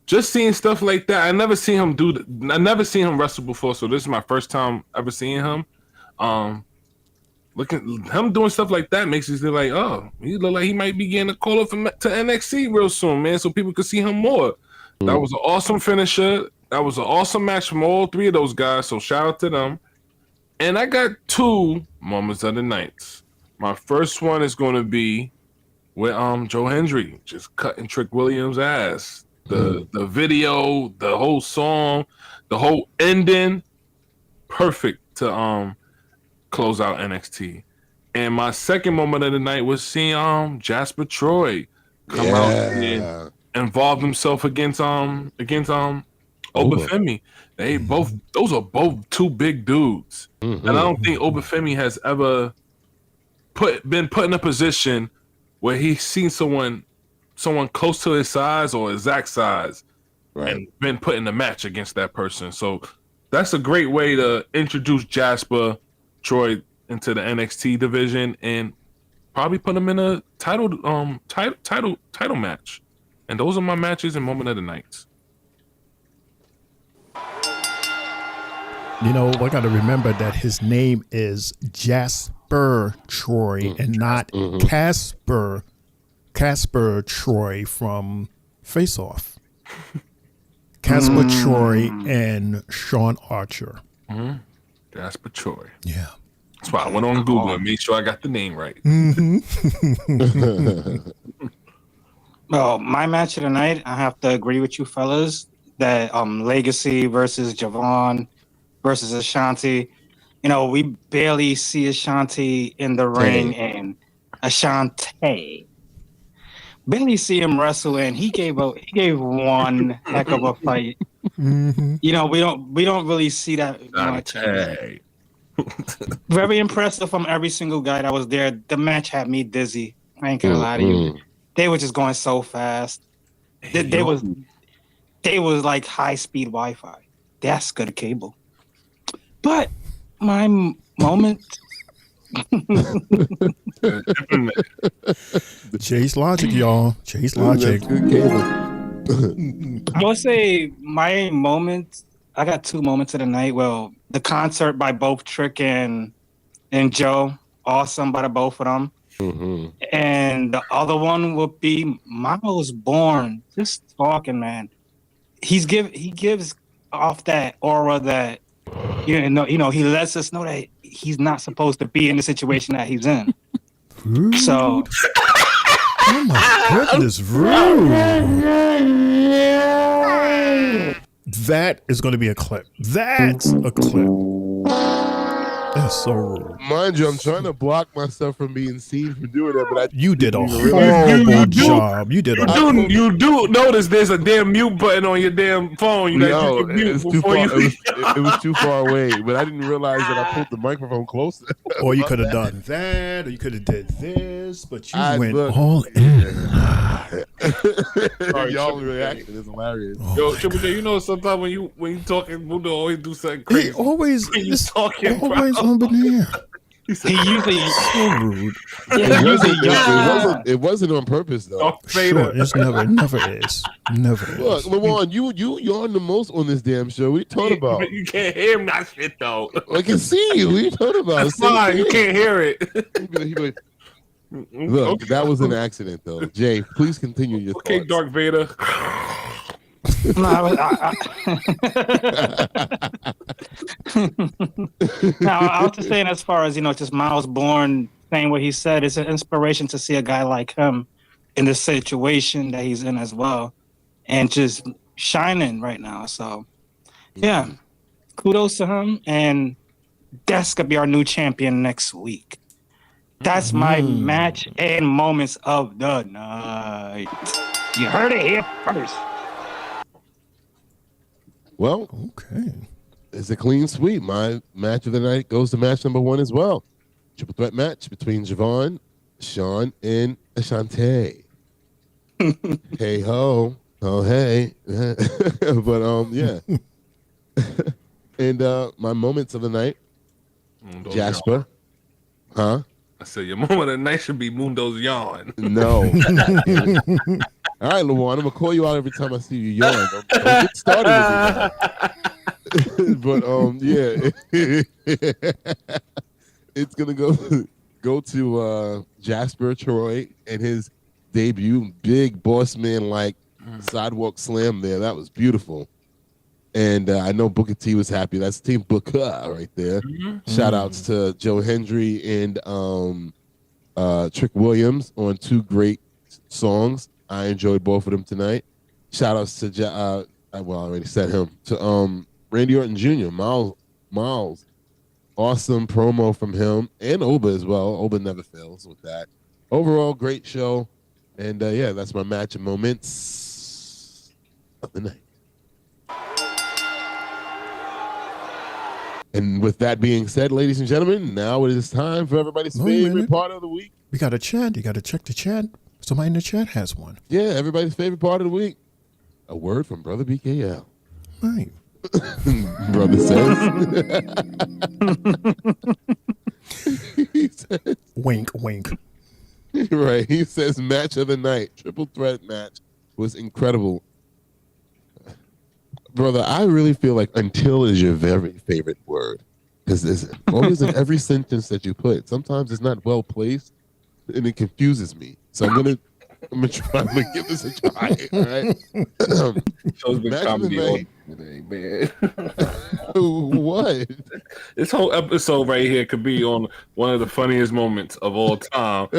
just seeing stuff like that. I never seen him wrestle before, so this is my first time ever seeing him. Looking him doing stuff like that makes you feel like, oh, he look like he might be getting a call up to NXT real soon, man, so people could see him more. That was an awesome finisher. That was an awesome match from all three of those guys, so shout out to them. And I got two moments of the night. My first one is going to be with Joe Hendry just cutting Trick Williams' ass. The video, the whole song, the whole ending, perfect to close out NXT. And my second moment of the night was seeing Jasper Troy come out and involve himself against Obafemi. Those are both two big dudes. And I don't think Obafemi has ever been put in a position where he's seen someone close to his size or exact size and been put in a match against that person. So that's a great way to introduce Jasper Troy into the NXT division and probably put him in a title match. And those are my matches and moment of the nights. You know, I got to remember that his name is Jasper Troy and not Casper Troy from Face Off. Casper Troy and Sean Archer. Jasper Troy. Yeah. That's why I went on Google and made sure I got the name right. Well, my match of the night, I have to agree with you fellas that Legacy versus Javon versus Ashanti. You know, we barely see Ashanti in the ring, and Ashanti barely see him wrestle, and he gave one heck of a fight. Mm-hmm. You know, we don't really see that much. Very impressive from every single guy that was there. The match had me dizzy. I ain't gonna lie to you. They were just going so fast. They was like high speed Wi-Fi. That's good cable. But my moment. Chase logic, y'all. Chase logic. Good cable. I would say my moment. I got two moments of the night. Well, the concert by both Trick and Joe, awesome by the both of them. And the other one would be Miles Bourne. Just talking, man. He gives off that aura that he lets us know that he's not supposed to be in the situation that he's in. So, oh my goodness, rude. That is going to be a clip. That's a clip. That's so rude. Mind you, I'm trying to block myself from being seen for doing that, but you did a horrible job. You did. You do notice there's a damn mute button on your damn phone. You it was too far away, but I didn't realize that I pulled the microphone closer. Or you could have done that, or you could have did this, but you went all in. Y'all reaction is hilarious. Yo, Triple J, you know sometimes when you talking, Mundo always do something crazy. He always talking. Always on banana. He usually so rude. It wasn't on purpose though. Sure, it's never is. Never is. Look, Lawan, you yawn the most on this damn show. What are you talking about? You can't hear him not shit though. I can see you. What are you talking about? That's fine. You can't hear it. Look, that was an accident though. Jay, please continue your thoughts. Dark Vader. No, I was just saying, as far as just Miles Bourne saying what he said, it's an inspiration to see a guy like him in the situation that he's in as well, and just shining right now. So, yeah, kudos to him, and that's gonna be our new champion next week. That's my match and moments of the night. You heard it here first. Well, okay. It's a clean sweep. My match of the night goes to match number 1 as well. Triple threat match between Javon, Sean, and Ashanti. Hey ho. Oh hey. But yeah. And my moments of the night. Jasper. Huh? I said your moment of the night should be Mundo's yawn. No. All right, Lawan, I'm gonna call you out every time I see you yawn. Don't get started with me. But yeah, it's gonna go to Jasper Troy and his debut, big boss man like sidewalk slam there. That was beautiful. And I know Booker T was happy. That's Team Booker right there. Shout outs to Joe Hendry and Trick Williams on 2 great songs. I enjoyed both of them tonight. Shout outs to I already said him, to Randy Orton Jr. Miles. Awesome promo from him and Oba as well. Oba never fails with that. Overall, great show. And yeah, that's my match of moments of the night. And with that being said, ladies and gentlemen, now it is time for everybody's favorite part of the week. We got a chat. You got to check the chat. Somebody in the chat has one. Yeah, everybody's favorite part of the week. A word from Brother BKL. Right. Brother says. He says. Wink, wink. Right. He says match of the night. Triple threat match was incredible. Brother, I really feel like until is your very favorite word. Because it's always in every sentence that you put. Sometimes it's not well placed and it confuses me. So I'm gonna try to give this a try. All right. Show's been comedy all today, man. What? This whole episode right here could be on one of the funniest moments of all time.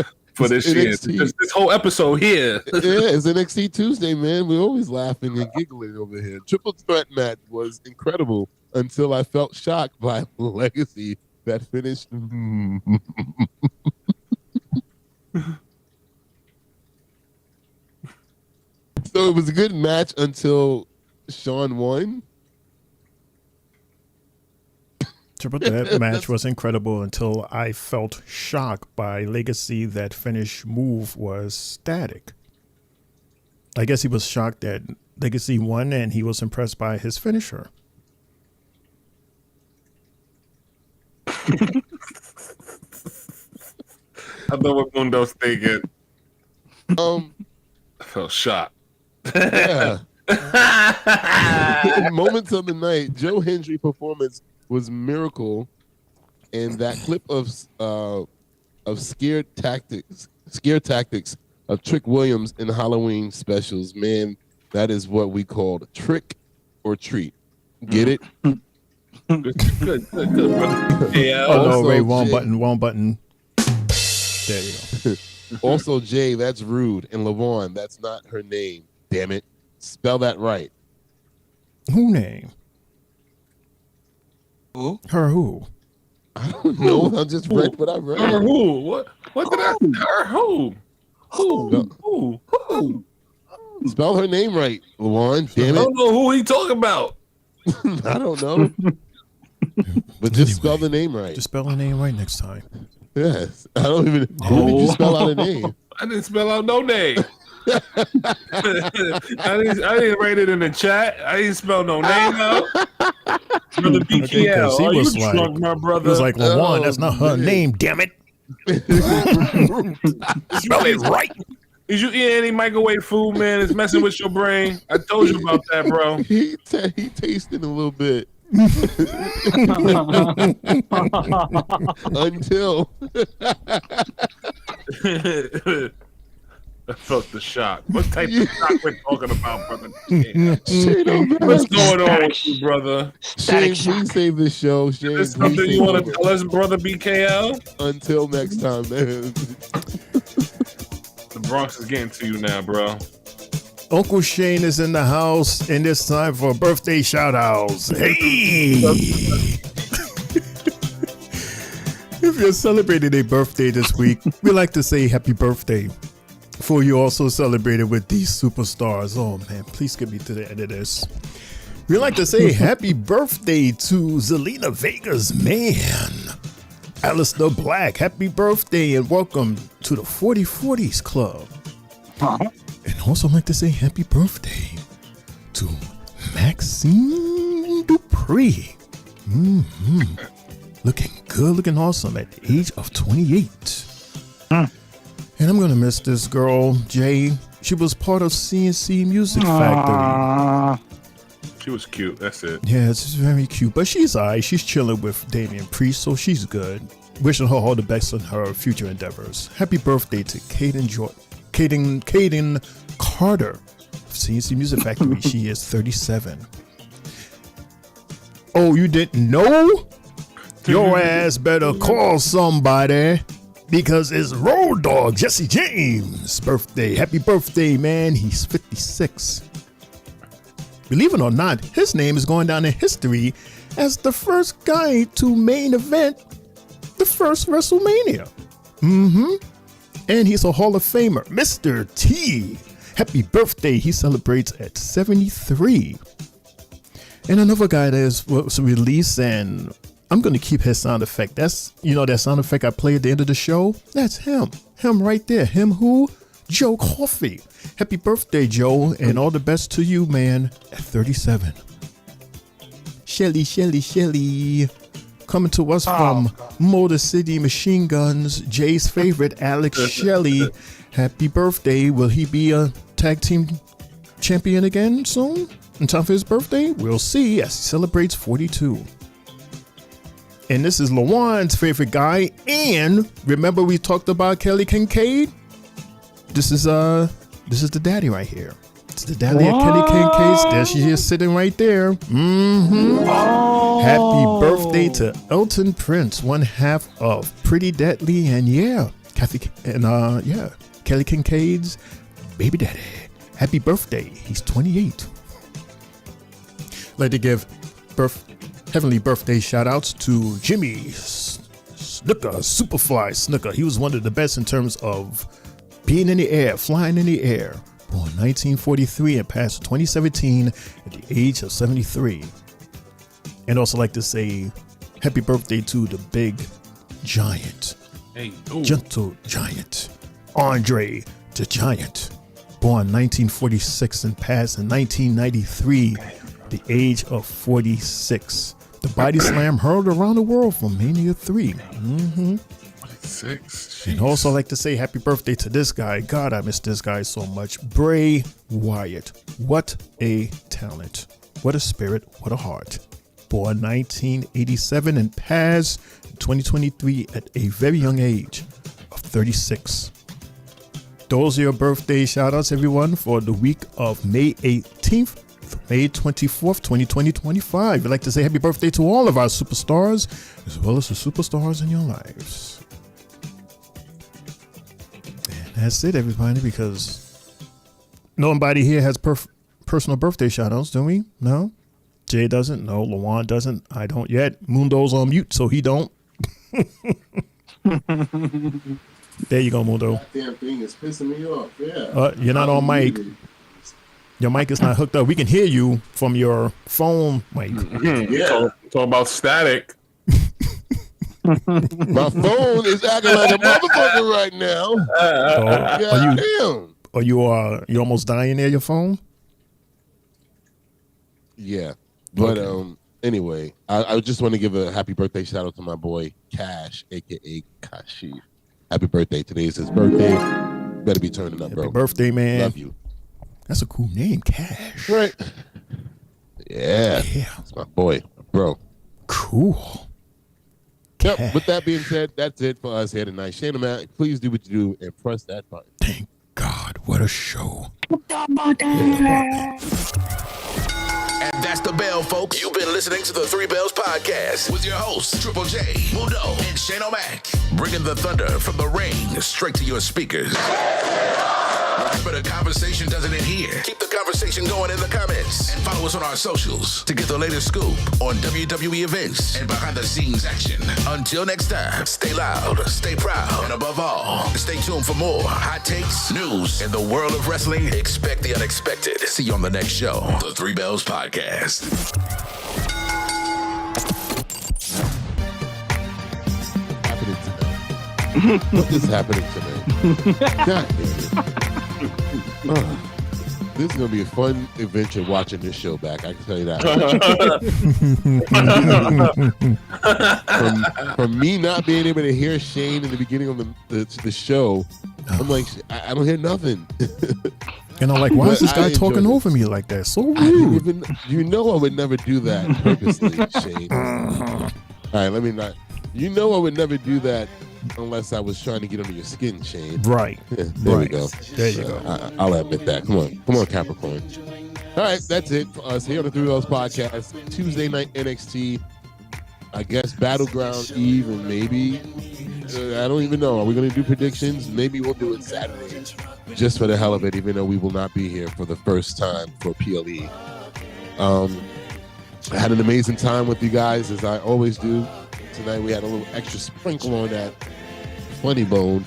for this year. This whole episode here. Yeah, it's NXT Tuesday, man. We're always laughing and giggling over here. Triple threat match was incredible until I felt shocked by Legacy that finished. So it was a good match until Sean won. Triple threat match was incredible until I felt shocked by Legacy that finish move was static. I guess he was shocked that Legacy won and he was impressed by his finisher. I know what Mundo's thinking. I felt shocked. Yeah. Moments of the night, Joe Hendry performance was miracle, and that clip of scare tactics of Trick Williams in Halloween specials, man, that is what we called trick or treat. Get it? Good, brother. Yeah. Oh no, wait, wrong button. There you go. Also, Jay, that's rude, and Lavon, that's not her name. Damn it, spell that right. Who name? Who? Her who? I don't know. I just read what I read. Her who? What did I? Her who? Who? Spell her name right, Lavon. Damn it. I don't know who he talking about. I don't know. But just spell the name right. Just spell the name right next time. Yes. I don't even. Who did you spell out a name? I didn't spell out no name. I didn't write it in the chat. I didn't spell no name out. Brother BKL. He was you drunk, my brother? He was like, Lawan, that's not her name, damn it. Spell it right. Is you eating any microwave food, man? It's messing with your brain. I told you about that, bro. He tasted a little bit. Until I felt the shock. What type of shock we're talking about, brother? What's going on with you, brother? Shane, please save this show. Shane, Is this something you want to tell us, brother BKL? Until next time, man. The Bronx is getting to you now, bro. Uncle Shane is in the house, and it's time for birthday shout-outs. Hey! If you're celebrating a birthday this week, we like to say happy birthday. For you also celebrated with these superstars. Oh, man, please get me to the end of this. We like to say happy birthday to Zelina Vega's man. Alistair Black, happy birthday and welcome to the 4040s Club. And also like to say happy birthday to Maxine Dupree. Looking good, looking awesome at the age of 28. And I'm going to miss this girl, Jay. She was part of CNC Music Factory. She was cute, that's it. Yeah, it's very cute. But she's all right. She's chilling with Damian Priest, so she's good. Wishing her all the best in her future endeavors. Happy birthday to Caden Carter of CNC Music Factory. She is 37. Oh, you didn't know? Your ass better call somebody because it's Road Dogg Jesse James' birthday. Happy birthday, man. He's 56. Believe it or not, his name is going down in history as the first guy to main event the first WrestleMania. And he's a Hall of Famer, Mr. T. Happy birthday. He celebrates at 73. And another guy that was released, and I'm going to keep his sound effect. That's, that sound effect I play at the end of the show. That's him. Him right there. Him who? Joe Coffey. Happy birthday, Joe, and all the best to you, man, at 37. Shelly. Coming to us from Motor City Machine Guns, Jay's favorite, Alex Shelley. Happy birthday. Will he be a tag team champion again soon? In time for his birthday? We'll see as he celebrates 42. And this is Lawan's favorite guy. And remember we talked about Kelly Kincaid? This is the daddy right here. It's the daddy of Kelly Kincaid. There she is sitting right there. Happy birthday to Elton Prince, one half of Pretty Deadly. And yeah, Kelly Kincaid's baby daddy. Happy birthday. He's 28. Like to give heavenly birthday shout outs to Jimmy Snuka, Superfly Snuka. He was one of the best in terms of being in the air, flying in the air. Born 1943 and passed 2017 at the age of 73. And also like to say happy birthday to the big giant, gentle giant, Andre the Giant. Born 1946 and passed in 1993 at the age of 46. The body slam heard around the world from Mania 3. 46. And also like to say happy birthday to this guy. God, I miss this guy so much. Bray Wyatt. What a talent. What a spirit. What a heart. Born 1987 and passed in 2023 at a very young age of 36. Those are your birthday shout outs, everyone, for the week of May 18th through May 24th, 2025. I'd like to say happy birthday to all of our superstars, as well as the superstars in your lives. And that's it, everybody, because nobody here has personal birthday shout outs, do we? No? Jay doesn't? No. Lawan doesn't? I don't yet. Mundo's on mute, so he don't. There you go, Mundo. That damn thing is pissing me off. Yeah. You're not on mic. Your mic is not hooked up. We can hear you from your phone mic. Yeah. Talk about static. My phone is acting like a motherfucker right now. Are you almost dying near your phone? Yeah. But anyway, I just want to give a happy birthday shout out to my boy Cash, aka Kashi. Happy birthday. Today is his birthday. Better be turning up, bro. Happy birthday, man. Love you. That's a cool name, Cash. Right. Yeah. That's my boy, bro. Cool. Yep. Cash. With that being said, that's it for us here tonight. Shane and Matt, please do what you do and press that button. Thank God. What a show. And that's the bell, folks. You've been listening to the Three Bells Podcast with your hosts, Triple J, Mundo, and Shane O'Mac. Bringing the thunder from the ring straight to your speakers. But the conversation doesn't end here. Keep the conversation going in the comments. And follow us on our socials to get the latest scoop on WWE events and behind-the-scenes action. Until next time, stay loud, stay proud, and above all, stay tuned for more hot takes, news, in the world of wrestling. Expect the unexpected. See you on the next show, the Three Bells Podcast. What is happening today? God damn it. This is going to be a fun adventure watching this show back. I can tell you that. from me not being able to hear Shane in the beginning of the show, I'm like, I don't hear nothing. And I'm like, why is this guy talking over me like that? So rude. I would never do that purposely, Shane. All right, let me not. I would never do that unless I was trying to get under your skin, Shane. Right. There we go. There you go. I'll admit that. Come on, Capricorn. All right, that's it for us here on the Three Bells Podcast. Tuesday night NXT. I guess Battleground Eve, and maybe I don't even know. Are we going to do predictions? Maybe we'll do it Saturday, just for the hell of it. Even though we will not be here for the first time for PLE. I had an amazing time with you guys, as I always do. Tonight we had a little extra sprinkle on that funny bone.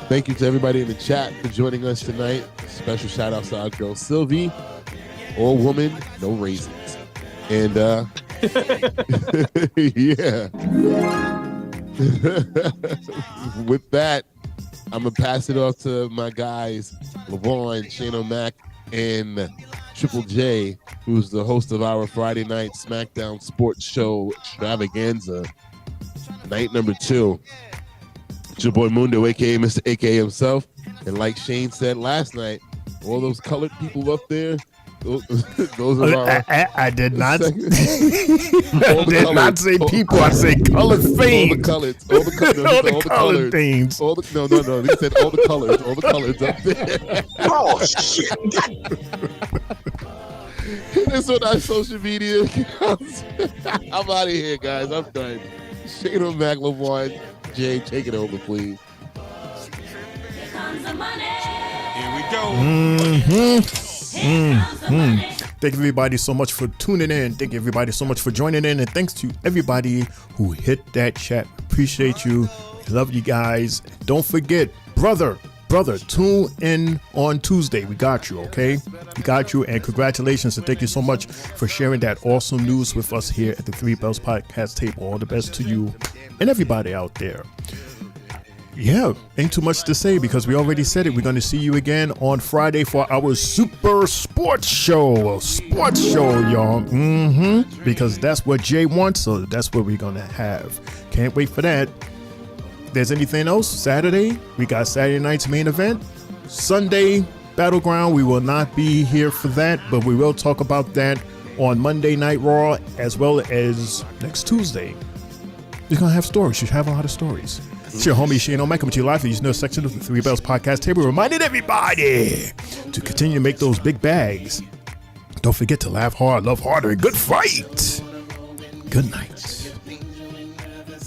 Thank you to everybody in the chat for joining us tonight. Special shout out to our girl Sylvie. All woman, no raisins. And yeah. With that, I'm gonna pass it off to my guys, LeVon, Shane O'Mac, and Triple J, who's the host of our Friday night SmackDown Sports Show Extravaganza. Night number 2. It's your boy Mundo, aka Mr. AKA himself. And like Shane said last night, all those colored people up there, those are our... I did not. I did not say people. I say colored things. All the colored things. No. He said all the colors up there. Oh shit! It's on our social media accounts. I'm out of here, guys. I'm done. Shane O'Mac, LeVon, Jay, take it over, please. Here we go. Thank everybody so much for tuning in. Thank everybody so much for joining in. And thanks to everybody who hit that chat. Appreciate you. Love you guys. Don't forget, brother, tune in on Tuesday. We got you, okay? We got you. And congratulations. And thank you so much for sharing that awesome news with us here at the Three Bells Podcast table. All the best to you and everybody out there. Yeah, ain't too much to say because we already said it. We're going to see you again on Friday for our Super Sports Show. Y'all. Because that's what Jay wants, so that's what we're going to have. Can't wait for that. There's anything else? Saturday, we got Saturday night's main event. Sunday, Battleground. We will not be here for that, but we will talk about that on Monday Night Raw as well as next Tuesday. We're going to have stories. You have a lot of stories. It's your homie Shane O'Mac coming to you live from the section of the Three Bells Podcast table, reminding everybody to continue to make those big bags. Don't forget to laugh hard, love harder, and good fight. Good night.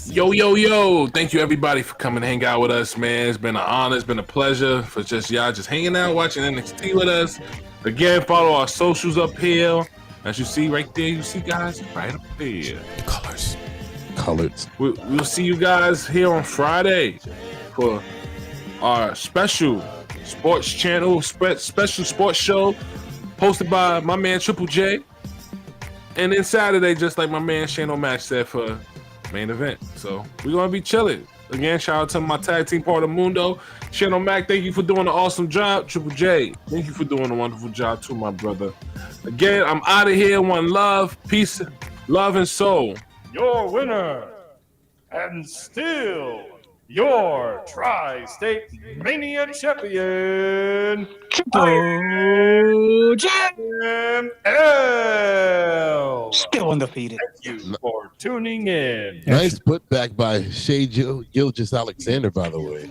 Yo. Thank you, everybody, for coming to hang out with us, man. It's been an honor. It's been a pleasure for y'all just hanging out, watching NXT with us. Again, follow our socials up here. As you see right there, you see guys right up there. The colors. We'll see you guys here on Friday for our special sports channel, special sports show hosted by my man Triple J. And then Saturday, just like my man Shane O'Mac said, for main event. So we're going to be chilling. Again, shout out to my tag team partner Mundo. Shane O'Mac, thank you for doing an awesome job. Triple J, thank you for doing a wonderful job too, my brother. Again, I'm out of here. One love, peace, love, and soul. Your winner, and still your Tri-State Mania champion, Triple J. L. Still undefeated. Thank you for tuning in. Nice putback by Shea Gilgeous-Alexander, by the way.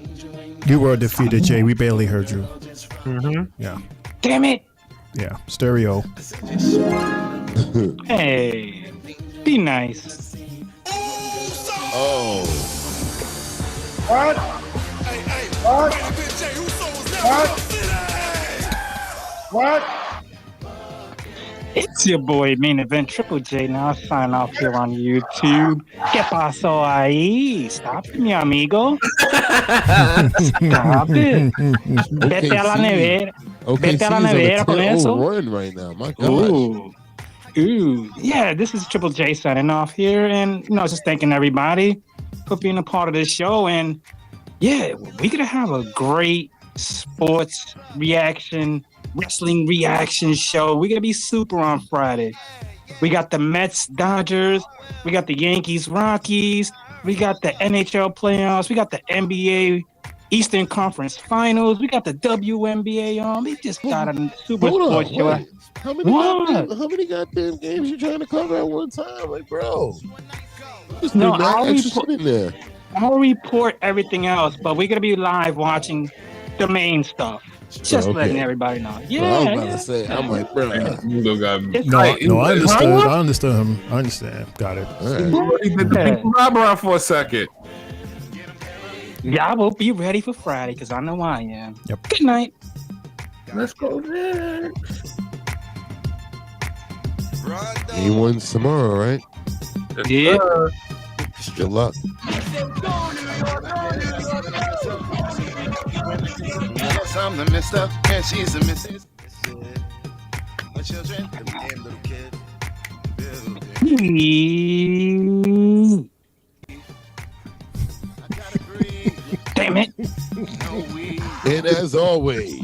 You were defeated, Jay. We barely heard you. Yeah. Damn it. Yeah. Stereo. Hey, be nice. Oh. What? What? It's your boy, Main Event Triple J. Now sign off here on YouTube. ¿Qué pasó ahí? Stop it, mi amigo. Stop it. Vete a la nevera. Vete a la nevera con eso. Run right now. My gosh. Ooh. Yeah, this is Triple J signing off here. And, just thanking everybody for being a part of this show. And, yeah, we're going to have a great sports reaction, wrestling reaction show. We're going to be super on Friday. We got the Mets, Dodgers. We got the Yankees, Rockies. We got the NHL playoffs. We got the NBA Eastern Conference Finals. We got the WNBA on. We just got a super sports show. How many goddamn games you trying to cover at one time? Like, bro. No, I'll report everything else, but we're going to be live watching the main stuff. Just letting everybody know. Yeah. Bro, I was about to say, I'm like, bro. I understand. Got it. Right. Around for a second. Y'all will be ready for Friday because I know I am. Yep. Good night. Let's go next. Game one's tomorrow, right? Yeah. Good luck. Yes, I'm the mister, and she's the missus. My children, and little kids. Damn it. And as always,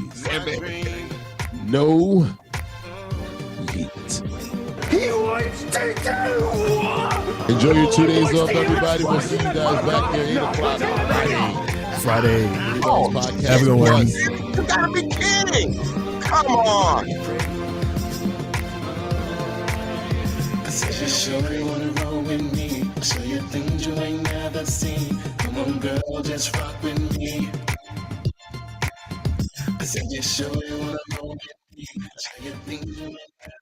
no heat. Enjoy your 2 days off, everybody. We'll see you guys back here 8 o'clock Friday. Podcast. Everyone. You gotta be kidding. Come on. I said you sure you wanna roll with me. I'll show you things you ain't never seen. Come on, girl, just rock with me. I said you sure you wanna roll with me. I'll show you things you ain't never seen.